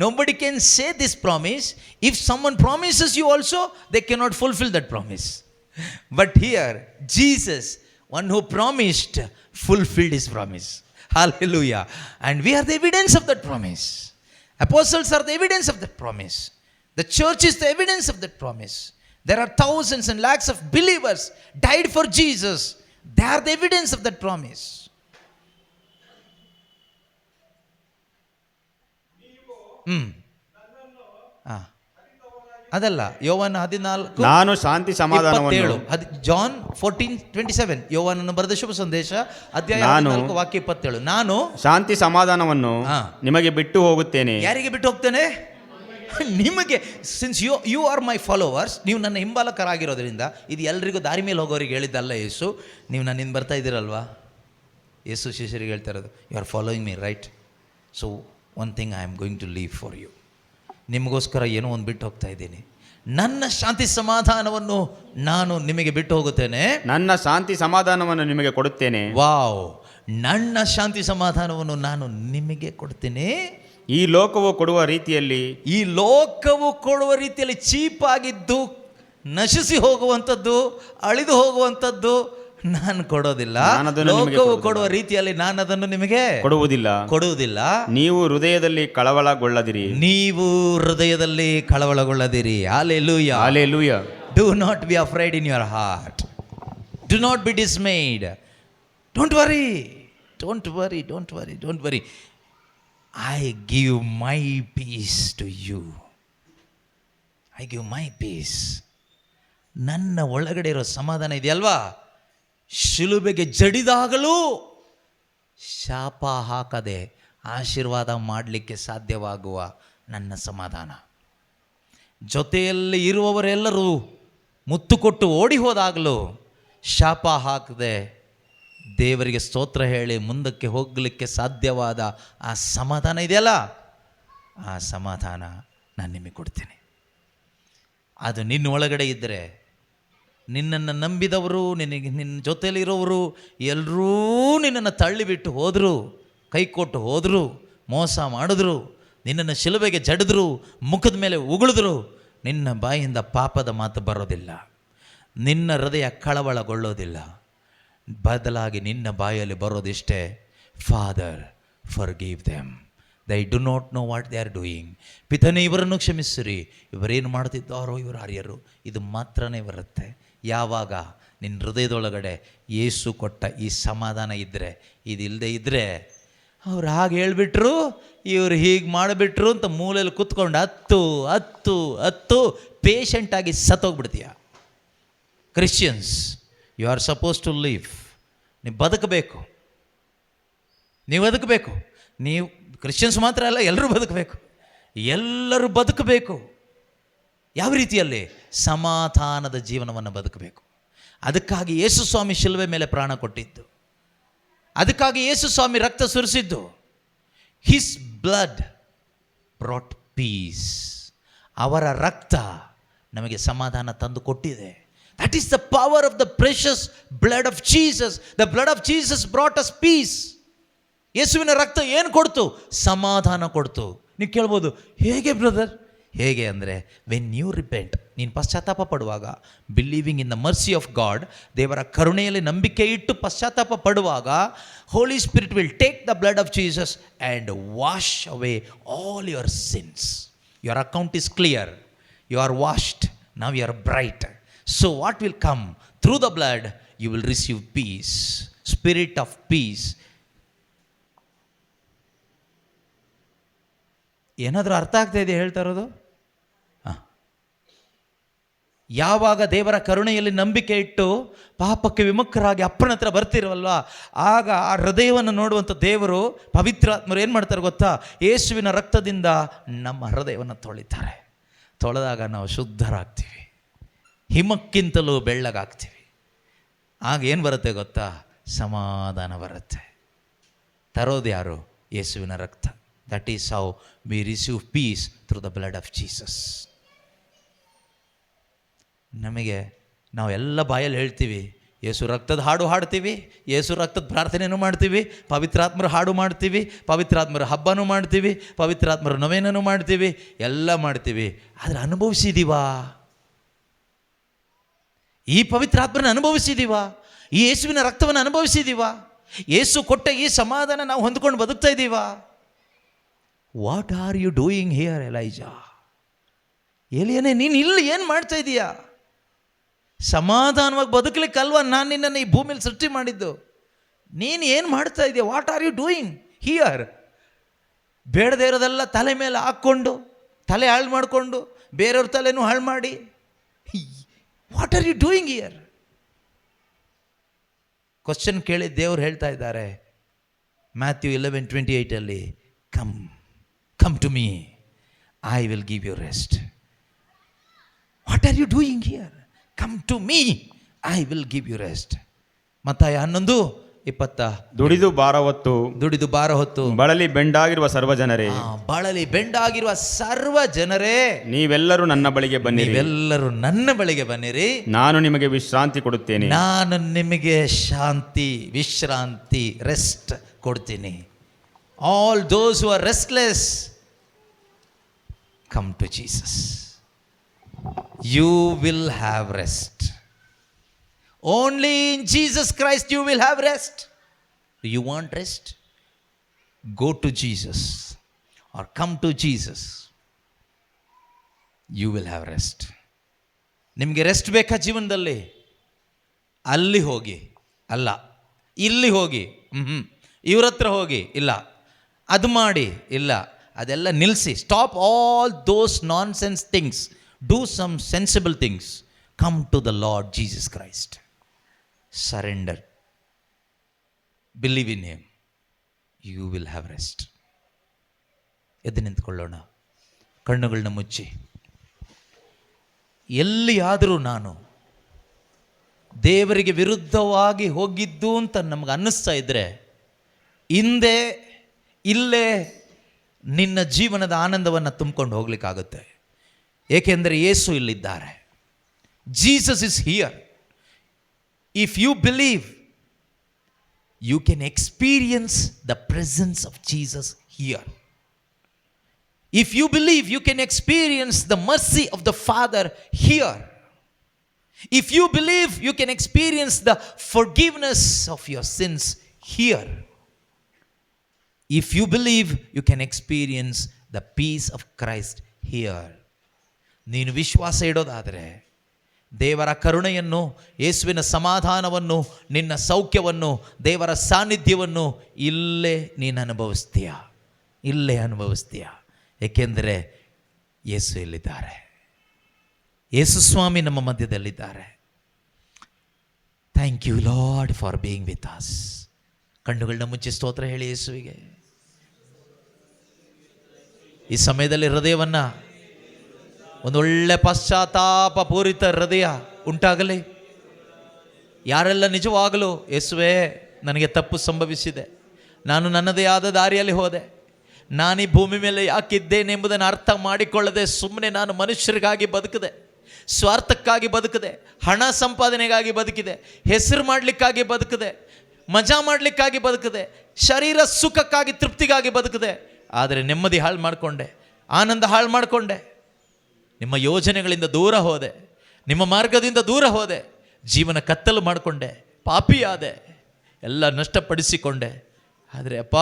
Nobody can say this promise. If someone promises you also, they cannot fulfill that promise. But here, Jesus, one who promised, fulfilled his promise. Hallelujah. And we are the evidence of that promise. Apostles are the evidence of that promise. The church is the evidence of that promise. There are thousands and lakhs of believers died for Jesus. They are the evidence of that promise. ಅದಲ್ಲ, ಯೋವಾನ 14 ನಾನು ಶಾಂತಿ ಸಮಾಧಾನವನ್ನು, John 14:27, ಯೋವಾನನು ಬರೆದ ಶುಭ ಸಂದೇಶ ಅಧ್ಯಾಯ 14 ವಾಕ್ಯ 27, ನಾನು ಶಾಂತಿ ಸಮಾಧಾನವನ್ನು ನಿಮಗೆ ಬಿಟ್ಟು ಹೋಗುತ್ತೇನೆ. ಯಾರಿಗೆ ಬಿಟ್ಟು ಹೋಗ್ತೇನೆ? ನಿಮಗೆ. Since you are my followers, ನೀವು ನನ್ನ ಹಿಂಬಾಲಕರಾಗಿರೋದ್ರಿಂದ, ಇದು ಎಲ್ರಿಗೂ ದಾರಿ ಮೇಲೆ ಹೋಗೋರಿಗೆ ಹೇಳಿದ್ದಲ್ಲ ಯೇಸು. ನೀವು ನನ್ನಿಂದ ಬರ್ತಾ ಇದ್ದೀರಲ್ವಾ, ಯೇಸು ಶಿಷ್ಯರಿಗೆ ಹೇಳ್ತಾ ಇರೋದು, you are following me, right? So one thing I am going to leave for you. ನಿಮಗೋಸ್ಕರ ಏನೋ ಒಂದು ಬಿಟ್ಟು ಹೋಗ್ತಾ ಇದ್ದೀನಿ. ನನ್ನ ಶಾಂತಿ ಸಮಾಧಾನವನ್ನು ನಾನು ನಿಮಗೆ ಬಿಟ್ಟು ಹೋಗುತ್ತೇನೆ. ನನ್ನ ಶಾಂತಿ ಸಮಾಧಾನವನ್ನು ನಿಮಗೆ ಕೊಡುತ್ತೇನೆ. ವಾವ್, ನನ್ನ ಶಾಂತಿ ಸಮಾಧಾನವನ್ನು ನಾನು ನಿಮಗೆ ಕೊಡ್ತೇನೆ. ಈ ಲೋಕವು ಕೊಡುವ ರೀತಿಯಲ್ಲಿ, ಈ ಲೋಕವು ಕೊಡುವ ರೀತಿಯಲ್ಲಿ ಚೀಪಾಗಿದ್ದು, ನಶಿಸಿ ಹೋಗುವಂಥದ್ದು, ಅಳಿದು ಹೋಗುವಂಥದ್ದು ನಾನು ಕೊಡೋದಿಲ್ಲ. ಲೋಕವು ಕೊಡುವ ರೀತಿಯಲ್ಲಿ ನಾನು ಅದನ್ನು ನಿಮಗೆ ಕೊಡುವುದಿಲ್ಲ. ನೀವು ಹೃದಯದಲ್ಲಿ ಕಳವಳಗೊಳ್ಳದಿರಿ. ನೀವು ಹೃದಯದಲ್ಲಿ ಕಳವಳಗೊಳ್ಳದಿರಿ. Hallelujah, hallelujah. Do not be afraid in your heart. Do not be dismayed. Don't worry. Don't worry. Don't worry. Don't worry. I give my peace to you. I give my peace. ನನ್ನ ಒಳಗಡೆ ಇರೋ ಸಮಾಧಾನ ಇದೆಯಲ್ವಾ, ಶಿಲುಬೆಗೆ ಜಡಿದಾಗಲೂ ಶಾಪ ಹಾಕದೆ ಆಶೀರ್ವಾದ ಮಾಡಲಿಕ್ಕೆ ಸಾಧ್ಯವಾಗುವ ನನ್ನ ಸಮಾಧಾನ. ಜೊತೆಯಲ್ಲಿ ಇರುವವರೆಲ್ಲರೂ ಮುತ್ತು ಕೊಟ್ಟು ಓಡಿ ಹೋದಾಗಲೂ ಶಾಪ ಹಾಕದೆ ದೇವರಿಗೆ ಸ್ತೋತ್ರ ಹೇಳಿ ಮುಂದಕ್ಕೆ ಹೋಗಲಿಕ್ಕೆ ಸಾಧ್ಯವಾದ ಆ ಸಮಾಧಾನ ಇದೆಯಲ್ಲ, ಆ ಸಮಾಧಾನ ನಾನು ನಿಮಗೆ ಕೊಡ್ತೀನಿ. ಅದು ನಿನ್ನ ಒಳಗಡೆ ಇದ್ದರೆ, ನಿನ್ನನ್ನು ನಂಬಿದವರು, ನಿನ್ನ ಜೊತೆಯಲ್ಲಿರೋರು ಎಲ್ಲರೂ ನಿನ್ನನ್ನು ತಳ್ಳಿಬಿಟ್ಟು ಹೋದರು, ಕೈ ಕೊಟ್ಟು ಹೋದರು, ಮೋಸ ಮಾಡಿದ್ರು, ನಿನ್ನನ್ನು ಶಿಲುಬೆಗೆ ಜಡಿದ್ರು, ಮುಖದ ಮೇಲೆ ಉಗುಳಿದ್ರು, ನಿನ್ನ ಬಾಯಿಂದ ಪಾಪದ ಮಾತು ಬರೋದಿಲ್ಲ, ನಿನ್ನ ಹೃದಯ ಕಳವಳಗೊಳ್ಳೋದಿಲ್ಲ. ಬದಲಾಗಿ ನಿನ್ನ ಬಾಯಲ್ಲಿ ಬರೋದಿಷ್ಟೇ, father forgive them, they do not know what they are doing. ಪಿತನೇ ಇವರನ್ನು ಕ್ಷಮಿಸಿರಿ, ಇವರೇನು ಮಾಡ್ತಿದ್ದಾರೋ ಇವರು ಅರಿಯರು. ಇದು ಮಾತ್ರನೇ ಬರುತ್ತೆ ಯಾವಾಗ ನಿನ್ನ ಹೃದಯದೊಳಗಡೆ ಯೇಸು ಕೊಟ್ಟ ಈ ಸಮಾಧಾನ ಇದ್ದರೆ. ಇದಿಲ್ಲದೆ ಇದ್ದರೆ ಅವ್ರು ಹಾಗೆ ಹೇಳಿಬಿಟ್ರು, ಇವರು ಹೀಗೆ ಮಾಡಿಬಿಟ್ರು ಅಂತ ಮೂಲೆಯಲ್ಲಿ ಕೂತ್ಕೊಂಡು ಹತ್ತು ಪೇಷಂಟಾಗಿ ಸತ್ತೋಗ್ಬಿಡ್ತೀಯ. Christians, you are suppose to live. ನೀವು ಬದುಕಬೇಕು, ನೀವು ಕ್ರಿಶ್ಚಿಯನ್ಸ್ ಮಾತ್ರ ಅಲ್ಲ, ಎಲ್ಲರೂ ಬದುಕಬೇಕು. ಯಾವ ರೀತಿಯಲ್ಲಿ? ಸಮಾಧಾನದ ಜೀವನವನ್ನು ಬದುಕಬೇಕು. ಅದಕ್ಕಾಗಿ ಯೇಸು ಸ್ವಾಮಿ ಶಿಲುಬೆ ಮೇಲೆ ಪ್ರಾಣ ಕೊಟ್ಟಿದ್ದು, ಅದಕ್ಕಾಗಿ ಯೇಸು ಸ್ವಾಮಿ ರಕ್ತ ಸುರಿಸಿದ್ದು. His blood brought peace. ಅವರ ರಕ್ತ ನಮಗೆ ಸಮಾಧಾನ ತಂದು ಕೊಟ್ಟಿದೆ. That is the power of the precious blood of Jesus. The blood of Jesus brought us peace. ಯೇಸುವಿನ ರಕ್ತ ಏನು ಕೊಡ್ತು? ಸಮಾಧಾನ ಕೊಡ್ತು. ನೀವು ಕೇಳ್ಬೋದು, ಹೇಗೆ ಬ್ರದರ್? ಹೇಗೆ ಅಂದರೆ, ವೆನ್ ಯು ರಿಪೆಂಟ್, ನೀನು ಪಶ್ಚಾತ್ತಾಪ ಪಡುವಾಗ, believing in the mercy of God, ದೇವರ ಕರುಣೆಯಲ್ಲಿ ನಂಬಿಕೆ ಇಟ್ಟು ಪಶ್ಚಾತ್ತಾಪ ಪಡುವಾಗ, Holy Spirit will take the blood of Jesus and wash away all your sins. Your account is clear, you are washed, now you are bright. So what will come through the blood? You will receive peace, spirit of peace. ಏನಾದರೂ ಅರ್ಥ ಆಗ್ತಾ ಇದೆಯಾ ಹೇಳ್ತಾ ಇರೋದು? ಯಾವಾಗ ದೇವರ ಕರುಣೆಯಲ್ಲಿ ನಂಬಿಕೆ ಇಟ್ಟು ಪಾಪಕ್ಕೆ ವಿಮುಖರಾಗಿ ಅಪ್ಪನ ಹತ್ರ ಬರ್ತಿರಲ್ವ, ಆಗ ಆ ಹೃದಯವನ್ನು ನೋಡುವಂಥ ದೇವರು ಪವಿತ್ರಾತ್ಮರು ಏನು ಮಾಡ್ತಾರೆ ಗೊತ್ತಾ? ಯೇಸುವಿನ ರಕ್ತದಿಂದ ನಮ್ಮ ಹೃದಯವನ್ನು ತೊಳಿತಾರೆ. ತೊಳೆದಾಗ ನಾವು ಶುದ್ಧರಾಗ್ತೀವಿ, ಹಿಮಕ್ಕಿಂತಲೂ ಬೆಳ್ಳಗಾಗ್ತೀವಿ. ಆಗ ಏನು ಬರುತ್ತೆ ಗೊತ್ತಾ? ಸಮಾಧಾನ ಬರುತ್ತೆ. ತರೋದು ಯಾರು? ಯೇಸುವಿನ ರಕ್ತ. That is how we receive peace through the blood of Jesus. ನಮಗೆ ನಾವೆಲ್ಲ ಬಾಯಲ್ಲಿ ಹೇಳ್ತೀವಿ, ಯೇಸು ರಕ್ತದ ಹಾಡು ಹಾಡ್ತೀವಿ, ಯೇಸು ರಕ್ತದ ಪ್ರಾರ್ಥನೆಯೂ ಮಾಡ್ತೀವಿ, ಪವಿತ್ರಾತ್ಮರ ಹಾಡು ಮಾಡ್ತೀವಿ, ಪವಿತ್ರಾತ್ಮರ ಹಬ್ಬನೂ ಮಾಡ್ತೀವಿ, ಪವಿತ್ರಾತ್ಮರ ನವೇನೂ ಮಾಡ್ತೀವಿ, ಎಲ್ಲ ಮಾಡ್ತೀವಿ. ಆದರೆ ಅನುಭವಿಸಿದೀವಾ? ಈ ಪವಿತ್ರಾತ್ಮನ ಅನುಭವಿಸಿದೀವಾ? ಈ ಯೇಸುವಿನ ರಕ್ತವನ್ನು ಅನುಭವಿಸಿದೀವಾ? ಯೇಸು ಕೊಟ್ಟ ಈ ಸಮಾಧಾನ ನಾವು ಹೊಂದ್ಕೊಂಡು ಬದುಕ್ತಾ ಇದ್ದೀವಾ? What are you doing here Elijah? ಎಲಿಯನೇ, ನೀನು ಇಲ್ಲಿ ಏನು ಮಾಡ್ತಾ ಇದೀಯಾ? ಸಮಾಧಾನವಾಗಿ ಬದುಕಲಿಕ್ಕಲ್ವ ನಾನು ನಿನ್ನನ್ನು ಈ ಭೂಮಿಯಲ್ಲಿ ಸೃಷ್ಟಿ ಮಾಡಿದ್ದು. ನೀನು ಏನು ಮಾಡ್ತಾ ಇದೆಯಾ? What are you doing here? ಬೇಡದೇ ಇರೋದೆಲ್ಲ ತಲೆ ಮೇಲೆ ಹಾಕ್ಕೊಂಡು ತಲೆ ಹಾಳು ಮಾಡಿಕೊಂಡು ಬೇರೆಯವ್ರ ತಲೆನೂ ಹಾಳು ಮಾಡಿ, what are you doing here? Question ಕೇಳಿ ದೇವ್ರು ಹೇಳ್ತಾ ಇದ್ದಾರೆ Matthew 11:28 come to me, I will give you rest. What are you doing here? Come to me, I will give you rest. Mattaya 11:20 ದುಡಿದು ಭಾರ ಹೊತ್ತು ಬಳಲಿ ಬೆಂಡಾಗಿರುವ ಸರ್ವ ಜನರೇ, ಬಳಲಿ ಬೆಂಡಾಗಿರುವ ಸರ್ವ ಜನರೇ, ನೀವೆಲ್ಲರೂ ನನ್ನ ಬಳಿಗೆ ಬನ್ನಿರಿ, ನೀವೆಲ್ಲರೂ ನನ್ನ ಬಳಿಗೆ ಬನ್ನಿರಿ, ನಾನು ನಿಮಗೆ ವಿಶ್ರಾಂತಿ ಕೊಡುತ್ತೇನೆ. ನಾನು ನಿಮಗೆ ಶಾಂತಿ, ವಿಶ್ರಾಂತಿ, ರೆಸ್ಟ್ ಕೊಡ್ತೀನಿ. All those who are restless, come to Jesus. You will have rest. Only in Jesus Christ you will have rest. Do you want rest? Go to Jesus or come to Jesus. You will have rest. ನಿಮಗೆ rest ಬೇಕಾ ಜೀವನದಲ್ಲಿ? ಅಲ್ಲಿ ಹೋಗಿ, ಅಲ್ಲ ಇಲ್ಲಿ ಹೋಗಿ, ಇವ್ರ ಹತ್ರ ಹೋಗಿ, ಇಲ್ಲ ಅದು ಮಾಡಿ, ಇಲ್ಲ ಅದೆಲ್ಲ ನಿಲ್ಲಿಸಿ. Stop all those non sense things. Do some sensible things. Come to the Lord Jesus Christ. Surrender. Believe in Him. You will have rest. ಎದ್ದು ನಿಂತ್ಕೊಳ್ಳೋಣ, ಕಣ್ಣುಗಳನ್ನ ಮುಚ್ಚಿ. ಎಲ್ಲಿಯಾದರೂ ನಾನು ದೇವರಿಗೆ ವಿರುದ್ಧವಾಗಿ ಹೋಗಿದ್ದು ಅಂತ ನಮ್ಗೆ ಅನ್ನಿಸ್ತಾ ಇದ್ದರೆ, ಹಿಂದೆ ಇಲ್ಲೇ ನಿನ್ನ ಜೀವನದ ಆನಂದವನ್ನು ತುಂಬಿಕೊಂಡು ಹೋಗ್ಲಿಕ್ಕಾಗುತ್ತೆ. ಏಕೆಂದರೆ ಯೇಸು ಇಲ್ಲಿದ್ದಾರೆ. Jesus is here. If you believe, you can experience the presence of Jesus here. If you believe, you can experience the mercy of the father here. If you believe, you can experience the forgiveness of your sins here. If you believe, you can experience the peace of Christ here. ನೀನು ವಿಶ್ವಾಸ ಇಡೋದಾದರೆ ದೇವರ ಕರುಣೆಯನ್ನು, ಯೇಸುವಿನ ಸಮಾಧಾನವನ್ನು, ನಿನ್ನ ಸೌಖ್ಯವನ್ನು, ದೇವರ ಸಾನ್ನಿಧ್ಯವನ್ನು ಇಲ್ಲೇ ನೀನು ಅನುಭವಿಸ್ತೀಯ, ಇಲ್ಲೇ ಅನುಭವಿಸ್ತೀಯ. ಏಕೆಂದರೆ ಯೇಸು ಇಲ್ಲಿದ್ದಾರೆ. ಯೇಸು ಸ್ವಾಮಿ ನಮ್ಮ ಮಧ್ಯದಲ್ಲಿದ್ದಾರೆ. Thank you Lord for being with us. ಕಣ್ಣುಗಳನ್ನ ಮುಚ್ಚಿ ಸ್ತೋತ್ರ ಹೇಳಿ ಯೇಸುವಿಗೆ. ಈ ಸಮಯದಲ್ಲಿ ಹೃದಯವನ್ನು ಒಂದೊಳ್ಳೆ ಪಶ್ಚಾತ್ತಾಪ ಪೂರಿತ ಹೃದಯ ಉಂಟಾಗಲಿ. ಯಾರೆಲ್ಲ ನಿಜವಾಗಲೂ ಯೇಸುವೇ ನನಗೆ ತಪ್ಪು ಸಂಭವಿಸಿದೆ, ನಾನು ನನ್ನದೇ ಆದ ದಾರಿಯಲ್ಲಿ ಹೋದೆ, ನಾನು ಈ ಭೂಮಿ ಮೇಲೆ ಯಾಕಿದ್ದೇನೆ ಎಂಬುದನ್ನು ಅರ್ಥ ಮಾಡಿಕೊಳ್ಳದೆ ಸುಮ್ಮನೆ ನಾನು ಮನುಷ್ಯರಿಗಾಗಿ ಬದುಕಿದೆ, ಸ್ವಾರ್ಥಕ್ಕಾಗಿ ಬದುಕಿದೆ, ಹಣ ಸಂಪಾದನೆಗಾಗಿ ಬದುಕಿದೆ, ಹೆಸರು ಮಾಡಲಿಕ್ಕಾಗಿ ಬದುಕಿದೆ, ಮಜಾ ಮಾಡಲಿಕ್ಕಾಗಿ ಬದುಕಿದೆ, ಶರೀರ ಸುಖಕ್ಕಾಗಿ ತೃಪ್ತಿಗಾಗಿ ಬದುಕಿದೆ. ಆದರೆ ನೆಮ್ಮದಿ ಹಾಳು ಮಾಡಿಕೊಂಡೆ, ಆನಂದ ಹಾಳು ಮಾಡಿಕೊಂಡೆ, ನಿಮ್ಮ ಯೋಜನೆಗಳಿಂದ ದೂರ ಹೋದೆ, ನಿಮ್ಮ ಮಾರ್ಗದಿಂದ ದೂರ ಹೋದೆ, ಜೀವನ ಕತ್ತಲು ಮಾಡಿಕೊಂಡೆ, ಪಾಪಿಯಾದೆ, ಎಲ್ಲ ನಷ್ಟಪಡಿಸಿಕೊಂಡೆ. ಆದರೆ ಅಪ್ಪ,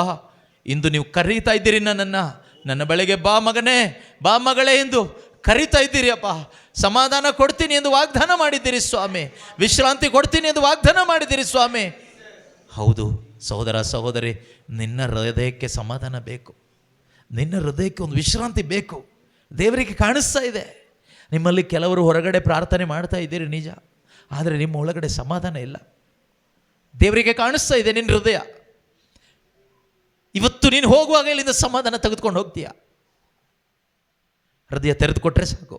ಇಂದು ನೀವು ಕರೀತಾ ಇದ್ದೀರಿ ನನ್ನನ್ನು, ನನ್ನ ಬಳಿಗೆ ಬಾ ಮಗನೇ, ಬಾ ಮಗಳೇ ಎಂದು ಕರೀತಾ ಇದ್ದೀರಿ ಅಪ್ಪ. ಸಮಾಧಾನ ಕೊಡ್ತೀನಿ ಎಂದು ವಾಗ್ದಾನ ಮಾಡಿದ್ದೀರಿ ಸ್ವಾಮಿ, ವಿಶ್ರಾಂತಿ ಕೊಡ್ತೀನಿ ಎಂದು ವಾಗ್ದಾನ ಮಾಡಿದ್ದೀರಿ ಸ್ವಾಮಿ. ಹೌದು ಸಹೋದರ ಸಹೋದರಿ, ನಿನ್ನ ಹೃದಯಕ್ಕೆ ಸಮಾಧಾನ ಬೇಕು, ನಿನ್ನ ಹೃದಯಕ್ಕೆ ಒಂದು ವಿಶ್ರಾಂತಿ ಬೇಕು. ದೇವರಿಗೆ ಕಾಣಿಸ್ತಾ ಇದೆ, ನಿಮ್ಮಲ್ಲಿ ಕೆಲವರು ಹೊರಗಡೆ ಪ್ರಾರ್ಥನೆ ಮಾಡ್ತಾ ಇದ್ದೀರಿ ನಿಜ, ಆದರೆ ನಿಮ್ಮ ಒಳಗಡೆ ಸಮಾಧಾನ ಇಲ್ಲ. ದೇವರಿಗೆ ಕಾಣಿಸ್ತಾ ಇದೆ ನಿನ್ನ ಹೃದಯ. ಇವತ್ತು ನೀನು ಹೋಗುವಾಗ ಇಲ್ಲಿಂದ ಸಮಾಧಾನ ತೆಗೆದುಕೊಂಡು ಹೋಗ್ತೀಯ. ಹೃದಯ ತೆರೆದುಕೊಟ್ರೆ ಸಾಕು,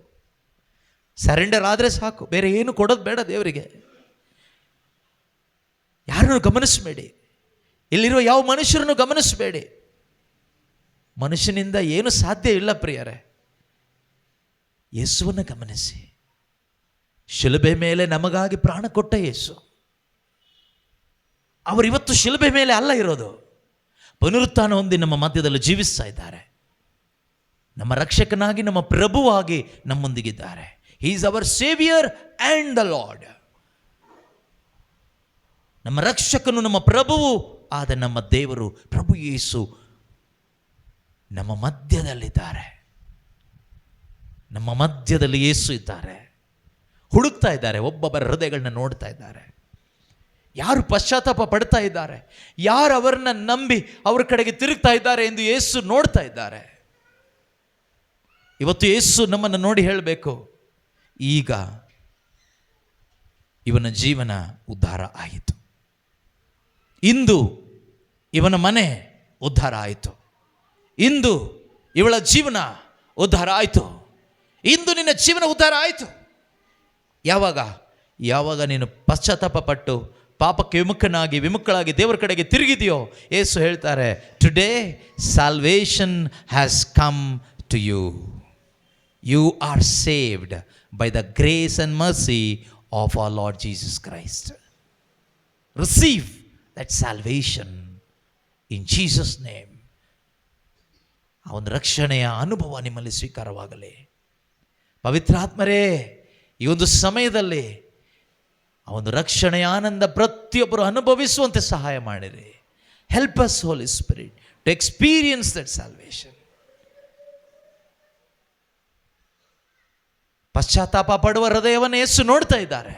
ಸರೆಂಡರ್ ಆದರೆ ಸಾಕು, ಬೇರೆ ಏನು ಕೊಡೋದು ಬೇಡ ದೇವರಿಗೆ. ಯಾರನ್ನು ಗಮನಿಸಬೇಡಿ, ಇಲ್ಲಿರುವ ಯಾವ ಮನುಷ್ಯರನ್ನು ಗಮನಿಸಬೇಡಿ. ಮನುಷ್ಯನಿಂದ ಏನು ಸಾಧ್ಯ ಇಲ್ಲ ಪ್ರಿಯರೇ. ಯೇಸುವನ್ನು ಗಮನಿಸಿ. ಶಿಲುಬೆ ಮೇಲೆ ನಮಗಾಗಿ ಪ್ರಾಣ ಕೊಟ್ಟ ಯೇಸು, ಅವರಿವತ್ತು ಶಿಲುಬೆ ಮೇಲೆ ಅಲ್ಲ ಇರೋದು, ಪುನರುತ್ಥಾನ ಹೊಂದಿ ನಮ್ಮ ಮಧ್ಯದಲ್ಲಿ ಜೀವಿಸ್ತಾ ಇದ್ದಾರೆ. ನಮ್ಮ ರಕ್ಷಕನಾಗಿ, ನಮ್ಮ ಪ್ರಭುವಾಗಿ ನಮ್ಮೊಂದಿಗಿದ್ದಾರೆ. He is our saviour and the Lord. ನಮ್ಮ ರಕ್ಷಕನು, ನಮ್ಮ ಪ್ರಭುವು ಆದ ನಮ್ಮ ದೇವರು ಪ್ರಭು ಯೇಸು ನಮ್ಮ ಮಧ್ಯದಲ್ಲಿದ್ದಾರೆ. ನಮ್ಮ ಮಧ್ಯದಲ್ಲಿ ಯೇಸು ಇದ್ದಾರೆ. ಹುಡುಕ್ತಾ ಇದ್ದಾರೆ, ಒಬ್ಬೊಬ್ಬರ ಹೃದಯಗಳನ್ನ ನೋಡ್ತಾ ಇದ್ದಾರೆ. ಯಾರು ಪಶ್ಚಾತ್ತಾಪ ಪಡ್ತಾ ಇದ್ದಾರೆ, ಯಾರು ಅವರನ್ನ ನಂಬಿ ಅವ್ರ ಕಡೆಗೆ ತಿರುಗ್ತಾ ಇದ್ದಾರೆ ಎಂದು ಯೇಸು ನೋಡ್ತಾ ಇದ್ದಾರೆ. ಇವತ್ತು ಯೇಸು ನಮ್ಮನ್ನು ನೋಡಿ ಹೇಳಬೇಕು, ಈಗ ಇವನ ಜೀವನ ಉದ್ಧಾರ ಆಯಿತು. ಇಂದು ಇವನ ಮನೆ ಉದ್ಧಾರ ಆಯಿತು. ಇಂದು ಇವಳ ಜೀವನ ಉದ್ಧಾರ ಆಯಿತು. ಇಂದು ನಿನ್ನ ಜೀವನ ಉದ್ಧಾರ ಆಯಿತು. ಯಾವಾಗ ನೀನು ಪಶ್ಚಾತ್ತಾಪ ಪಟ್ಟು ಪಾಪಕ್ಕೆ ವಿಮುಖಳಾಗಿ ದೇವರ ಕಡೆಗೆ ತಿರುಗಿದೆಯೋ, ಯೇಸು ಹೇಳ್ತಾರೆ, today salvation has come to you. You are saved by the grace and mercy of our Lord Jesus Christ. Receive that salvation in Jesus name. ಆ ಒಂದು ರಕ್ಷಣೆಯ ಅನುಭವ ನಿಮ್ಮಲ್ಲಿ ಸ್ವೀಕಾರವಾಗಲಿ. ಪವಿತ್ರಾತ್ಮರೇ, ಈ ಒಂದು ಸಮಯದಲ್ಲಿ ಆ ಒಂದು ರಕ್ಷಣೆಯ ಆನಂದ ಪ್ರತಿಯೊಬ್ಬರು ಅನುಭವಿಸುವಂತೆ ಸಹಾಯ ಮಾಡಿರಿ. Help us Holy Spirit to experience that salvation. ಪಶ್ಚಾತ್ತಾಪ ಪಡುವ ಹೃದಯವನ್ನು ಯೇಸು ನೋಡ್ತಾ ಇದ್ದಾರೆ.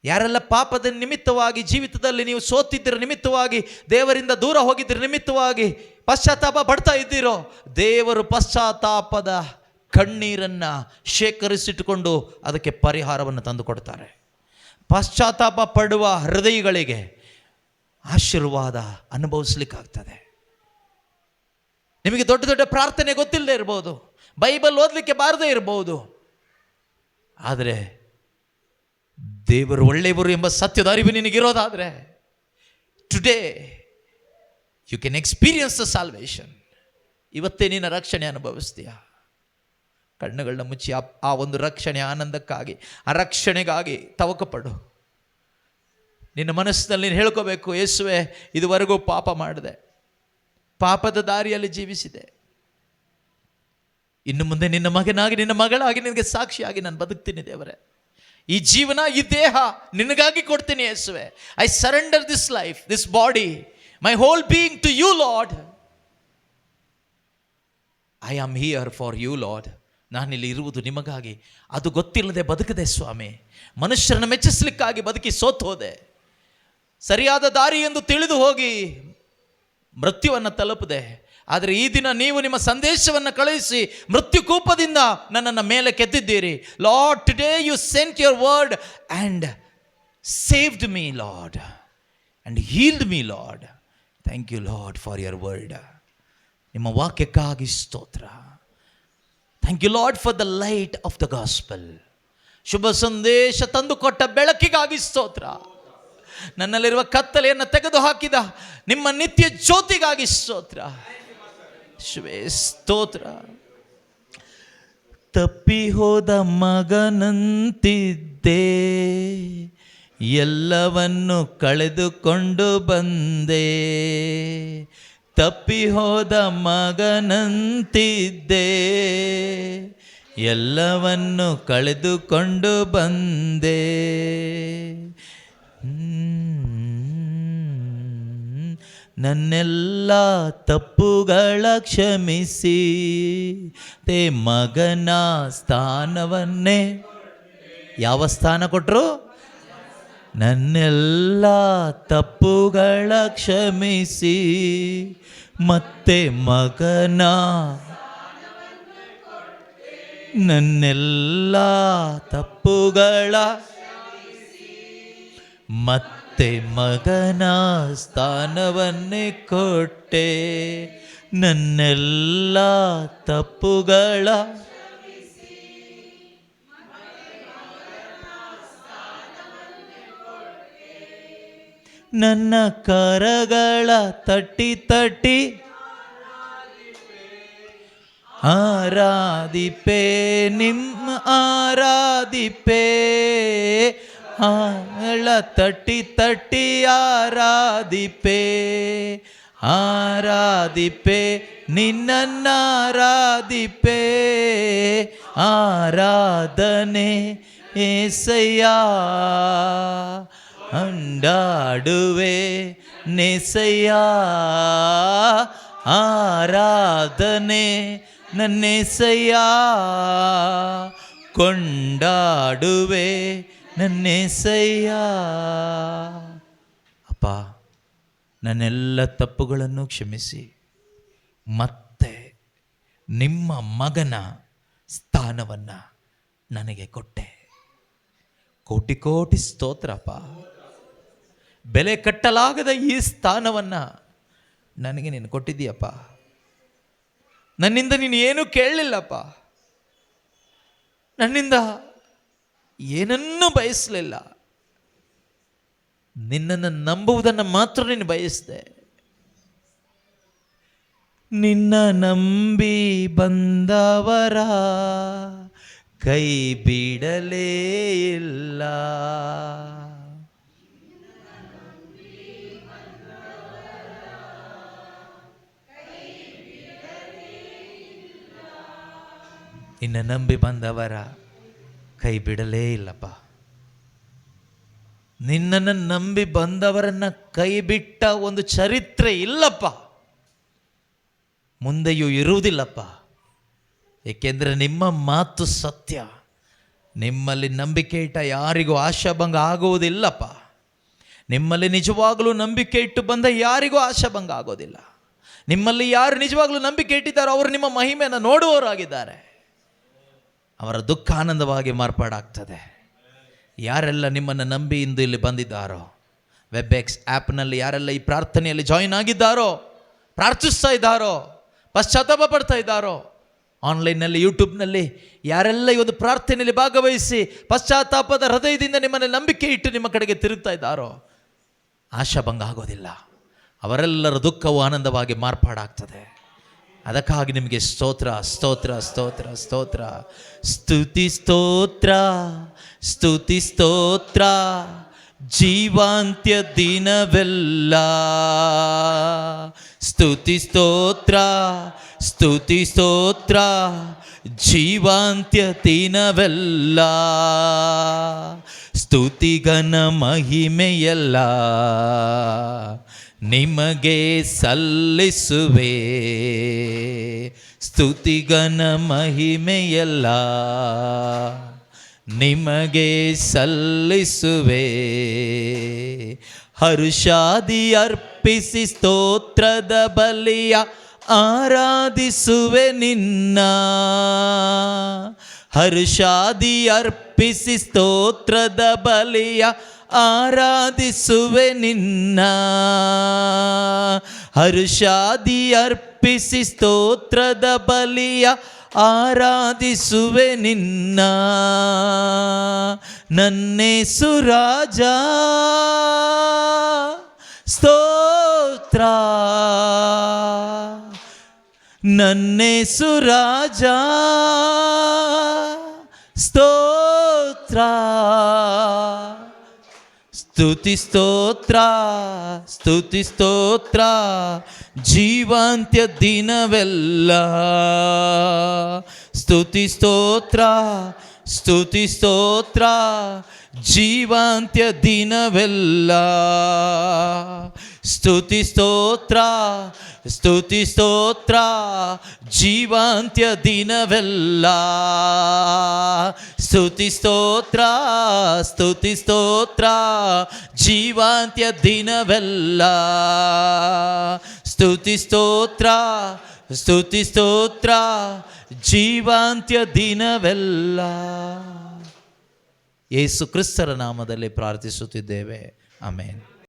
ಯಾರೆಲ್ಲ ಪಾಪದ ನಿಮಿತ್ತವಾಗಿ ಜೀವಿತದಲ್ಲಿ ನೀವು ಸೋತಿದ್ದರ ನಿಮಿತ್ತವಾಗಿ, ದೇವರಿಂದ ದೂರ ಹೋಗಿದ್ದರ ನಿಮಿತ್ತವಾಗಿ ಪಶ್ಚಾತ್ತಾಪ ಪಡ್ತಾ ಇದ್ದೀರೋ, ದೇವರು ಪಶ್ಚಾತ್ತಾಪದ ಕಣ್ಣೀರನ್ನು ಶೇಖರಿಸಿಟ್ಟುಕೊಂಡು ಅದಕ್ಕೆ ಪರಿಹಾರವನ್ನು ತಂದುಕೊಡ್ತಾರೆ. ಪಶ್ಚಾತ್ತಾಪ ಪಡುವ ಹೃದಯಗಳಿಗೆ ಆಶೀರ್ವಾದ ಅನುಭವಿಸ್ಲಿಕ್ಕಾಗ್ತದೆ. ನಿಮಗೆ ದೊಡ್ಡ ದೊಡ್ಡ ಪ್ರಾರ್ಥನೆ ಗೊತ್ತಿಲ್ಲದೆ ಇರ್ಬೋದು, ಬೈಬಲ್ ಓದಲಿಕ್ಕೆ ಬಾರದೇ ಇರಬಹುದು, ಆದರೆ ದೇವರು ಒಳ್ಳೆಯವರು ಎಂಬ ಸತ್ಯದ ಅರಿವು ನಿನಗಿರೋದಾದರೆ, today you can experience the salvation. ಇವತ್ತೇ ನಿನ್ನ ರಕ್ಷಣೆ ಅನುಭವಿಸ್ತೀಯ. ಕಣ್ಣುಗಳನ್ನ ಮುಚ್ಚಿ ಆ ಒಂದು ರಕ್ಷಣೆ ಆನಂದಕ್ಕಾಗಿ, ಆ ರಕ್ಷಣೆಗಾಗಿ ತವಕಪಡು. ನಿನ್ನ ಮನಸ್ಸಿನಲ್ಲಿ ನೀನು ಹೇಳ್ಕೋಬೇಕು, ಯೇಸುವೆ, ಇದುವರೆಗೂ ಪಾಪ ಮಾಡಿದೆ, ಪಾಪದ ದಾರಿಯಲ್ಲಿ ಜೀವಿಸಿದೆ, ಇನ್ನು ಮುಂದೆ ನಿನ್ನ ಮಗನಾಗಿ ನಿನ್ನ ಮಗಳಾಗಿ ನಿನಗೆ ಸಾಕ್ಷಿಯಾಗಿ ನಾನು ಬದುಕ್ತೀನಿ ದೇವರೇ. ಈ ಜೀವನ, ಈ ದೇಹ ನಿನಗಾಗಿ ಕೊಡ್ತೀನಿ ಯೇಸುವೆ. I surrender this life, this body, my whole being to you Lord. I am here for you Lord. ನಾನಿಲ್ಲಿ ಇರುವುದು ನಿಮಗಾಗಿ. ಅದು ಗೊತ್ತಿಲ್ಲದೆ ಬದುಕದೆ ಸ್ವಾಮಿ, ಮನುಷ್ಯರನ್ನು ಮೆಚ್ಚಿಸ್ಲಿಕ್ಕಾಗಿ ಬದುಕಿ ಸೋತು ಹೋದೆ. ಸರಿಯಾದ ದಾರಿ ಎಂದು ತಿಳಿದು ಹೋಗಿ ಮೃತ್ಯುವನ್ನು ತಲುಪದೆ. ಆದರೆ ಈ ದಿನ ನೀವು ನಿಮ್ಮ ಸಂದೇಶವನ್ನು ಕಳುಹಿಸಿ ಮೃತ್ಯು ಕೂಪದಿಂದ ನನ್ನನ್ನು ಮೇಲೆ ಕೆತ್ತಿದ್ದೀರಿ. Lord, today you sent your word and saved me Lord, and healed me Lord. Thank you Lord for your word. ನಿಮ್ಮ ವಾಕ್ಯಕ್ಕಾಗಿ ಸ್ತೋತ್ರ. Thank you Lord for the light of the gospel. ಶುಭ ಸಂದೇಶ ತಂದುಕೊಟ್ಟ ಬೆಳಕಿಗಾಗಿ ಸ್ತೋತ್ರ. ನನ್ನಲ್ಲಿರುವ ಕತ್ತಲೆಯನ್ನು ತೆಗೆದು ಹಾಕಿದ ನಿಮ್ಮ ನಿತ್ಯ ಜ್ಯೋತಿಗಾಗಿ ಸ್ತೋತ್ರ. ಶಿವೇ ಸ್ತೋತ್ರ. ತಪ್ಪಿ ಹೋದ ಮಗನಂತಿದ್ದೆ, ಎಲ್ಲವನ್ನು ಕಳೆದುಕೊಂಡು ಬಂದೆ. ತಪ್ಪಿ ಹೋದ ಮಗನಂತಿದ್ದೆ, ಎಲ್ಲವನ್ನು ಕಳೆದುಕೊಂಡು ಬಂದೆ. ನನ್ನೆಲ್ಲ ತಪ್ಪುಗಳ ಕ್ಷಮಿಸಿ ಮಗನ ಸ್ಥಾನವನ್ನೇ, ಯಾವ ಸ್ಥಾನ ಕೊಟ್ಟರು? ನನ್ನೆಲ್ಲ ತಪ್ಪುಗಳ ಕ್ಷಮಿಸಿ ಮತ್ತೆ ಮಗನ ನನ್ನೆಲ್ಲ ತಪ್ಪುಗಳ ಮತ್ತೆ ಮಗನ ಸ್ಥಾನವನ್ನೇ ಕೊಟ್ಟೆ. ನನ್ನೆಲ್ಲ ತಪ್ಪುಗಳ ನನ್ನ ಕರಗಳ ತಟ್ಟಿ ತಟ್ಟಿ ಆರಾಧಿಪೆ, ನಿಮ್ಮ ಆರಾಧಿಪೆ. ಆಳ ತಟ್ಟಿ ತಟ್ಟಿ ಆರಾಧಿಪೆ, ಆರಾಧಿಪೆ, ನಿನ್ನನ್ನಾರಾಧಿಪೆ. ಆರಾಧನೆ ಏಸಯ್ಯ, ಅಂಡಾಡುವೆ ನೆಸಯ್ಯ. ಆರಾಧನೆ ನನ್ನೆಸಯ್ಯ, ಕೊಂಡಾಡುವೆ ನನ್ನೆಸಯ್ಯ. ಅಪ್ಪ, ನನ್ನೆಲ್ಲ ತಪ್ಪುಗಳನ್ನು ಕ್ಷಮಿಸಿ ಮತ್ತೆ ನಿಮ್ಮ ಮಗನ ಸ್ಥಾನವನ್ನು ನನಗೆ ಕೊಟ್ಟೆ. ಕೋಟಿ ಕೋಟಿ ಸ್ತೋತ್ರಪ್ಪ. ಬೆಲೆ ಕಟ್ಟಲಾಗದ ಈ ಸ್ಥಾನವನ್ನು ನನಗೆ ನೀನು ಕೊಟ್ಟಿದ್ದೀಯಪ್ಪ. ನನ್ನಿಂದ ನೀನು ಏನೂ ಕೇಳಲಿಲ್ಲಪ್ಪ, ನನ್ನಿಂದ ಏನನ್ನೂ ಬಯಸಲಿಲ್ಲ. ನಿನ್ನನ್ನು ನಂಬುವುದನ್ನು ಮಾತ್ರ ನೀನು ಬಯಸಿದೆ. ನಿನ್ನ ನಂಬಿ ಬಂದವರ ಕೈ ಬಿಡಲೇ ಇಲ್ಲ. ನಿನ್ನ ನಂಬಿ ಬಂದವರ ಕೈ ಬಿಡಲೇ ಇಲ್ಲಪ್ಪ. ನಿನ್ನನ್ನು ನಂಬಿ ಬಂದವರನ್ನು ಕೈ ಬಿಟ್ಟ ಒಂದು ಚರಿತ್ರೆ ಇಲ್ಲಪ್ಪ, ಮುಂದೆಯೂ ಇರುವುದಿಲ್ಲಪ್ಪ. ಏಕೆಂದರೆ ನಿಮ್ಮ ಮಾತು ಸತ್ಯ. ನಿಮ್ಮಲ್ಲಿ ನಂಬಿಕೆ ಇಟ್ಟ ಯಾರಿಗೂ ಆಶಾಭಂಗ ಆಗುವುದಿಲ್ಲಪ್ಪ. ನಿಮ್ಮಲ್ಲಿ ನಿಜವಾಗಲೂ ನಂಬಿಕೆ ಇಟ್ಟು ಬಂದ ಯಾರಿಗೂ ಆಶಾಭಂಗ ಆಗೋದಿಲ್ಲ. ನಿಮ್ಮಲ್ಲಿ ಯಾರು ನಿಜವಾಗಲೂ ನಂಬಿಕೆ ಇಟ್ಟಿದ್ದಾರೋ ಅವರು ನಿಮ್ಮ ಮಹಿಮೆಯನ್ನು ನೋಡುವವರಾಗಿದ್ದಾರೆ. ಅವರ ದುಃಖ ಆನಂದವಾಗಿ ಮಾರ್ಪಾಡಾಗ್ತದೆ. ಯಾರೆಲ್ಲ ನಿಮ್ಮನ್ನು ನಂಬಿ ಇಂದು ಇಲ್ಲಿ ಬಂದಿದ್ದಾರೋ, ವೆಬ್ಎಕ್ಸ್ ಆ್ಯಪ್ನಲ್ಲಿ ಯಾರೆಲ್ಲ ಈ ಪ್ರಾರ್ಥನೆಯಲ್ಲಿ ಜಾಯಿನ್ ಆಗಿದ್ದಾರೋ, ಪ್ರಾರ್ಥಿಸ್ತಾ ಇದ್ದಾರೋ, ಪಶ್ಚಾತ್ತಾಪ ಪಡ್ತಾ ಇದ್ದಾರೋ, ಆನ್ಲೈನ್ನಲ್ಲಿ ಯೂಟ್ಯೂಬ್ನಲ್ಲಿ ಯಾರೆಲ್ಲ ಈ ಒಂದು ಪ್ರಾರ್ಥನೆಯಲ್ಲಿ ಭಾಗವಹಿಸಿ ಪಶ್ಚಾತ್ತಾಪದ ಹೃದಯದಿಂದ ನಿಮ್ಮನ್ನು ನಂಬಿಕೆ ಇಟ್ಟು ನಿಮ್ಮ ಕಡೆಗೆ ತಿರುಗ್ತಾ ಇದ್ದಾರೋ, ಆಶಾಭಂಗ ಆಗೋದಿಲ್ಲ. ಅವರೆಲ್ಲರ ದುಃಖವು ಆನಂದವಾಗಿ ಮಾರ್ಪಾಡಾಗ್ತದೆ. ಅದಕ್ಕಾಗಿ ನಿಮಗೆ ಸ್ತೋತ್ರ ಸ್ತೋತ್ರ ಸ್ತೋತ್ರ ಸ್ತೋತ್ರ. ಸ್ತುತಿ ಸ್ತೋತ್ರ ಸ್ತುತಿ ಸ್ತೋತ್ರ ಜೀವಾಂತ್ಯ ದಿನವೆಲ್ಲ. ಸ್ತುತಿ ಸ್ತೋತ್ರ ಸ್ತುತಿ ಸ್ತೋತ್ರ ಜೀವಾಂತ್ಯ ದಿನವೆಲ್ಲ. ಸ್ತುತಿಗನ ಮಹಿಮೆಯಲ್ಲ ನಿಮಗೆ ಸಲ್ಲಿಸುವೆ. ಸ್ತುತಿಗನ ಮಹಿಮೆಯಲ್ಲ ನಿಮಗೆ ಸಲ್ಲಿಸುವೆ. ಹರುಷಾದಿ ಅರ್ಪಿಸಿ ಸ್ತೋತ್ರದ ಬಲಿಯ ಆರಾಧಿಸುವೆ ನಿನ್ನ. ಹರುಷಾದಿ ಅರ್ಪಿಸಿ ಸ್ತೋತ್ರದ ಬಲಿಯ ಆರಾಧಿಸುವೆ ನಿನ್ನ. ಹರುಷಾದಿ ಅರ್ಪಿಸಿ ಸ್ತೋತ್ರದ ಬಲಿಯ ಆರಾಧಿಸುವೆ ನಿನ್ನ. ನನ್ನೇಸು ರಾಜ ಸ್ತೋತ್ರ. ನನ್ನೇಸು ರಾಜ ಸ್ತೋತ್ರ. ಸ್ತುತಿ ಸ್ತೋತ್ರ ಸ್ತುತಿ ಸ್ತೋತ್ರ ಜೀವಾಂತ್ಯ ದಿನವೆಲ್ಲ. ಸ್ತುತಿ ಸ್ತೋತ್ರ ಸ್ತುತಿ ಸ್ತೋತ್ರ ಜೀವಾಂತ್ಯ ದಿನವೆಲ್ಲ. ಸ್ತುತಿ ಸ್ತೋತ್ರ ಸ್ತುತಿ ಸ್ತೋತ್ರ ಜೀವಾಂತ್ಯ ದಿನವೆಲ್ಲ. ಸ್ತುತಿ ಸ್ತೋತ್ರ ಸ್ತುತಿ ಸ್ತೋತ್ರ ಜೀವಾಂತ್ಯ ದಿನವೆಲ್ಲ. ಸ್ತುತಿ ಸ್ತೋತ್ರ ಸ್ತುತಿ ಸ್ತೋತ್ರ ಜೀವಾಂತ್ಯ ದಿನವೆಲ್ಲ. ಯೇಸು ಕ್ರಿಸ್ತರ ನಾಮದಲ್ಲಿ ಪ್ರಾರ್ಥಿಸುತ್ತಿದ್ದೇವೆ. ಆಮೆನ್.